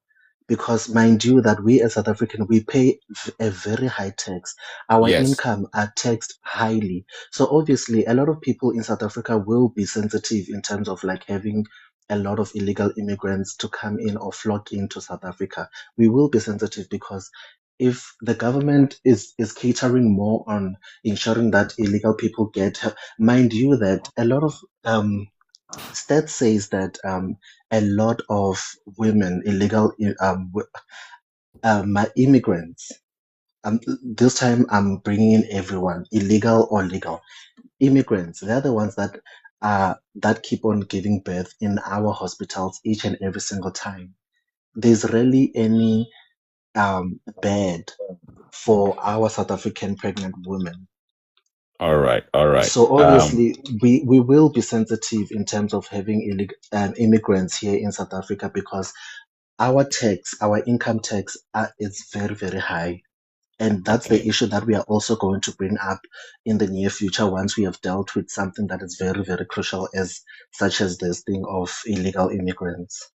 Because mind you that we as South African, we pay a very high tax. Our Yes. income are taxed highly. So obviously a lot of people in South Africa will be sensitive in terms of like having a lot of illegal immigrants to come in or flock into South Africa. We will be sensitive because if the government is catering more on ensuring that illegal people get, mind you that a lot of stats says that a lot of women, immigrants, this time I'm bringing in everyone, illegal or legal, immigrants. They're the ones that keep on giving birth in our hospitals each and every single time. There's rarely any bed for our South African pregnant women. All right. So obviously, we will be sensitive in terms of having immigrants here in South Africa because our tax, our income tax, is very, very high. And that's the issue that we are also going to bring up in the near future once we have dealt with something that is very, very crucial such as this thing of illegal immigrants.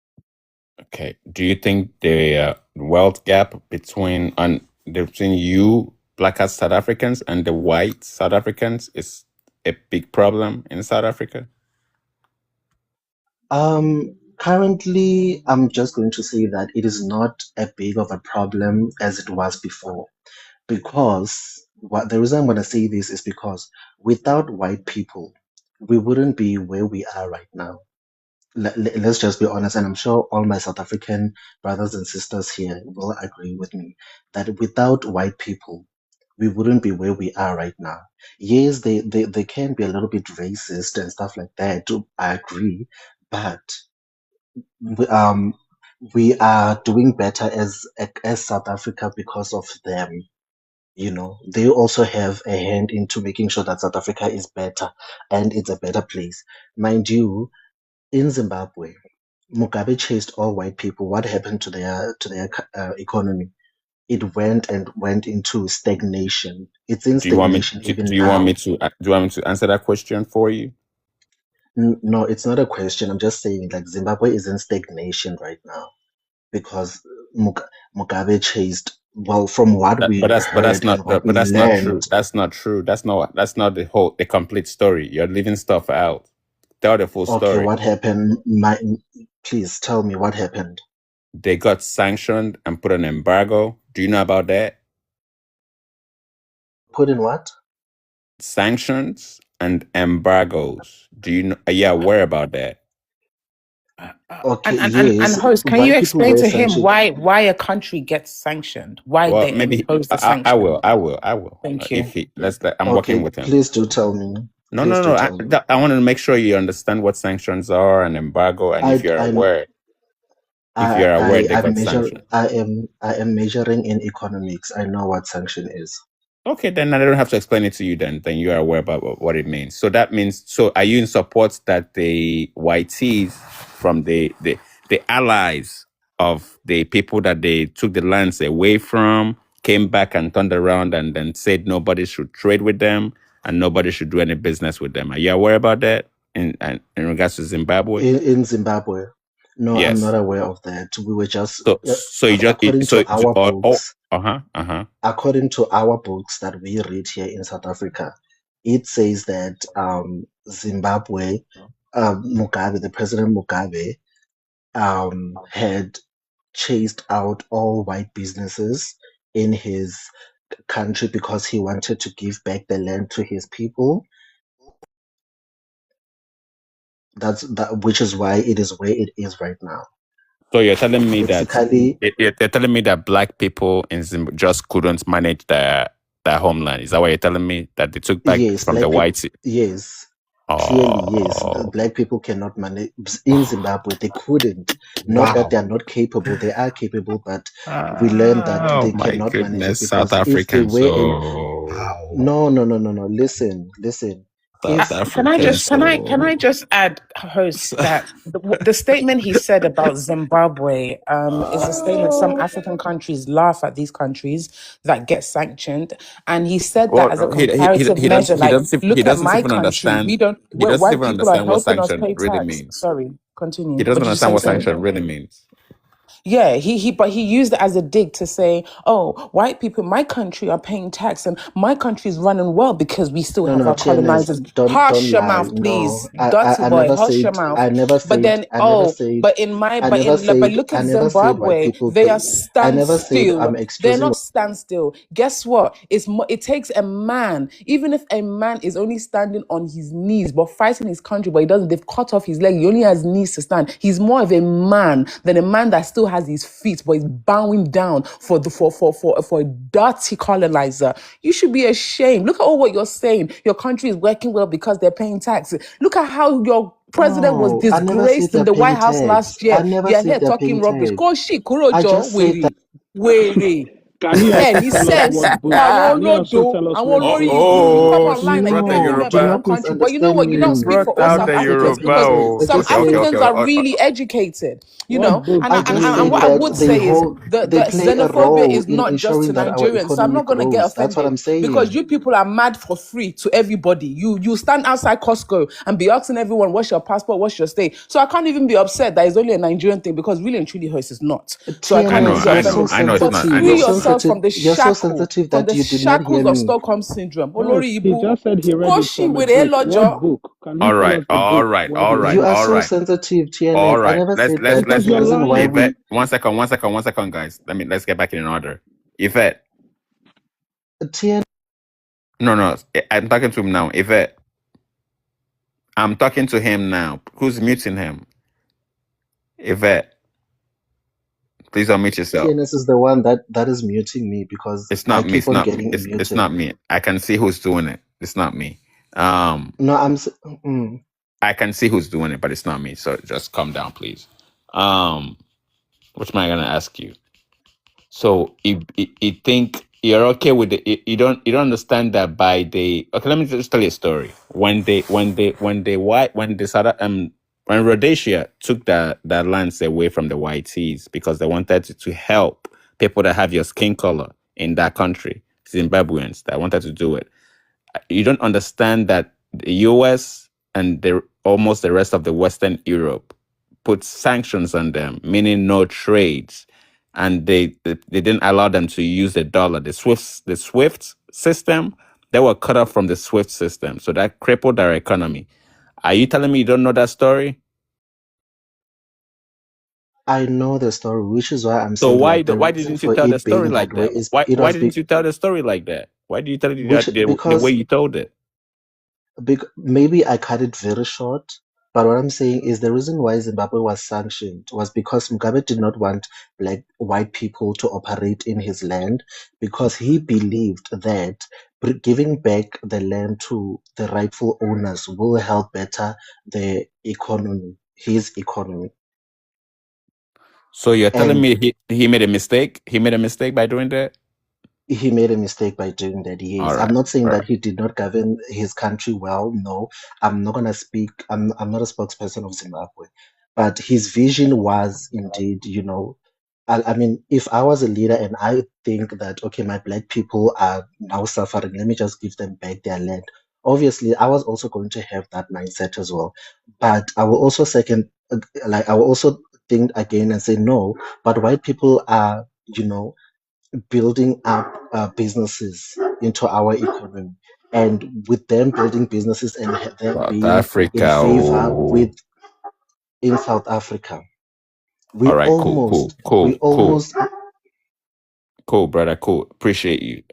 Okay. Do you think the wealth gap between you black South Africans and the white South Africans is a big problem in South Africa? Currently, I'm just going to say that it is not as big of a problem as it was before. Because the reason I'm going to say this is because without white people, we wouldn't be where we are right now. Let's just be honest, and I'm sure all my South African brothers and sisters here will agree with me that without white people, we wouldn't be where we are right now. Yes, they can be a little bit racist and stuff like that. I agree, but um, we are doing better as South Africa because of them. You know, they also have a hand into making sure that South Africa is better and it's a better place. Mind you, in Zimbabwe, Mugabe chased all white people. What happened to their economy? It went into stagnation. It's in Do you want me stagnation to even do you want now. me to answer that question for you? No, it's not a question. I'm just saying, like Zimbabwe is in stagnation right now because Mugabe chased. Well, from what we That's heard and not what we that's not true. learned. That's not true. That's not the complete story. You're leaving stuff out. Tell the full Okay, story. what happened? Please tell me what happened. They got sanctioned and put an embargo. Do you know about that? Put in what? Sanctions and embargoes. Do you know? Are you aware about that? Okay, And yes, host, can you white people explain were to him sanctioned. why a country gets sanctioned? Why Well, they maybe impose the I sanction? will. I will. I will. Thank If you. he I'm working Okay, with him. please do tell me. No, Please no, do no. tell me. I want to make sure you understand what sanctions are and embargo, and if you're I'm aware, they got sanctioned. I am measuring in economics. I know what sanction is. Okay, then I don't have to explain it to you. Then you are aware about what it means. So that means. So are you in support that the YTs from the allies of the people that they took the lands away from came back and turned around and then said nobody should trade with them and nobody should do any business with them? Are you aware about that in regards to Zimbabwe? In Zimbabwe? No, I'm not Yes. aware of that. We were just So you just according to our books. uh-huh. According to our books that we read here in South Africa, it says that Zimbabwe, Mugabe, the President Mugabe, had chased out all white businesses in his country because he wanted to give back the land to his people. Which is why it is where it is right now. So you're telling me Basically, they're telling me that black people in Zimbabwe just couldn't manage their homeland. Is that what you're telling me? That they took back yes, from the whites? yes, clearly, yes. Oh, Black people cannot manage in Zimbabwe. They couldn't. Not that they are not capable. They are capable, but we learned that oh they my cannot manage it goodness, South because if they Africans. were in Oh, no. Listen. South Can I African just soul. add, host, that the statement he said about Zimbabwe is a statement some African countries laugh at these countries that get sanctioned, and he said that as a Well, comparative measure. Like, he look at doesn't my even country. understand. He Where doesn't white even people are understand what helping us sanction pay really tax. means. Sorry, He continue. What doesn't did you understand say? what Sorry. sanction really means. Yeah, but he used it as a dig to say, "Oh, white people in my country are paying tax, and my country is running well because we still No, have no, our TNS, colonizers." don't Hush your lie. mouth, No, please, dirty boy. Hush your mouth. But then, but look I at never said white Zimbabwe. people They are pay. I never said I'm standstill. They're excusing. not standstill. Guess what? It takes a man, even if a man is only standing on his knees but fighting his country, but he doesn't. They've cut off his leg. He only has knees to stand. He's more of a man than a man that still has his feet but is bowing down for a dirty colonizer. You should be ashamed. Look at all what you're saying. Your country is working well because they're paying taxes. Look at how your president was No, I never said disgraced in they're the White paying House tax. last year. I never They're said here they're talking paying rubbish. tax. Koshi I Kurojo, just said that. were. Can he And also he tell us says, what book? "Oh, I Can want he also Rodo, tell I us want what Lori book Ibu." he You come Oh, online she like brought you're the making No, do your Yoruba. own not country. But you know misunderstand what? You don't He speak me. for brought all out South the Africans Yoruba. because I some just Okay, okay, said Africans okay. are really educated, what book I and just he and said what I that would say is they the play a xenophobia role is in not just to ensuring that our Nigerians. So I'm economy not going to get grows. That's what offended I'm because saying. you people are mad for free to everybody. You stand outside Costco and be asking everyone, "What's your passport? What's your state?" So I can't even be upset that it's only a Nigerian thing because really and truly hers is not. So I can't even TNS, be you're so offended. I know it's But not. I sensitive. free You're know it's not. yourselves sensitive. from the You're so sensitive from that the you did not hear shackles of me. Stockholm syndrome. No, Olori he Ibu, just said he read it Koshi from a with a book. What lojo. book? Can he All tell right, us the all book right, where all he right, You read are it? all so right, sensitive, all TNS. I right. never Let's said let's that. Because let's The you're reason why lying. we Yvette. 1 second, 1 second, 1 second, guys. Let's get back in order. Yvette. TNS, No, no. I'm talking to him now. Yvette. I'm talking to him now. Who's muting him? Yvette. Please unmute yourself. is the one that is muting me because It's I not me. keep It's on not me. getting It's muted. not me. I can see who's doing it. It's not me. No, I can see who's doing it, but it's not me. So just calm down, please. What am I gonna ask you? So you think you're okay with it? You don't understand that by the okay. Let me just tell you a story. When Rhodesia took that lands away from the Whiteys because they wanted to help people that have your skin color in that country, Zimbabweans that wanted to do it. You don't understand that the US and almost the rest of the Western Europe put sanctions on them, meaning no trades, and they didn't allow them to use the dollar, the SWIFT system. They were cut off from the SWIFT system, so that crippled their economy. Are you telling me you don't know that story? I know the story, which is why I'm So saying why like the why reason didn't you for tell the it story being like that way that? is Why it why was didn't you tell the story like that? Why do you tell it which the way because you told it? maybe I cut it very short, but what I'm saying is the reason why Zimbabwe was sanctioned was because Mugabe did not want white people to operate in his land because he believed that giving back the land to the rightful owners will help better the economy, his economy. So you're telling And me he made a mistake? He made a mistake by doing that? he made a mistake by doing that. All Yes, I'm right. not saying All that right. he did not govern his country well. No, I'm not gonna speak. I'm not a spokesperson of Zimbabwe, but his vision was indeed, I mean, if I was a leader and I think that okay, my black people are now suffering, let me just give them back their land. Obviously, I was also going to have that mindset as well, but I will also I will also think again and say no. But white people are, building up businesses into our economy. And with them building businesses and them South being in Africa. favor Oh. in South Africa, we All right. Cool. Cool. almost, we Cool. Cool. almost, Cool, brother. Cool. Appreciate you.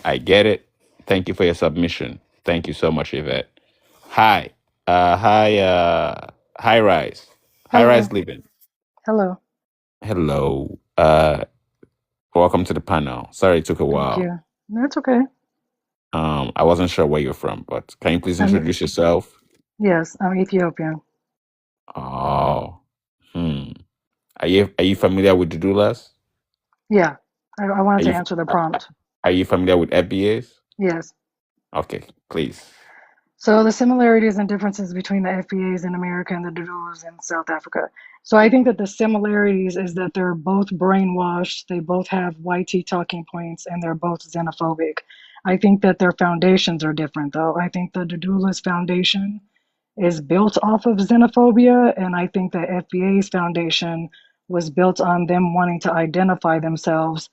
I get it. Thank you for your submission. Thank you so much, Yvette. Hi. Hi, Rise. Hi, Hello. Rise Living. Hello. Hello. Welcome to the panel. Sorry it took a Thank while. you. No, it's okay. I wasn't sure where you're from, but can you please introduce yourself? Yes, I'm Ethiopian. Oh. Hmm. Are you familiar with Dudulas? Yeah. I Are wanted to you answer the prompt. are you familiar with FBAs? Yes. Okay, please. So the similarities and differences between the FBAs in America and the Dudulas in South Africa. So I think that the similarities is that they're both brainwashed, they both have YT talking points, and they're both xenophobic. I think that their foundations are different, though. I think the Dudula's foundation is built off of xenophobia, and I think the FBA's foundation was built on them wanting to identify themselves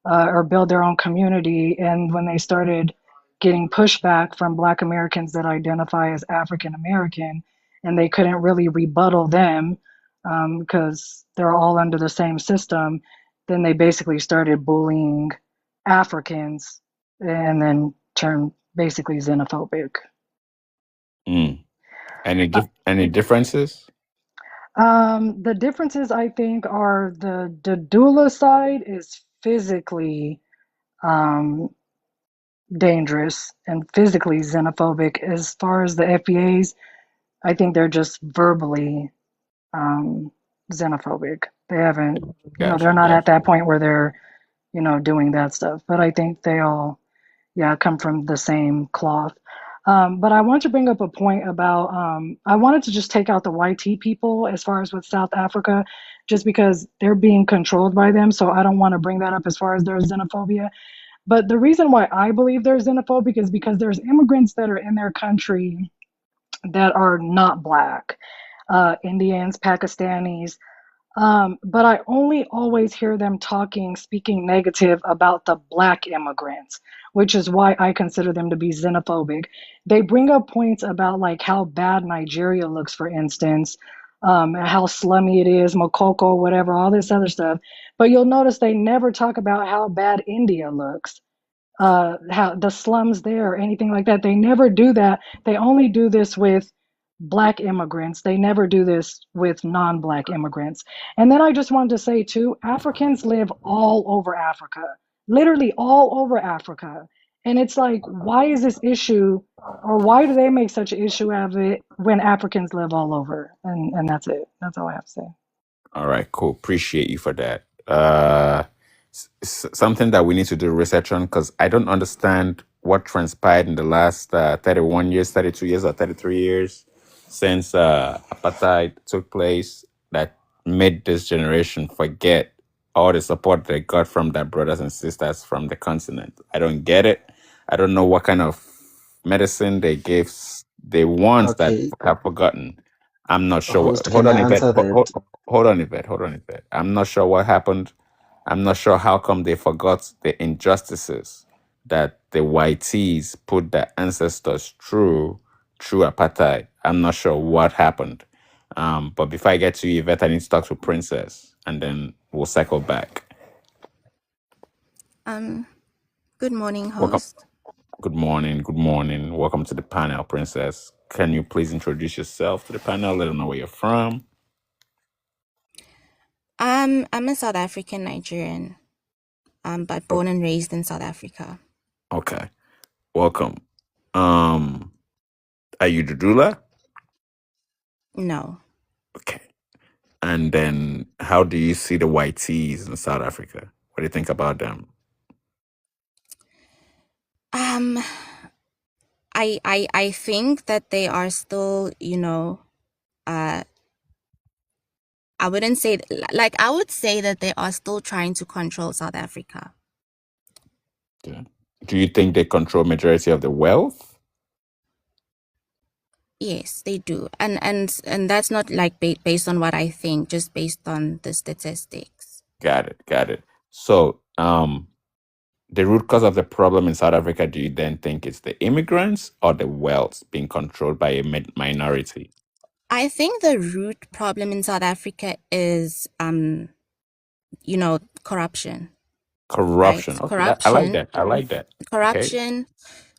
or build their own community. And when they started getting pushback from Black Americans that identify as African American, and they couldn't really rebuttal them because they're all under the same system, then they basically started bullying Africans and then turned basically xenophobic. Any differences? The differences I think are the Dudula side is physically dangerous and physically xenophobic. As far as the FBAs, I think they're just verbally xenophobic. They haven't, they're not at that point where they're, doing that stuff. But I think they all, come from the same cloth. But I want to bring up a point about, I wanted to just take out the YT people as far as with South Africa, just because they're being controlled by them. So I don't want to bring that up as far as their xenophobia. But the reason why I believe they're xenophobic is because there's immigrants that are in their country that are not Black, Indians, Pakistanis, but I only always hear them speaking negative about the Black immigrants, which is why I consider them to be xenophobic. They bring up points about like how bad Nigeria looks, for instance, how slummy it is, Mokoko, whatever, all this other stuff. But you'll notice they never talk about how bad India looks, how the slums there, or anything like that. They never do that. They only do this with Black immigrants. They never do this with non-Black immigrants. And then I just wanted to say too, Africans live all over Africa, literally all over Africa. And it's like, why is this issue, or why do they make such an issue out of it when Africans live all over? And that's it. That's all I have to say. All right, cool. Appreciate you for that. Something that we need to do research on, because I don't understand what transpired in the last 31 years, 32 years, or 33 years since apartheid took place that made this generation forget all the support they got from their brothers and sisters from the continent. I don't get it. I don't know what kind of medicine they gave the ones that Okay, have forgotten. I'm not sure. host, Hold can I on, Yvette. answer that? Hold on, Yvette. Hold on, Yvette. I'm not sure what happened. I'm not sure how come they forgot the injustices that the YTs put their ancestors through apartheid. I'm not sure what happened. But before I get to you, Yvette, I need to talk to Princess, and then we'll cycle back. Good morning, Welcome. host. Good morning. Good morning. Welcome to the panel, Princess. Can you please introduce yourself to the panel? Let them know where you're from. I'm a South African Nigerian, but born and raised in South Africa. Okay. Welcome. Are you Dudula? No. Okay. And then how do you see the YTs in South Africa? What do you think about them? I think that they are still, I wouldn't say I would say that they are still trying to control South Africa. Okay. Do you think they control majority of the wealth? Yes, they do, and that's not like based on what I think, just based on the statistics. Got it. So, the root cause of the problem in South Africa, do you then think it's the immigrants or the wealth being controlled by a minority? I think the root problem in South Africa is, corruption. Corruption. Right? Okay, I like that. I like that. Okay.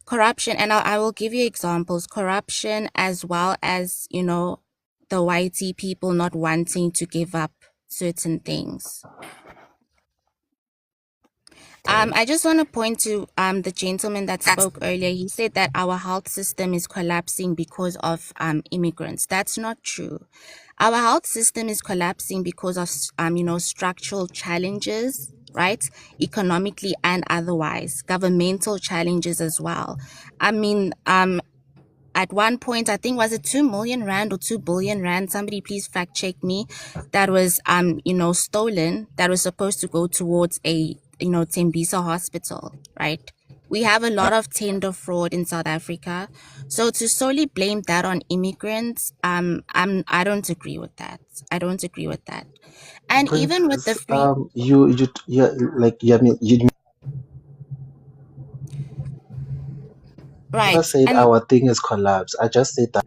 Corruption, and I will give you examples. Corruption, as well as, the YT people not wanting to give up certain things. I just want to point to the gentleman that spoke earlier. He said that our health system is collapsing because of immigrants. That's not true. Our health system is collapsing because of structural challenges, right? Economically and otherwise, governmental challenges as well. I mean, at one point, I think, was it 2 million rand or 2 billion rand? Somebody please fact check me. That was, stolen. That was supposed to go towards a, Tembisa hospital, right? We have a lot of tender fraud in South Africa. So to solely blame that on immigrants, I don't agree with that. I don't agree with that. And even with the Princess, free, yeah, like, yeah, I mean, you never right? said And our thing is collapse. I just said that.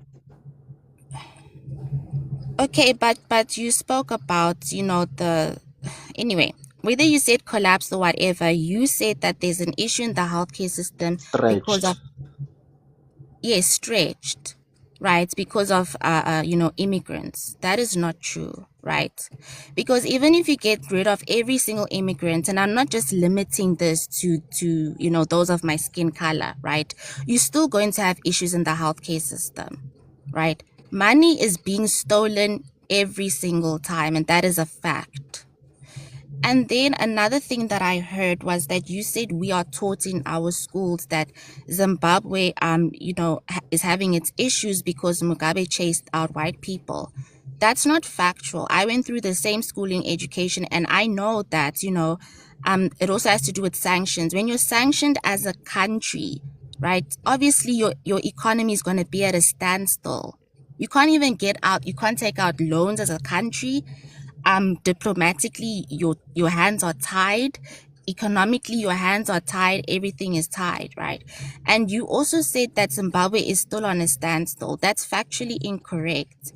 okay, but you spoke about, the anyway, whether you said collapse or whatever, you said that there's an issue in the healthcare system because Stretched. of, yes, stretched, right? Because of immigrants. That is not true, right? Because even if you get rid of every single immigrant, and I'm not just limiting this to those of my skin color, right? You're still going to have issues in the healthcare system, right? Money is being stolen every single time, and that is a fact. And then another thing that I heard was that you said we are taught in our schools that Zimbabwe, is having its issues because Mugabe chased out white people. That's not factual. I went through the same schooling education, and I know that, it also has to do with sanctions. When you're sanctioned as a country, right, obviously your economy is going to be at a standstill. You can't even get out. You can't take out loans as a country. Diplomatically, your hands are tied. Economically, your hands are tied. Everything is tied, right? And you also said that Zimbabwe is still on a standstill. That's factually incorrect.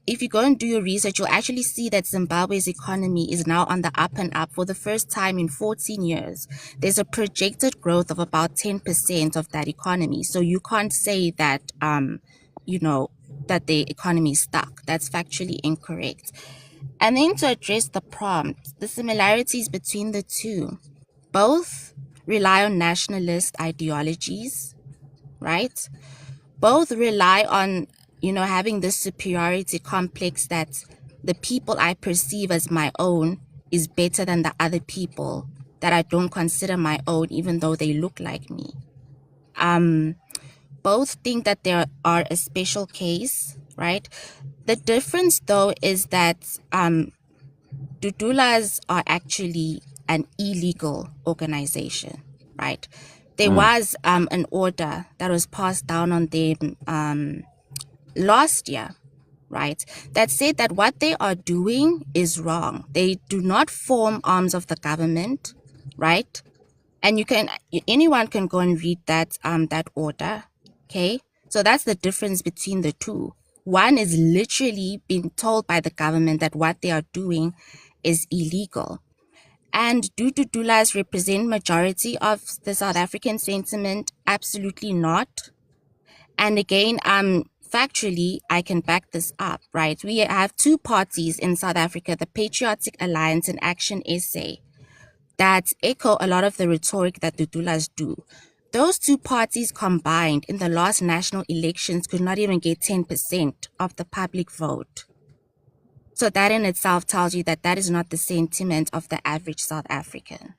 If you go and do your research, you'll actually see that Zimbabwe's economy is now on the up and up for the first time in 14 years. There's a projected growth of about 10% of that economy. So you can't say that that the economy is stuck. That's factually incorrect. And then to address the prompt, the similarities between the two, both rely on nationalist ideologies, right? Both rely on, having this superiority complex that the people I perceive as my own is better than the other people that I don't consider my own, even though they look like me. Both think that they are a special case, right? The difference, though, is that Dudulas are actually an illegal organization, right? There was an order that was passed down on them last year, right? That said that what they are doing is wrong. They do not form arms of the government, right? And anyone can go and read that order, okay? So that's the difference between the two. One is literally being told by the government that what they are doing is illegal. And do Dudulas represent majority of the South African sentiment? Absolutely not. And again, factually, I can back this up, right? We have two parties in South Africa, the Patriotic Alliance and Action SA, that echo a lot of the rhetoric that Dudulas do. Those two parties combined in the last national elections could not even get 10% of the public vote. So that in itself tells you that that is not the sentiment of the average South African.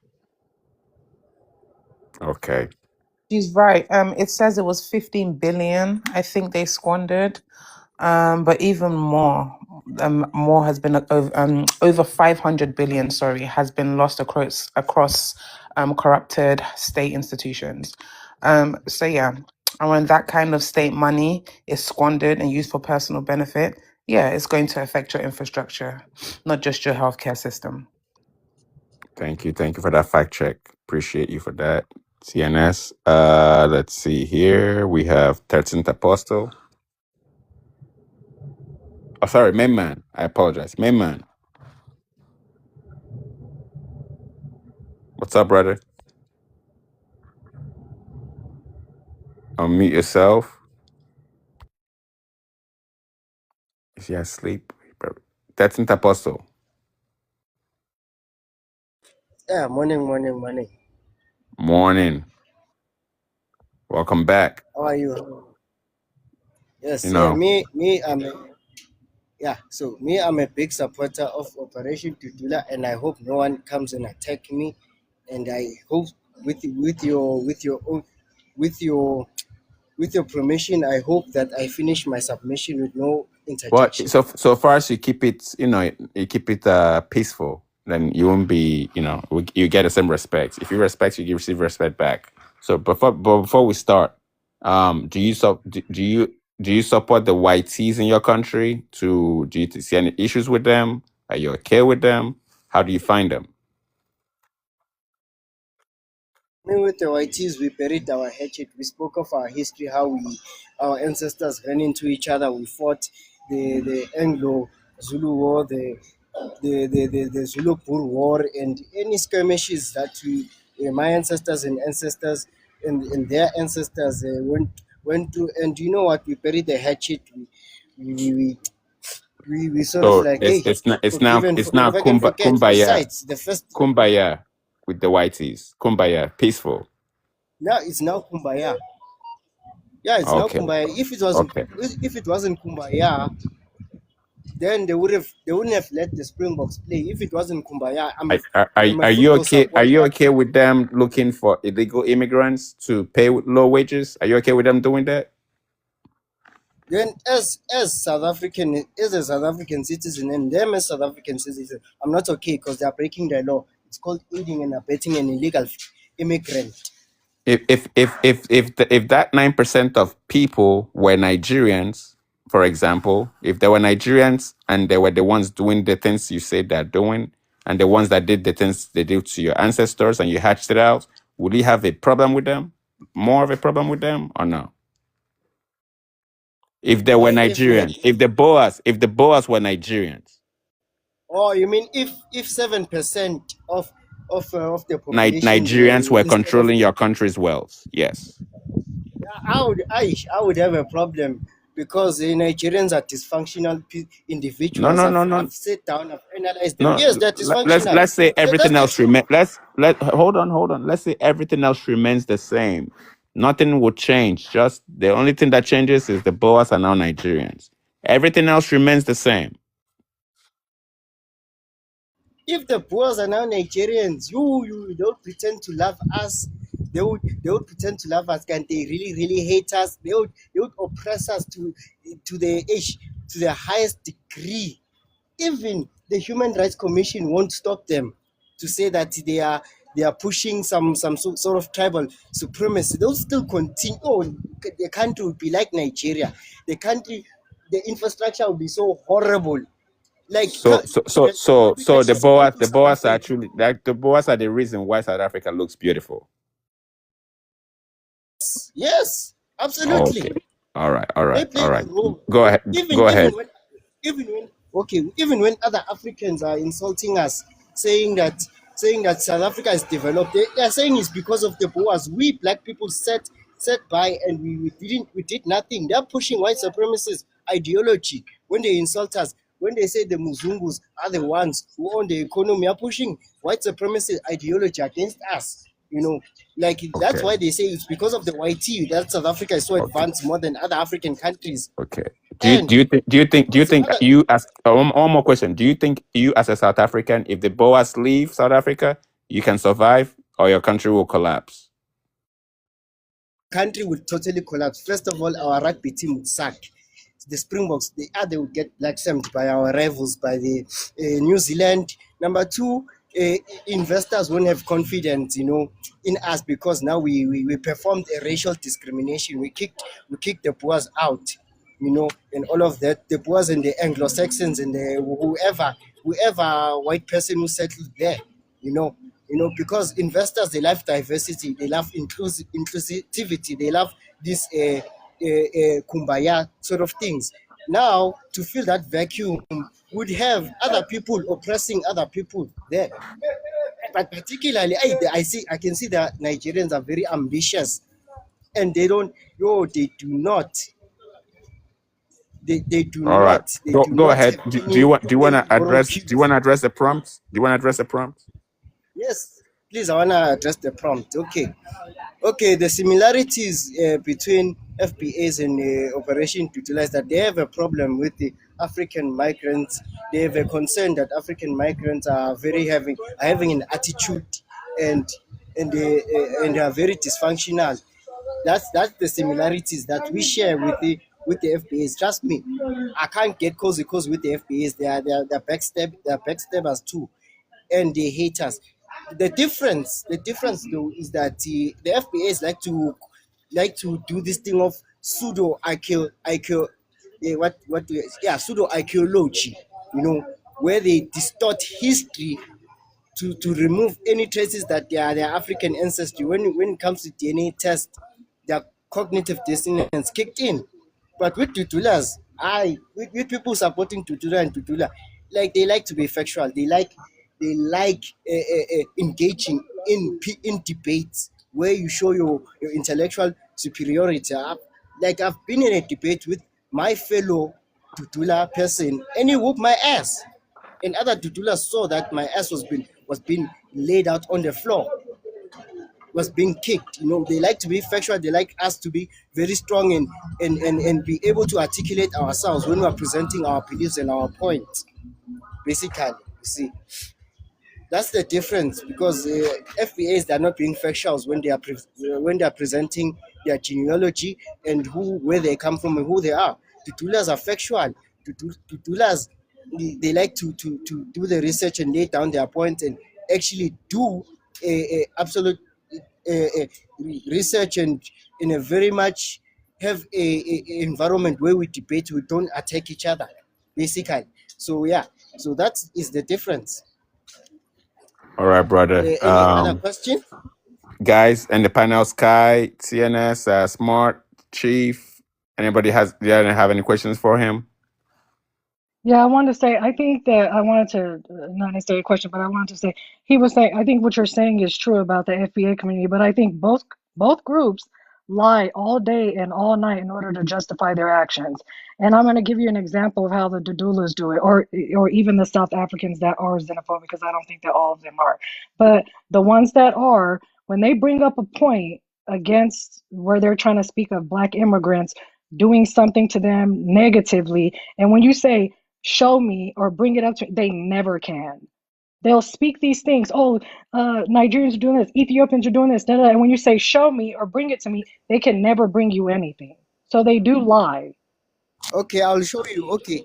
Okay. She's right. It says it was 15 billion. I think they squandered. But even more has been over 500 billion. Sorry, has been lost across corrupted state institutions. So yeah, and when that kind of state money is squandered and used for personal benefit, yeah, it's going to affect your infrastructure, not just your healthcare system. Thank you. Thank you for that fact check. Appreciate you for that. CNS. Let's see here. We have 13th Apostle. Oh, sorry, main man. I apologize. Main man. What's up, brother? Unmute yourself. Is he asleep? 13th Apostle. Yeah, morning. Morning. Welcome back. How are you? Yes, You know, I'm a big supporter of Operation Dudula, and I hope no one comes and attack me. And I hope with your With your permission, I hope that I finish my submission with no Well, interjection. so far as you keep it, you keep it peaceful, then you won't be, you get the same respect. If you respect, you receive respect back. So before we start, do you support the whiteys in your country? Do you see any issues with them? Are you okay with them? How do you find them? Me with the Whiteys, we buried our hatchet. We spoke of our history, how our ancestors ran into each other. We fought the Anglo-Zulu War, the Zulu Boer War, and any skirmishes that my ancestors and their ancestors went through. And you know what? We buried the hatchet. We, we, we, we sort of So like, hey, it's now forgive and forget. kumbaya, Besides, the first kumbaya with the whiteys, kumbaya, peaceful. now it's now kumbaya. Yeah, it's now Okay, kumbaya. okay. If it wasn't kumbaya, then they wouldn't have let the Springboks play. If it wasn't kumbaya, I'm a Are you football okay? Are you supporter. okay with them looking for illegal immigrants to pay low wages? Are you okay with them doing that? Then as a South African citizen, and them as South African citizen, I'm not okay because they are breaking the law. It's called aiding and abetting an illegal immigrant. If that 9% of people were Nigerians, for example, if they were Nigerians and they were the ones doing the things you say they're doing, and the ones that did the things they did to your ancestors and you hatched it out, would you have a problem with them? More of a problem with them or no? If they were If we had, Nigerians, if the Boas were Nigerians, you mean if 7% of the population Nigerians were instead of controlling your country's wealth, yes. I would have a problem because the Nigerians are dysfunctional No, individuals. no, no, no, I've sat down, I've analyzed them. no. Yes, they're dysfunctional. Let's say That's everything the else truth. remains. Let hold on. Let's say everything else remains the same. Nothing will change. Just the only thing that changes is the Boas are now Nigerians. Everything else remains the same. If the Boers are now Nigerians, you don't pretend to love us. They would pretend to love us, and they really hate us. They would oppress us to the highest degree. Even the Human Rights Commission won't stop them to say that they are pushing some sort of tribal supremacy. They'll still continue. Oh, the country will be like Nigeria. The infrastructure will be so horrible. Like So agriculture the is gone Boas, to the South Boas are Africa. actually like the Boas are the reason why South Africa looks beautiful. Yes, Okay. absolutely. All right. They play a role. Go ahead. Even Go even ahead. when even when other Africans are insulting us, saying that South Africa is developed, they are saying it's because of the Boers. We black people sat by and we did nothing. They're pushing white supremacist ideology when they insult us. When they say the Muzungus are the ones who own the economy, are pushing white supremacist ideology against us. Like that's Okay. why they say it's because of the YT that South Africa is so advanced more than other African countries. Okay. And Do you it's think other you as one more question? Do you think you as a South African, if the Boas leave South Africa, you can survive or your country will collapse? country would totally collapse. First of all, our rugby team would suck. The Springboks, they would get blacksamed by our rivals, by the New Zealand. Number two, investors won't have confidence, in us because now we performed a racial discrimination. We kicked the Boers out, and all of that. The Boers and the Anglo-Saxons and the whoever white person who settled there, because investors, they love diversity, they love inclusivity, they love this kumbaya sort of things. Now, to fill that vacuum, would have other people oppressing other people there. But particularly, I can see that Nigerians are very ambitious, and they do not, All right. they do Go not ahead. have Do you want to moral address cues. the prompts? Do you want to address the prompts? Yes, please, I want to address the prompt. Okay, the similarities between FBAs and Operation Dudula is that they have a problem with the African migrants. They have a concern that African migrants are having an attitude, and they are very dysfunctional. that's the similarities that we share with the FBAs. Trust me, I can't get cozy with the FBAs. They're backstabbers too, and they hate us. The difference though is that the FBAs like to do this thing of pseudo pseudo archaeology, where they distort history to remove any traces that they are their African ancestry. When it comes to DNA test, their cognitive dissonance kicked in. But with Tutulas, with people supporting Tutula and Tutula, like they like to be factual. They like engaging in debates where you show your intellectual superiority. I've been in a debate with my fellow Tutula person, and he whooped my ass. And other Dudulas saw that my ass was being laid out on the floor, was being kicked. They like to be factual. They like us to be very strong and be able to articulate ourselves when we are presenting our beliefs and our points. Basically, you see, that's the difference, because FBAs, they're not being factuals when they are presenting their genealogy and where they come from and who they are. Tutulas are factual. Tutulas, they like to do the research and lay down their points and actually do a absolute research, and in a very much have a environment where we debate, we don't attack each other, basically. So that is the difference. All right, brother. Any other question? Guys, and the panel, Sky, TNS, Smart, Chief. Anybody have any questions for him? Yeah, I wanted to say, I think that I wanted to, not necessarily a question, but I wanted to say, he was saying, I think what you're saying is true about the FBA community, but I think both groups lie all day and all night in order to justify their actions. And I'm going to give you an example of how the Dudulas do it, or even the South Africans that are xenophobic, because I don't think that all of them are. But the ones that are, when they bring up a point against where they're trying to speak of Black immigrants doing something to them negatively, and when you say, show me or bring it up to, they never can. They'll speak these things. Oh, Nigerians are doing this, Ethiopians are doing this, and when you say show me or bring it to me, they can never bring you anything. So they do lie. Okay, I'll show you. Okay,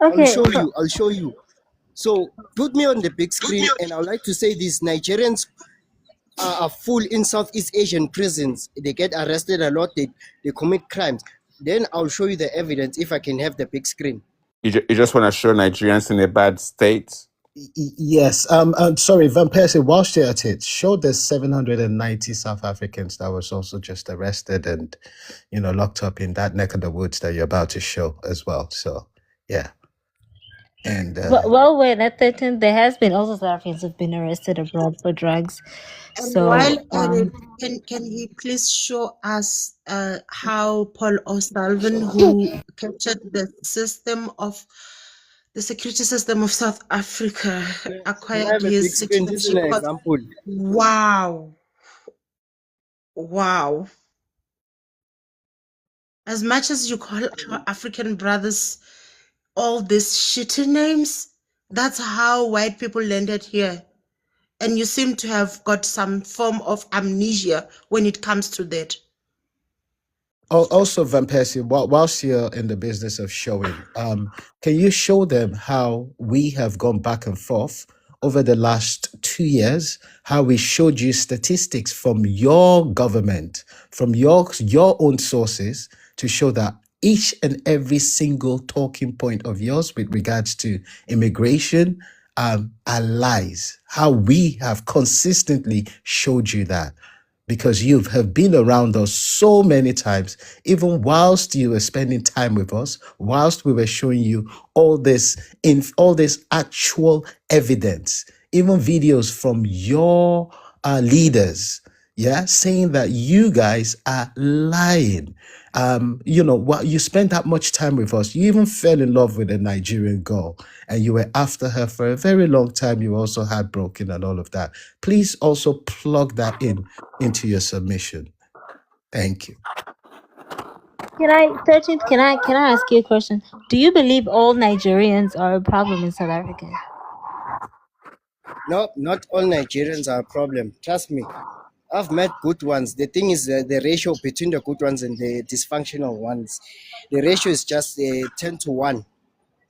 Okay. I'll show you. So put me on the big screen, and I would like to say these Nigerians are full in Southeast Asian prisons. They get arrested a lot. They commit crimes. Then I'll show you the evidence if I can have the big screen. You just want to show Nigerians in a bad state? Yes. Sorry, Van Persie, whilst you're at it, show the 790 South Africans that was also just arrested and, locked up in that neck of the woods that you're about to show as well. So, yeah. And well, wait, at 13, there has been also South Africans who've been arrested abroad for drugs. And So, while can he please show us how Paul O'Sullivan, who captured the security system of South Africa, acquired his security? This is an example. Wow. As much as you call our African brothers all these shitty names, that's how white people landed here. And you seem to have got some form of amnesia when it comes to that. also, Van Persie, whilst you're in the business of showing, can you show them how we have gone back and forth over the last 2 years, how we showed you statistics from your government, from your own sources, to show that each and every single talking point of yours with regards to immigration are lies, how we have consistently showed you that, because you have been around us so many times, even whilst you were spending time with us, whilst we were showing you all this actual evidence, even videos from your leaders, saying that you guys are lying. You spent that much time with us. You even fell in love with a Nigerian girl, and you were after her for a very long time. You were also heartbroken and all of that. Please also plug that into your submission. Thank you. can I ask you a question? Do you believe all Nigerians are a problem in South Africa? No, not all Nigerians are a problem. Trust me. I've met good ones. The thing is the ratio between the good ones and the dysfunctional ones. The ratio is just 10-1,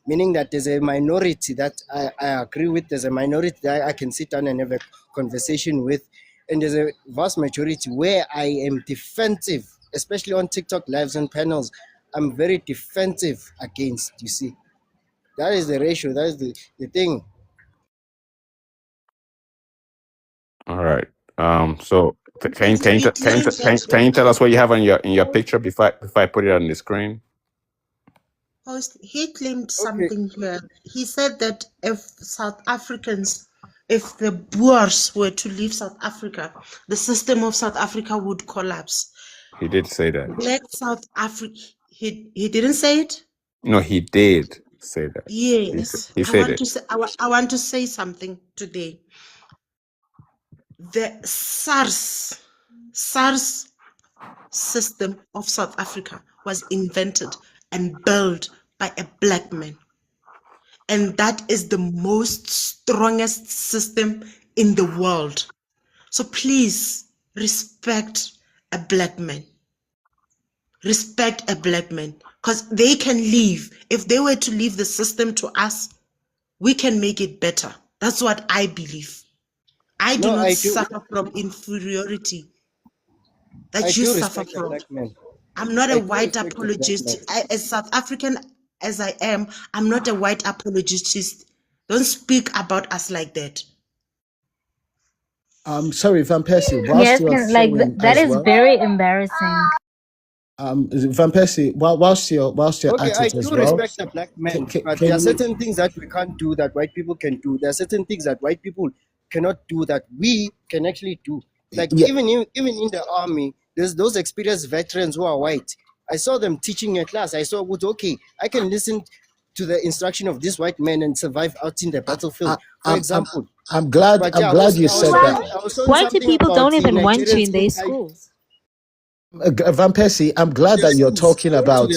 meaning that there's a minority that I agree with. There's a minority that I can sit down and have a conversation with. And there's a vast majority where I am defensive, especially on TikTok lives and panels. I'm very defensive against, you see. That is the ratio. That is the thing. All right. So can you He claimed that can you tell us what you have in your picture before I put it on the screen? he claimed something here. He said that if the Boers were to leave South Africa, the system of South Africa would collapse. He did say that. Black South Africa. He didn't say it. No, he did say that. Yes, He said it. I want to say something today. The SARS system of South Africa was invented and built by a black man. And that is the most strongest system in the world. So please respect a black man. Respect a black man, because they can leave. If they were to leave the system to us, we can make it better. That's what I believe. I do not suffer from inferiority that you suffer from. I'm not a white apologist. As South African as I am, I'm not a white apologist. Don't speak about us like that. Sorry, Van Persie, whilst Yes, you're flowing that as is well. very embarrassing. Van Persie, whilst you're Okay, at I it as do well. respect the black man, but can there are you- certain things that we can't do that white people can do. There are certain things that white people cannot do that we can actually do. Like even in the army, there's those experienced veterans who are white. I saw them teaching a class. I saw, okay, I can listen to the instruction of this white man and survive out in the battlefield, for example. I'm glad you said that. I was showing White something people about don't the even want you Nigerians in who their died. schools. Van Persie, I'm glad that you're talking about,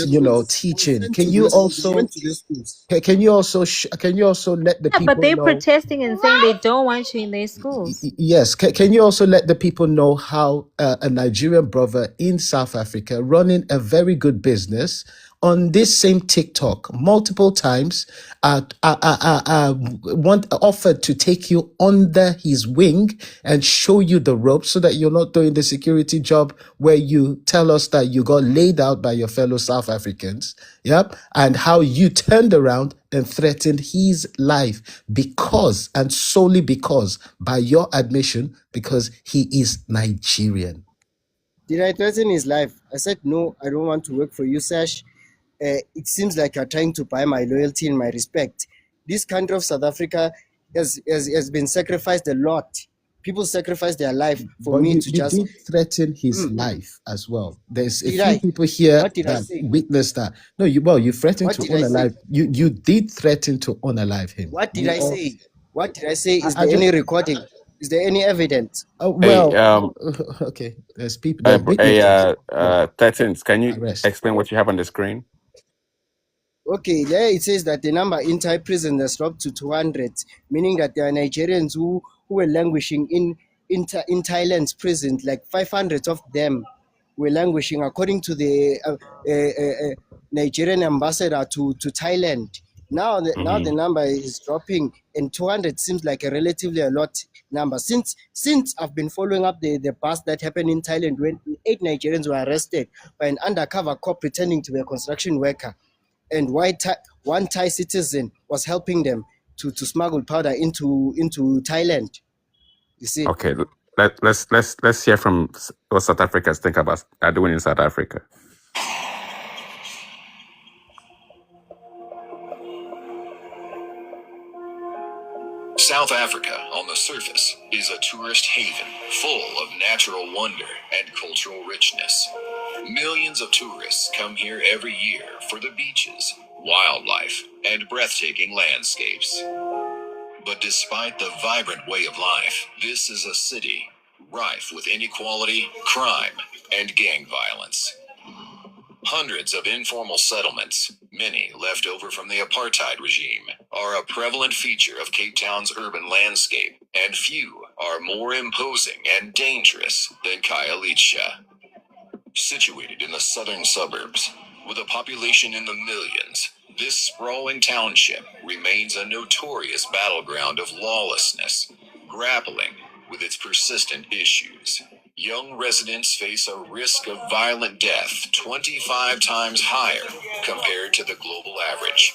teaching. Can you also can you also let the Yeah, but people they're know? protesting and saying they don't want you in their schools. Yes. Can you also let the people know how a Nigerian brother in South Africa running a very good business on this same TikTok multiple times offered to take you under his wing and show you the ropes so that you're not doing the security job where you tell us that you got laid out by your fellow South Africans. Yep. And how you turned around and threatened his life because, and solely because, by your admission, because he is Nigerian. Did I threaten his life? I said, no, I don't want to work for you, Sash. It seems like you're trying to buy my loyalty and my respect. This country of South Africa has been sacrificed a lot. People sacrifice their life for But me you to just... did threaten his life as well. There's a Did few I? people here What did I that say? witnessed that. No, you threatened What to did I say? unalive. You did threaten to unalive him. What did I say? What did I say? Is I there any just- recording? Is there any evidence? Okay. There's people. There are witnesses. 13th, can you Arrest. explain what you have on the screen? Okay, there it says that the number in Thai prison has dropped to 200, meaning that there are Nigerians who were languishing in Thailand's prison. Like 500 of them were languishing, according to the Nigerian ambassador to Thailand. Now the number is dropping, and 200 seems like a relatively a lot number. Since I've been following up the bust that happened in Thailand when 8 Nigerians were arrested by an undercover cop pretending to be a construction worker. And one Thai citizen was helping them to smuggle powder into Thailand. You see? Okay, let's hear from what South Africans think about are doing in South Africa. South Africa, on the surface, is a tourist haven full of natural wonder and cultural richness. Millions of tourists come here every year for the beaches, wildlife, and breathtaking landscapes. But despite the vibrant way of life, this is a city rife with inequality, crime, and gang violence. Hundreds of informal settlements, many left over from the apartheid regime, are a prevalent feature of Cape Town's urban landscape, and few are more imposing and dangerous than Khayelitsha. Situated in the southern suburbs, with a population in the millions, this sprawling township remains a notorious battleground of lawlessness, grappling with its persistent issues. Young residents face a risk of violent death 25 times higher compared to the global average.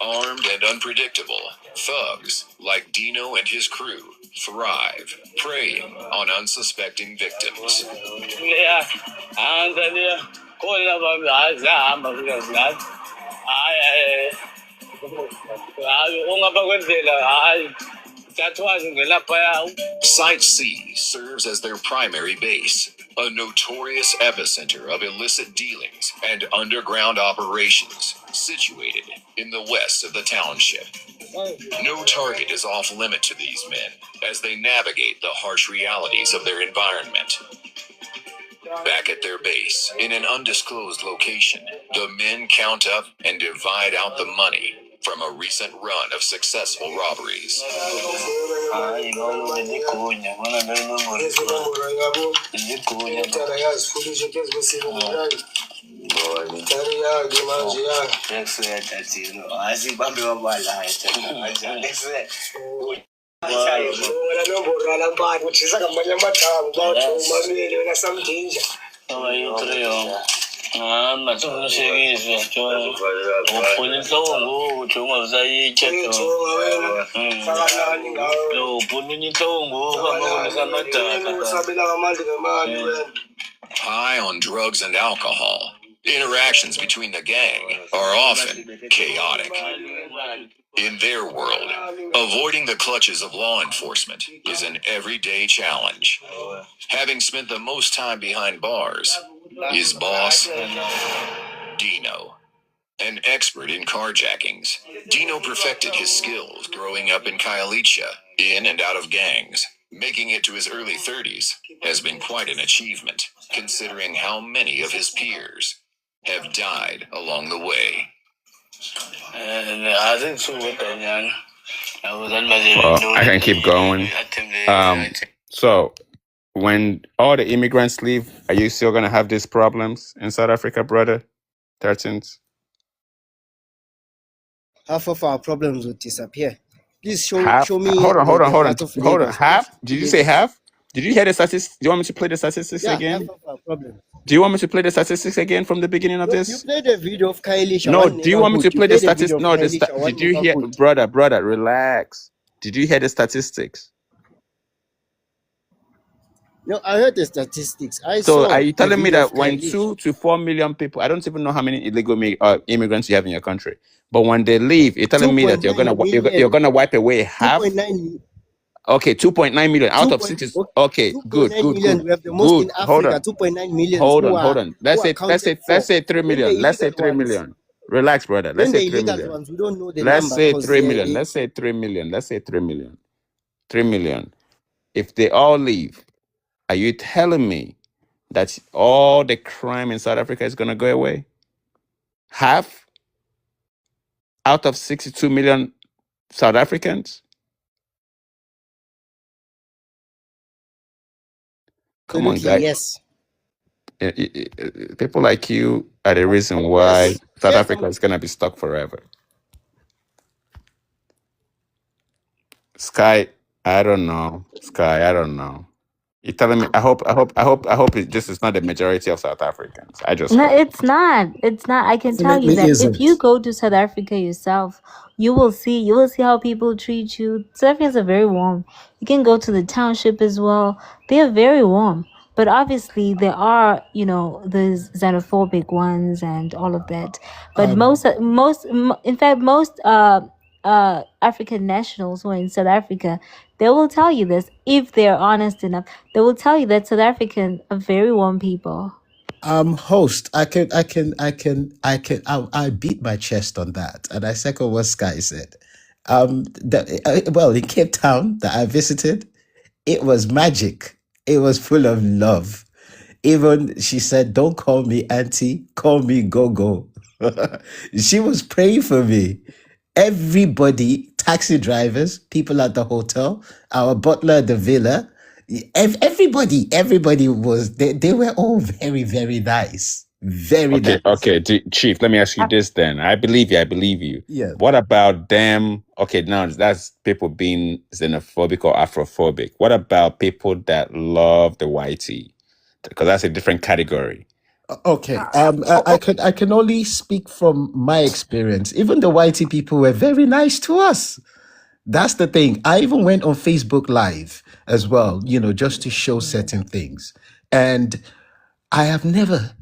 Armed and unpredictable, thugs like Dino and his crew thrive, preying on unsuspecting victims. Site C serves as their primary base, a notorious epicenter of illicit dealings and underground operations, situated in the west of the township. No target is off limit to these men as they navigate the harsh realities of their environment. Back at their base, in an undisclosed location, the men count up and divide out the money from a recent run of successful robberies. High on drugs and alcohol, interactions between the gang are often chaotic. In their world, avoiding the clutches of law enforcement is an everyday challenge. Having spent the most time behind bars, his boss, Dino. An expert in carjackings, Dino perfected his skills growing up in Khayelitsha, in and out of gangs. Making it to his early 30s has been quite an achievement, considering how many of his peers have died along the way. Well, I can keep going. So, when all the immigrants leave, are you still going to have these problems in South Africa, brother? 13th? Half of our problems would disappear. Please show Half? me Hold on. the part of Hold on. Lagos Half? Did you say places. half? Did you hear the statistics? Do you want me to play the statistics Yeah, again? half of our problems. Do you want me to play the statistics again from the beginning of No, you this? played a video of Khayelitsha, No, one do you want me neighborhood. to You play the played a video statistics? of No, Khayelitsha, one did you hear, neighborhood. brother, relax. Did you hear the statistics? No, I heard the statistics. I So saw are you the telling me video of that when Khayelitsha. 2 to 4 million people, I don't even know how many illegal immigrants you have in your country, but when they leave, you're telling me that 2.9 you're million. gonna wipe away half? 2.9. Okay, 2.9 million out of 6 is okay. 2.9 million. We have the most in Good. Hold Africa. on. 2.9 millions who Hold are on. Let's say accounted for. 3 Then the million. Let's say illegal 3 ones. million. Relax, brother. Let's Then say the 3 illegal million. ones, we don't know the Let's number say because 3 million. Let's say 3 million. Let's say 3 million. 3 million. If they all leave, are you telling me that all the crime in South Africa is going to go away? Half out of 62 million South Africans? Come on, absolutely guys. yes. People like you are the reason why South Africa is going to be stuck forever. Sky, I don't know. Sky, I don't know. You're telling me? I hope this is not the majority of South Africans. I just No, hope. it's not. It's not. I can tell you Definitely that if you isn't. go to South Africa yourself, you will see. You will see how people treat you. South Africans are very warm. You can go to the township as well. They are very warm. But obviously, there are, the xenophobic ones and all of that. But in fact, most African nationals who are in South Africa, they will tell you this if they're honest enough. They will tell you that South Africans are very warm people. Host, I beat my chest on that, and I second what Sky said. Well, in Cape Town that I visited, it was magic. It was full of love. Even she said, "Don't call me auntie, call me Go Go." She was praying for me. Everybody taxi drivers, people at the hotel, our butler at the villa. Everybody was, they were all very, very nice. Very Okay, nice. Chief, let me ask you this then. I believe you. Yeah. What about them? Okay, now that's people being xenophobic or Afrophobic. What about people that love the whitey? Because that's a different category. Okay. I can only speak from my experience. Even the whitey people were very nice to us. That's the thing. I even went on Facebook Live as well, just to show certain things. And I have never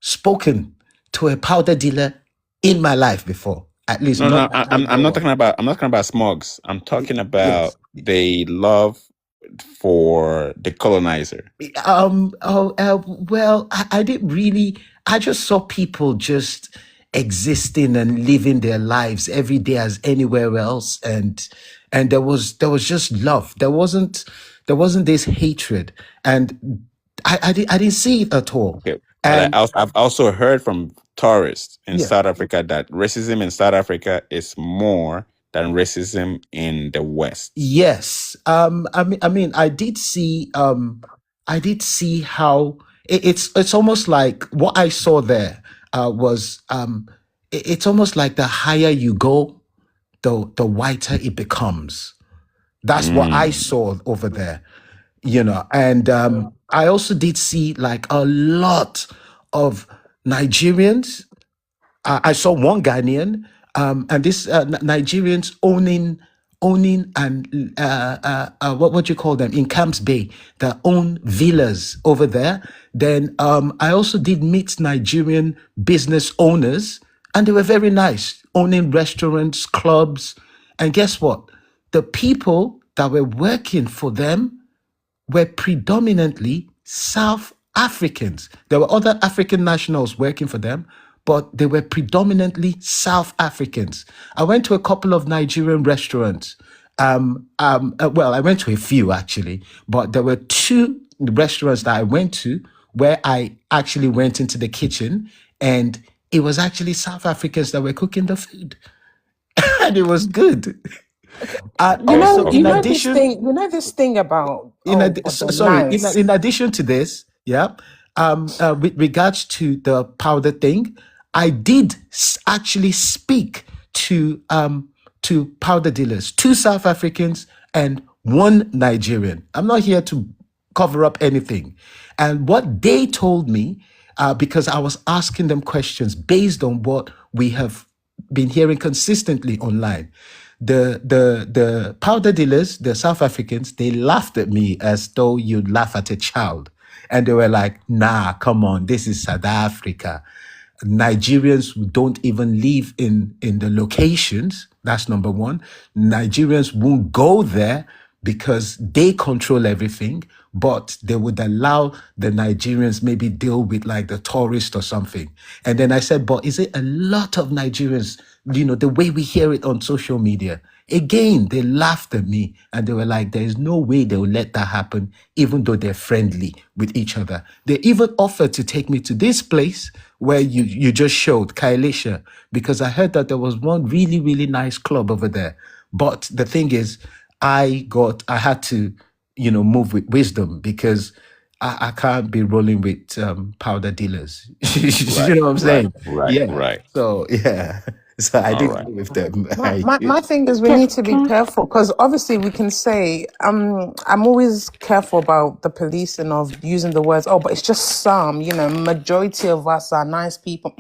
spoken to a powder dealer in my life before. At least No, not no, that I I'm know not of. talking about smugs. I'm talking about Yes. they love for the colonizer. Well, I didn't really. I just saw people just existing and living their lives every day as anywhere else, and there was just love. There wasn't this hatred, and I didn't see it at all. Okay. But And I've also heard from tourists in yeah. South Africa that racism in South Africa is more than racism in the West. Yes. I mean, I did see how it's almost like what I saw there was it's almost like the higher you go, the whiter it becomes. That's what I Mm. saw over there, and I also did see like a lot of Nigerians. I saw one Ghanaian, and this Nigerians owning and what you call them in Camps Bay, that own villas over there. Then I also did meet Nigerian business owners, and they were very nice, owning restaurants, clubs, and guess what? The people that were working for them were predominantly South Africans. There were other African nationals working for them, but they were predominantly South Africans. I went to a couple of Nigerian restaurants. Well, I went to a few actually, but there were two restaurants that I went to where I actually went into the kitchen, and it was actually South Africans that were cooking the food, and it was good. Also, in This addition, thing, this thing about the sorry, nice. in addition to this, yeah, with regards to the powder thing, I did actually speak to powder dealers, two South Africans and one Nigerian. I'm not here to cover up anything, and what they told me, because I was asking them questions based on what we have been hearing consistently online. The powder dealers, the South Africans, they laughed at me as though you'd laugh at a child. And they were like, nah, come on, this is South Africa. Nigerians don't even live in the locations. That's number one. Nigerians won't go there because they control everything, but they would allow the Nigerians maybe deal with like the tourist or something. And then I said, but is it a lot of Nigerians, the way we hear it on social media? Again, they laughed at me and they were like, there is no way they will let that happen, even though they're friendly with each other. They even offered to take me to this place where you just showed, Kailisha, because I heard that there was one really, really nice club over there. But the thing is, I had to, move with wisdom because I can't be rolling with powder dealers. You know what I'm saying? Yeah. Right. So yeah. So I All didn't right. go with them. My thing is we need to be careful because obviously we can say I'm always careful about the policing of using the words, oh, but it's just some, majority of us are nice people.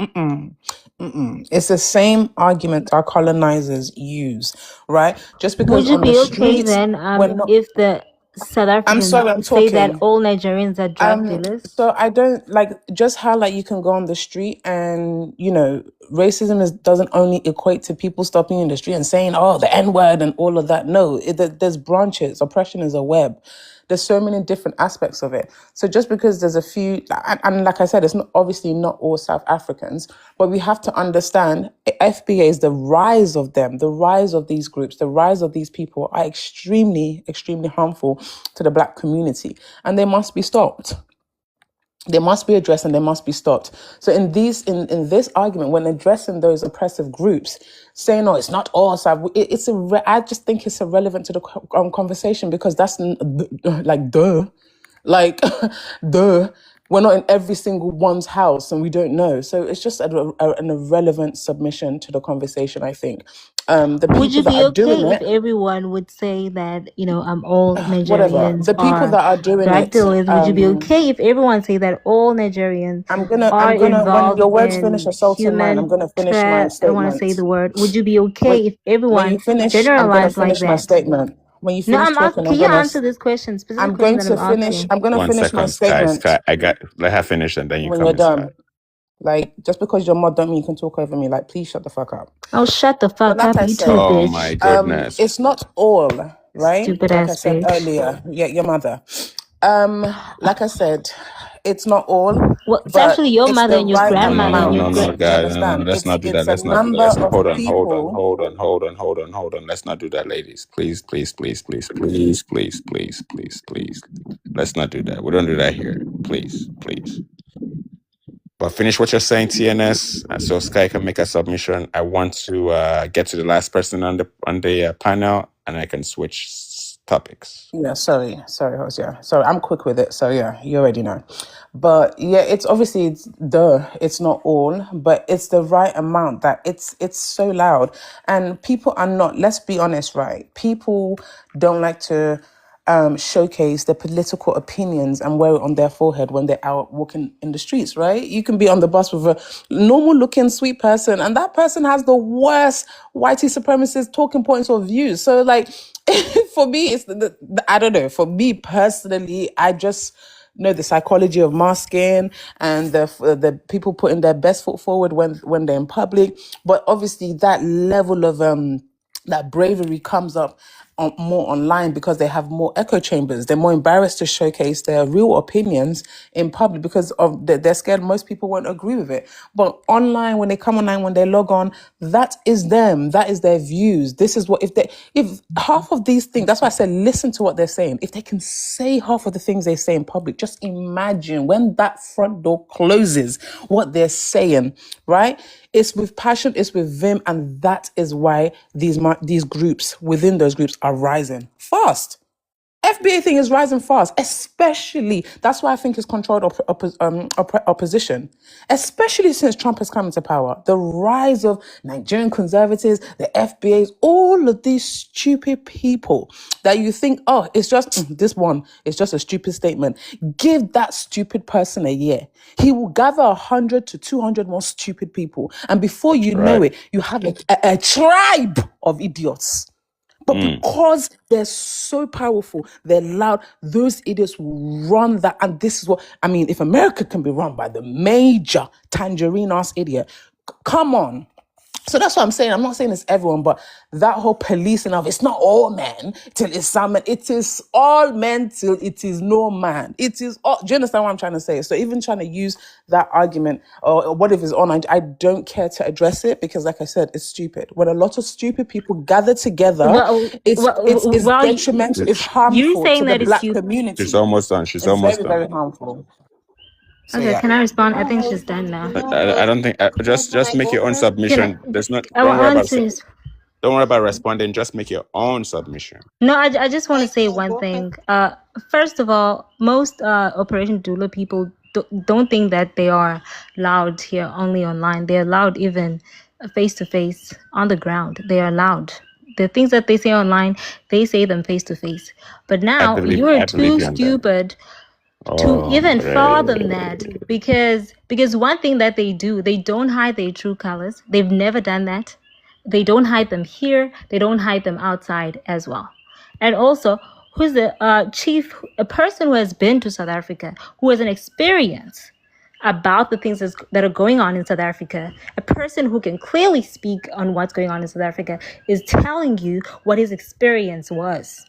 It's the same argument our colonizers use, right? Just because Would it on the be okay streets then, we're not. if the South I'm Africans sorry, I'm say that talking. all Nigerians are drug dealers? So I don't like just how like you can go on the street and racism doesn't only equate to people stopping in the street and saying the N word and all of that. No, there's branches. Oppression is a web. There's so many different aspects of it. So just because there's a few, and like I said, it's not obviously not all South Africans, but we have to understand FBA is the rise of them, the rise of these groups, the rise of these people are extremely, extremely harmful to the Black community, and they must be stopped. They must be addressed and they must be stopped. So in this argument, when addressing those oppressive groups, saying, "No, it's not all," so I just think it's irrelevant to the conversation, because that's like duh, like duh. We're not in every single one's house and we don't know. So it's just an irrelevant submission to the conversation, I think. The Would people you that be are doing okay if it, everyone would say that, all whatever. Nigerians The people are that are doing drug it, dealers? Would you be okay if everyone say that all Nigerians are I'm gonna, when involved your words finish in assaulting mine, I'm human gonna finish my I don't want to say statement. the word. Would you be okay if When everyone you finish, I'm gonna generalized like finish my that? statement. When you No, finish talking, can you answer this question, specific question that I'm asking? I'm gonna One finish my second, Sky. statement Sky, let her finish and then you when come you're in, Sky. done. Like, just because you're mod don't mean you can talk over me. Like, please shut the fuck up. Oh, shut the So fuck like up, I you too, said, Oh my bitch. goodness. it's not all, right? Stupid Like I ass said bitch. earlier, yeah, your mother. Like I said, it's not all, Well, it's but actually your it's mother the and your right grandmother and your amount. Do you Guys. understand? Let's not do that. It's a Let's not do number that. of Hold on. people. Let's not do that, ladies. Please. Let's not do that. We don't do that here. Please. But finish what you're saying, TNS, so Sky can make a submission. I want to get to the last person on the panel, and I can switch topics. Yeah, sorry, Hosea. Sorry, I'm quick with it. So yeah, you already know. But yeah, it's obviously it's not all, but it's the right amount that it's so loud. And people are not, let's be honest, right? People don't like to showcase their political opinions and wear it on their forehead when they're out walking in the streets, right? You can be on the bus with a normal looking sweet person and that person has the worst whitey supremacist talking points or views. So like for me, it's I don't know. For me personally, I just know the psychology of masking and the people putting their best foot forward when they're in public. But obviously, that level of that bravery comes up more online because they have more echo chambers. They're more embarrassed to showcase their real opinions in public because they're scared most people won't agree with it. But online, when they come online, when they log on, that is them. That is their views. This is what if half of these things. That's why I said listen to what they're saying. If they can say half of the things they say in public, just imagine when that front door closes, what they're saying, right? It's with passion, it's with vim, and that is why these groups within those groups are rising fast. FBA thing is rising fast, especially, that's why I think it's controlled opposition, especially since Trump has come into power. The rise of Nigerian conservatives, the FBAs, all of these stupid people that you think, oh, it's just this one, it's just a stupid statement. Give that stupid person a year. He will gather 100 to 200 more stupid people. And before you know it, you have a tribe of idiots. But because they're so powerful, they're loud, those idiots will run that. And this is what, I mean, if America can be run by the major tangerine-ass idiot, come on. So that's what I'm saying. I'm not saying it's everyone, but that whole policing of it's not all men till it's some men. It is all men till it is no man. It is all. Do you understand what I'm trying to say? So even trying to use that argument or what if it's on, I don't care to address it because, like I said, it's stupid. When a lot of stupid people gather together, it's detrimental. It's you're harmful to saying the that it's Black you. community. She's almost done. It's very, very harmful. So Okay, yeah. can I respond? I think she's done now. I don't think. Just make your own submission. There's not. I want to. Don't worry about responding. Just make your own submission. No, I just want to say one thing. First of all, most Operation Dudula people don't think that they are loud here only online. They are loud even face to face on the ground. They are loud. The things that they say online, they say them face to face. But now you're too stupid to even fathom that because one thing that they do, they don't hide their true colors. They've never done that. They don't hide them here. They don't hide them outside as well. And also, who's the a person who has been to South Africa, who has an experience about the things that are going on in South Africa, a person who can clearly speak on what's going on in South Africa is telling you what his experience was.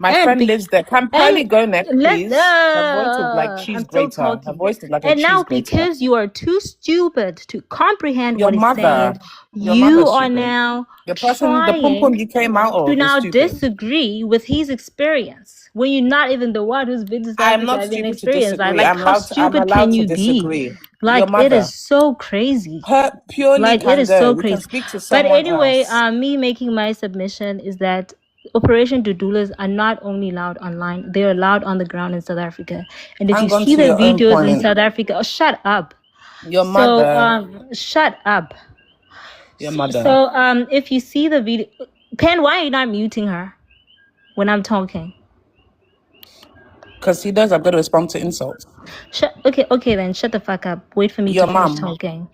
My friend lives there. Can Pearly go next, please? Her voice is like cheese grater. Her voice is like a cheese grater. Because you are too stupid to comprehend Your what he's mother. saying, Your mother You are stupid. now The person, the pum pum trying you came out to of is now stupid. disagree with his experience when you're not even the one who's been to South I'm Africa not having stupid to experience. disagree. Like, how I'm stupid allowed can to you be? disagree. Your Like, it mother. is so crazy. Purely Like, it is so Pando. We can crazy. speak to But someone anyway, else. me making my submission is that Operation Dudulas are not only allowed online, they are allowed on the ground in South Africa. And if you Hang on see to the your own videos in point. South Africa, oh, shut up. Your So, mother. shut up. Your mother. So, if you see the video, Pen, why are you not muting her when I'm talking? Because he knows I'm going to respond to insults. Okay, then shut the fuck up. Wait for me Your to finish mom. talking.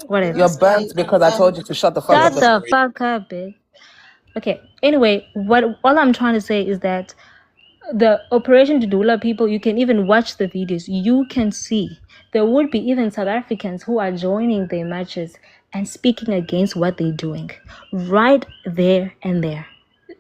Whatever. You're burnt because I told you to shut the fuck Shut up. the fuck up, bitch. Okay. Anyway, all I'm trying to say is that the Operation Dudula people, you can even watch the videos. You can see there would be even South Africans who are joining their marches and speaking against what they're doing right there and there.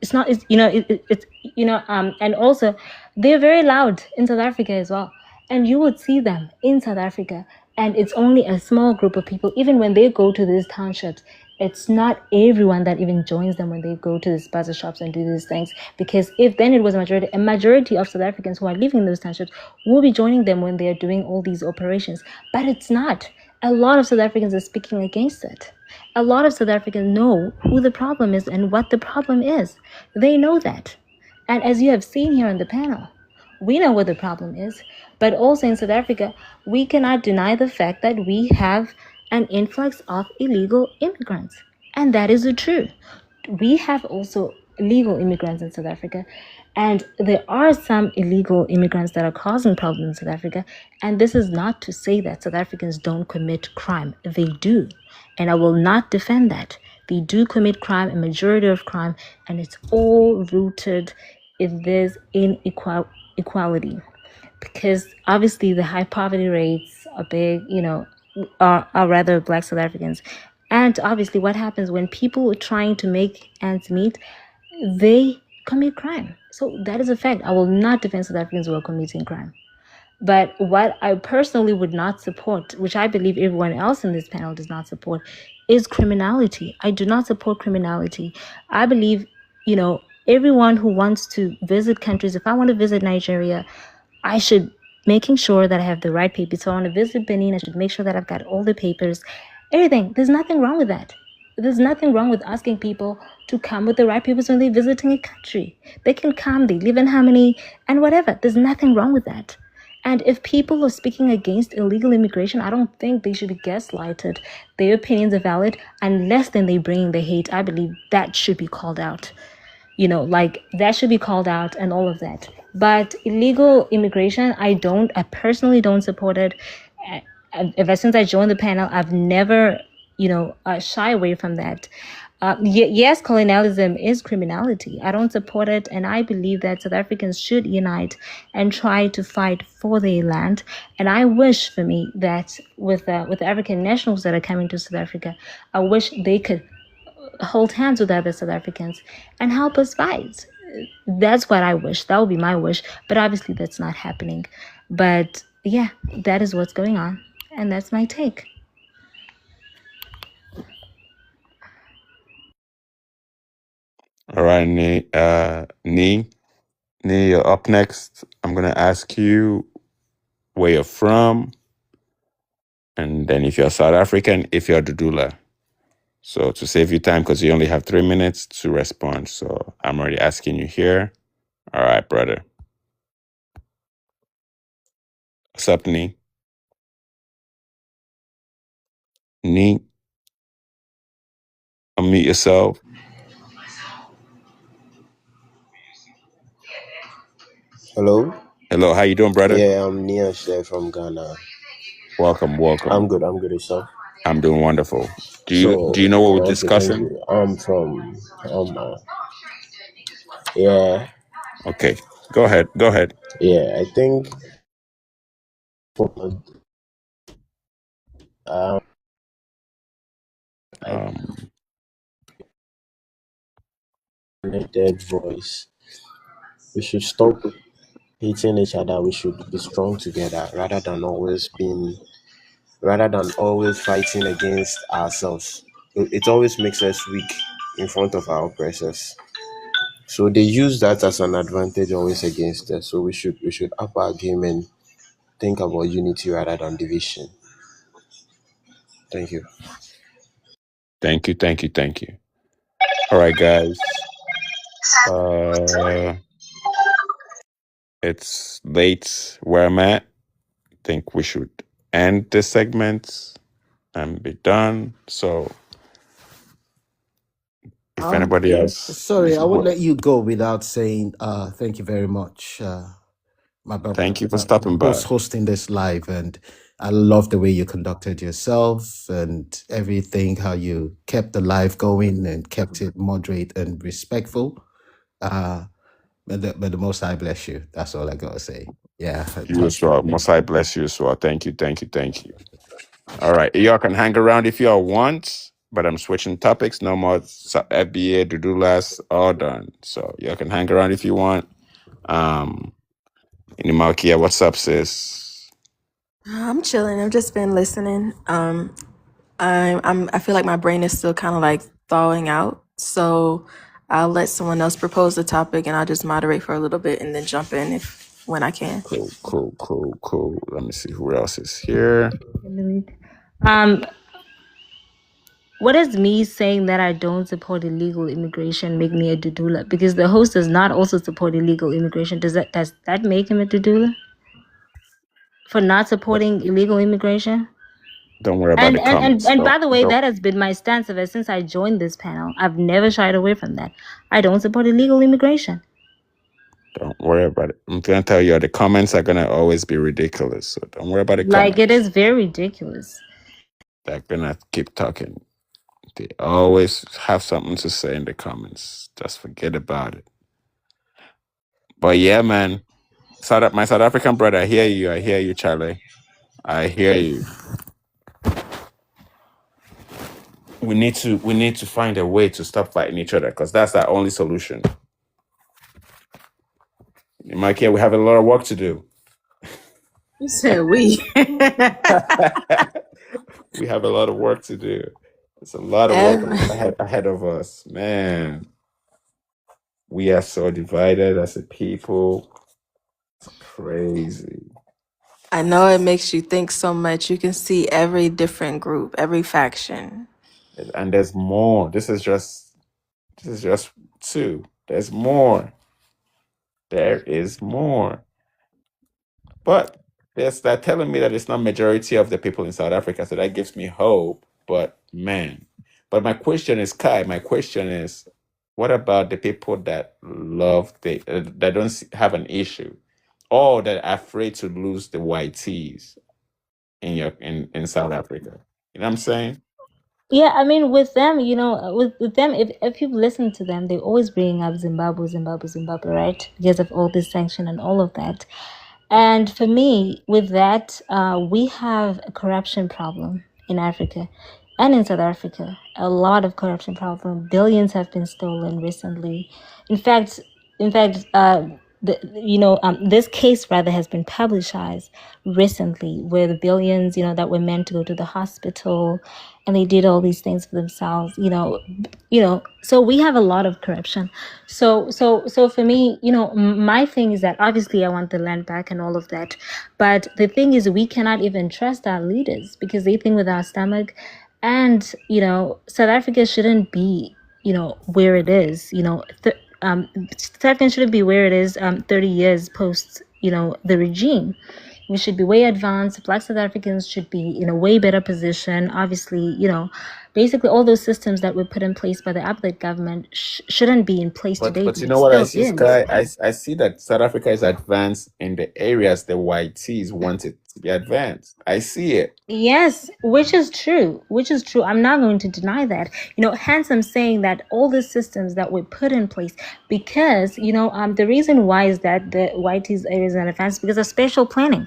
It's not, it's, you know, it's, you know, and also they're very loud in South Africa as well. And you would see them in South Africa, and it's only a small group of people. Even when they go to these townships, it's not everyone that even joins them when they go to these buzzer shops and do these things. Because if then it was a majority of South Africans who are living in those townships will be joining them when they are doing all these operations. But it's not. A lot of South Africans are speaking against it. A lot of South Africans know who the problem is and what the problem is. They know that. And as you have seen here on the panel, we know what the problem is. But also in South Africa, we cannot deny the fact that we have an influx of illegal immigrants. And that is the truth. We have also legal immigrants in South Africa. And there are some illegal immigrants that are causing problems in South Africa. And this is not to say that South Africans don't commit crime. They do. And I will not defend that. They do commit crime, a majority of crime, and it's all rooted in this inequality. Because obviously the high poverty rates are big, you know, are rather Black South Africans. And obviously what happens when people are trying to make ends meet, they commit crime. So that is a fact. I will not defend South Africans who are committing crime. But what I personally would not support, which I believe everyone else in this panel does not support, is criminality. I do not support criminality. I believe, you know, everyone who wants to visit countries, if I want to visit Nigeria, I should making sure that I have the right papers. So I want to visit Benin, I should make sure that I've got all the papers, everything. There's nothing wrong with that. There's nothing wrong with asking people to come with the right papers when they're visiting a country. They can come, they live in harmony, and whatever. There's nothing wrong with that. And if people are speaking against illegal immigration, I don't think they should be gaslighted. Their opinions are valid unless then they bring the hate. I believe that should be called out. You know, like that should be called out and all of that. But illegal immigration, I personally don't support it. Ever since I joined the panel, I've never, shy away from that. Yes, colonialism is criminality. I don't support it, and I believe that South Africans should unite and try to fight for their land. And I wish for me that with the African nationals that are coming to South Africa, I wish they could hold hands with other South Africans and help us fight. That's what I wish. That would be my wish. But obviously that's not happening. But yeah, that is what's going on. And that's my take. All right, Nee, you're up next. I'm going to ask you where you're from, and then if you're South African, if you're Dudula. So to save you time, because you only have 3 minutes to respond. So I'm already asking you here. All right, brother. What's up, Nee? Nee, unmute yourself. Hello. Hello, how you doing, brother? Yeah, I'm Niash from Ghana. Welcome. I'm good. I'm good, yourself. I'm doing wonderful. Do So, you know what we're okay, thank discussing? you. I'm from yeah. Okay, go ahead. Yeah, I think dead voice. We should stop hating each other. We should be strong together rather than always fighting against ourselves. it always makes us weak in front of our oppressors. So they use that as an advantage always against us. So we should up our game and think about unity rather than division. Thank you. Thank you. All right, guys. It's late where I'm at. I think we should end this segment and be done. So if anybody else, Sorry, I won't let you go without saying thank you very much, my brother, thank you for stopping by. hosting this live. And I love the way you conducted yourself and everything, how you kept the live going and kept it moderate and respectful. May the Most High bless you. That's all I got to say. Yeah. You as well. Most I bless you as well. Thank you. All right. Y'all can hang around if y'all want, but I'm switching topics. No more FBA, Dudulas, all done. So y'all can hang around if you want. Inimalkia, what's up, sis? I'm chilling. I've just been listening. I feel like my brain is still kind of like thawing out. So I'll let someone else propose the topic and I'll just moderate for a little bit and then jump in when I can. Cool. Let me see who else is here. What does me saying that I don't support illegal immigration make me a Dudula? Because the host does not also support illegal immigration. Does that make him a Dudula? For not supporting illegal immigration? Don't worry about the comments. And by the way, that has been my stance ever since I joined this panel. I've never shied away from that. I don't support illegal immigration. Don't worry about it. I'm going to tell you, the comments are going to always be ridiculous. So don't worry about the comments. Like, it is very ridiculous. They're going to keep talking. They always have something to say in the comments. Just forget about it. But yeah, man. My South African brother, I hear you, Charlie. I hear you. We need to find a way to stop fighting each other because that's our only solution. Mikey, we have a lot of work to do. You said we. We have a lot of work to do. It's a lot of work ahead of us. Man, we are so divided as a people. It's crazy. I know it makes you think so much. You can see every different group, every faction. And there's more. This is just two. There's more. There is more. But they're telling me that it's not majority of the people in South Africa, so that gives me hope. But man, my question is, Kai, what about the people that that don't have an issue, or that are afraid to lose the YTs in South Africa? You know what I'm saying? Yeah, I mean, with them, with them, if you listen to them, they always bring up Zimbabwe, right? Because of all this sanction and all of that. And for me, with that, we have a corruption problem in Africa and in South Africa. A lot of corruption problem. Billions have been stolen recently. In fact, this case rather has been publicized recently, where the billions, that were meant to go to the hospital, and they did all these things for themselves. So we have a lot of corruption. So for me, my thing is that obviously I want the land back and all of that, but the thing is we cannot even trust our leaders because they think with our stomach, and South Africa shouldn't be where it is. South Africa shouldn't be where it is 30 years post the regime. We should be way advanced. Black South Africans should be in a way better position. Obviously, basically all those systems that were put in place by the apartheid government shouldn't be in place today. But you know what I see, Sky? I see that South Africa is advanced in the areas the YTs wanted to be advanced. I see it. Yes, which is true. I'm not going to deny that. Hence I'm saying that all the systems that were put in place, because, the reason why is that the YTs areas are advanced because of spatial planning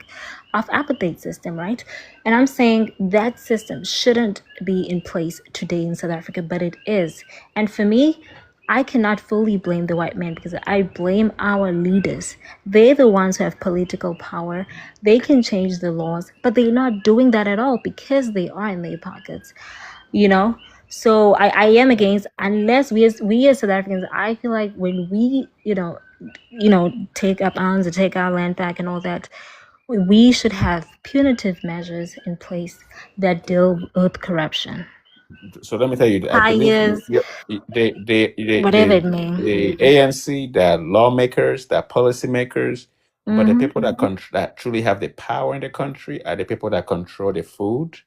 of apartheid system, right? And I'm saying that system shouldn't be in place today in South Africa, but it is. And for me, I cannot fully blame the white man because I blame our leaders. They're the ones who have political power. They can change the laws, but they're not doing that at all because they are in their pockets, So I am against, unless we as South Africans, I feel like when we, take up arms and take our land back and all that, we should have punitive measures in place that deal with corruption. So let me tell you, I believe Tires, whatever it may. the ANC, they're lawmakers, they're policymakers, but the people that truly have the power in the country are the people that control the food,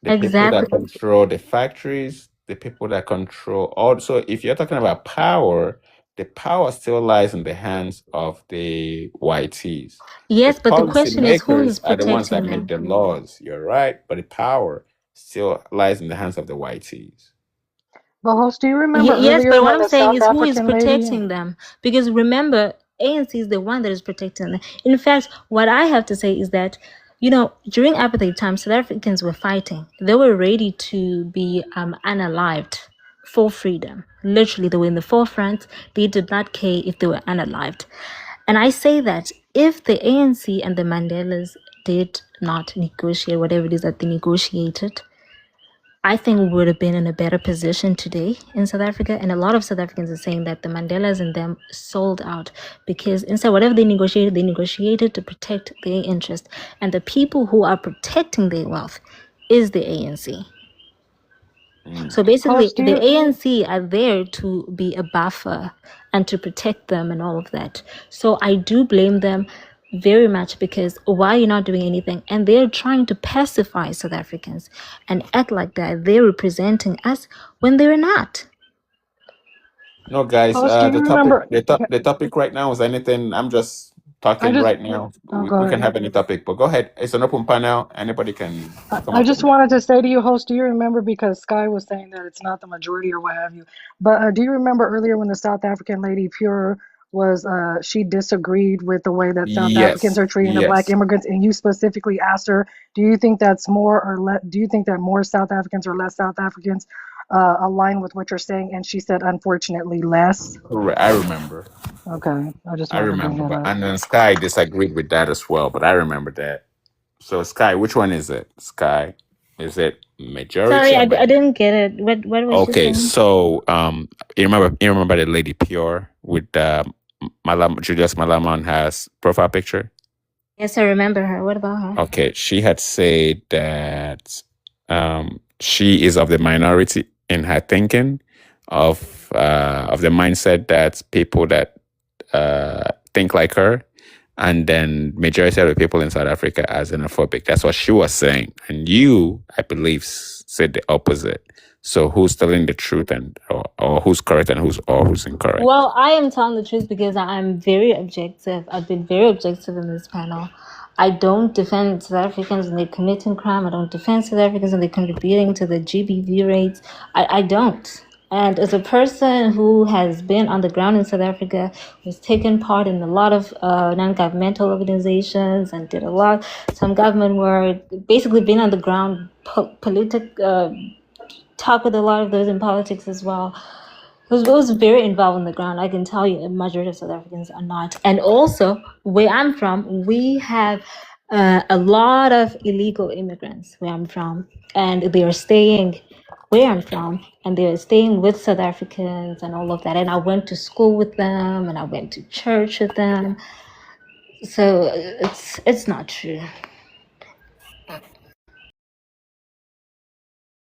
the people that Exactly. control the factories, the people that control all. So if you're talking about power, the power still lies in the hands of the YTs. The Yes, but the question is, who is policymakers are the ones that protecting make them? the laws. You're right, but the power still lies in the hands of the YTs. But host, do you remember Yes, earlier but what when I'm the saying South is, who is African lady? protecting them? Because remember, ANC is the one that is protecting them. In fact, what I have to say is that, during apartheid time, South Africans were fighting. They were ready to be unalived for freedom. Literally, they were in the forefront. They did not care if they were unalived. And I say that if the ANC and the Mandelas did not negotiate whatever it is that they negotiated, I think we would have been in a better position today in South Africa. And a lot of South Africans are saying that the Mandelas and them sold out because instead, whatever they negotiated to protect their interest. And the people who are protecting their wealth is the ANC. So basically, Host, do the you ANC are there to be a buffer and to protect them and all of that. So I do blame them very much because why are you not doing anything? And they're trying to pacify South Africans and act like that they're representing us when they're not. No, guys, host, do you remember? the topic right now is anything. I'm just I talking just right now. go We can ahead. have any topic, but go ahead. It's an open panel. Anybody can come I up with just it. wanted to say to you, host, do you remember, because Sky was saying that it's not the majority or what have you, but do you remember earlier when the South African lady Pure was, she disagreed with the way that South Africans Yes, are treating the black yes. immigrants, and you specifically asked her, do you think that's more or less, do you think that more South Africans or less South Africans align with what you're saying? And she said, unfortunately, less. Correct. I remember. Okay, I just I wanted to bring remember. that But up. and then Sky disagreed with that as well. But I remember that. So Sky, which one is it? Sky, is it majority Sorry, or I minority? didn't get it. What was she Okay, saying? so you remember the lady Pure with Julius Malaman has profile picture. Yes, I remember her. What about her? Okay, she had said that she is of the minority in her thinking, of the mindset that people that think like her, and then majority of the people in South Africa are xenophobic. That's what she was saying, and you, I believe, said the opposite. So who's telling the truth, and or who's correct and who's incorrect? Well, I am telling the truth because I'm very objective. I've been very objective in this panel. I don't defend South Africans when they're committing crime. I don't defend South Africans when they're contributing to the GBV rates. I don't. And as a person who has been on the ground in South Africa, who's taken part in a lot of non-governmental organizations and did some government work, basically been on the ground, talk with a lot of those in politics as well. Was very involved on the ground. I can tell you a majority of South Africans are not. And also, where I'm from, we have a lot of illegal immigrants where I'm from. And they are staying where I'm from. And they are staying with South Africans and all of that. And I went to school with them and I went to church with them. So it's not true.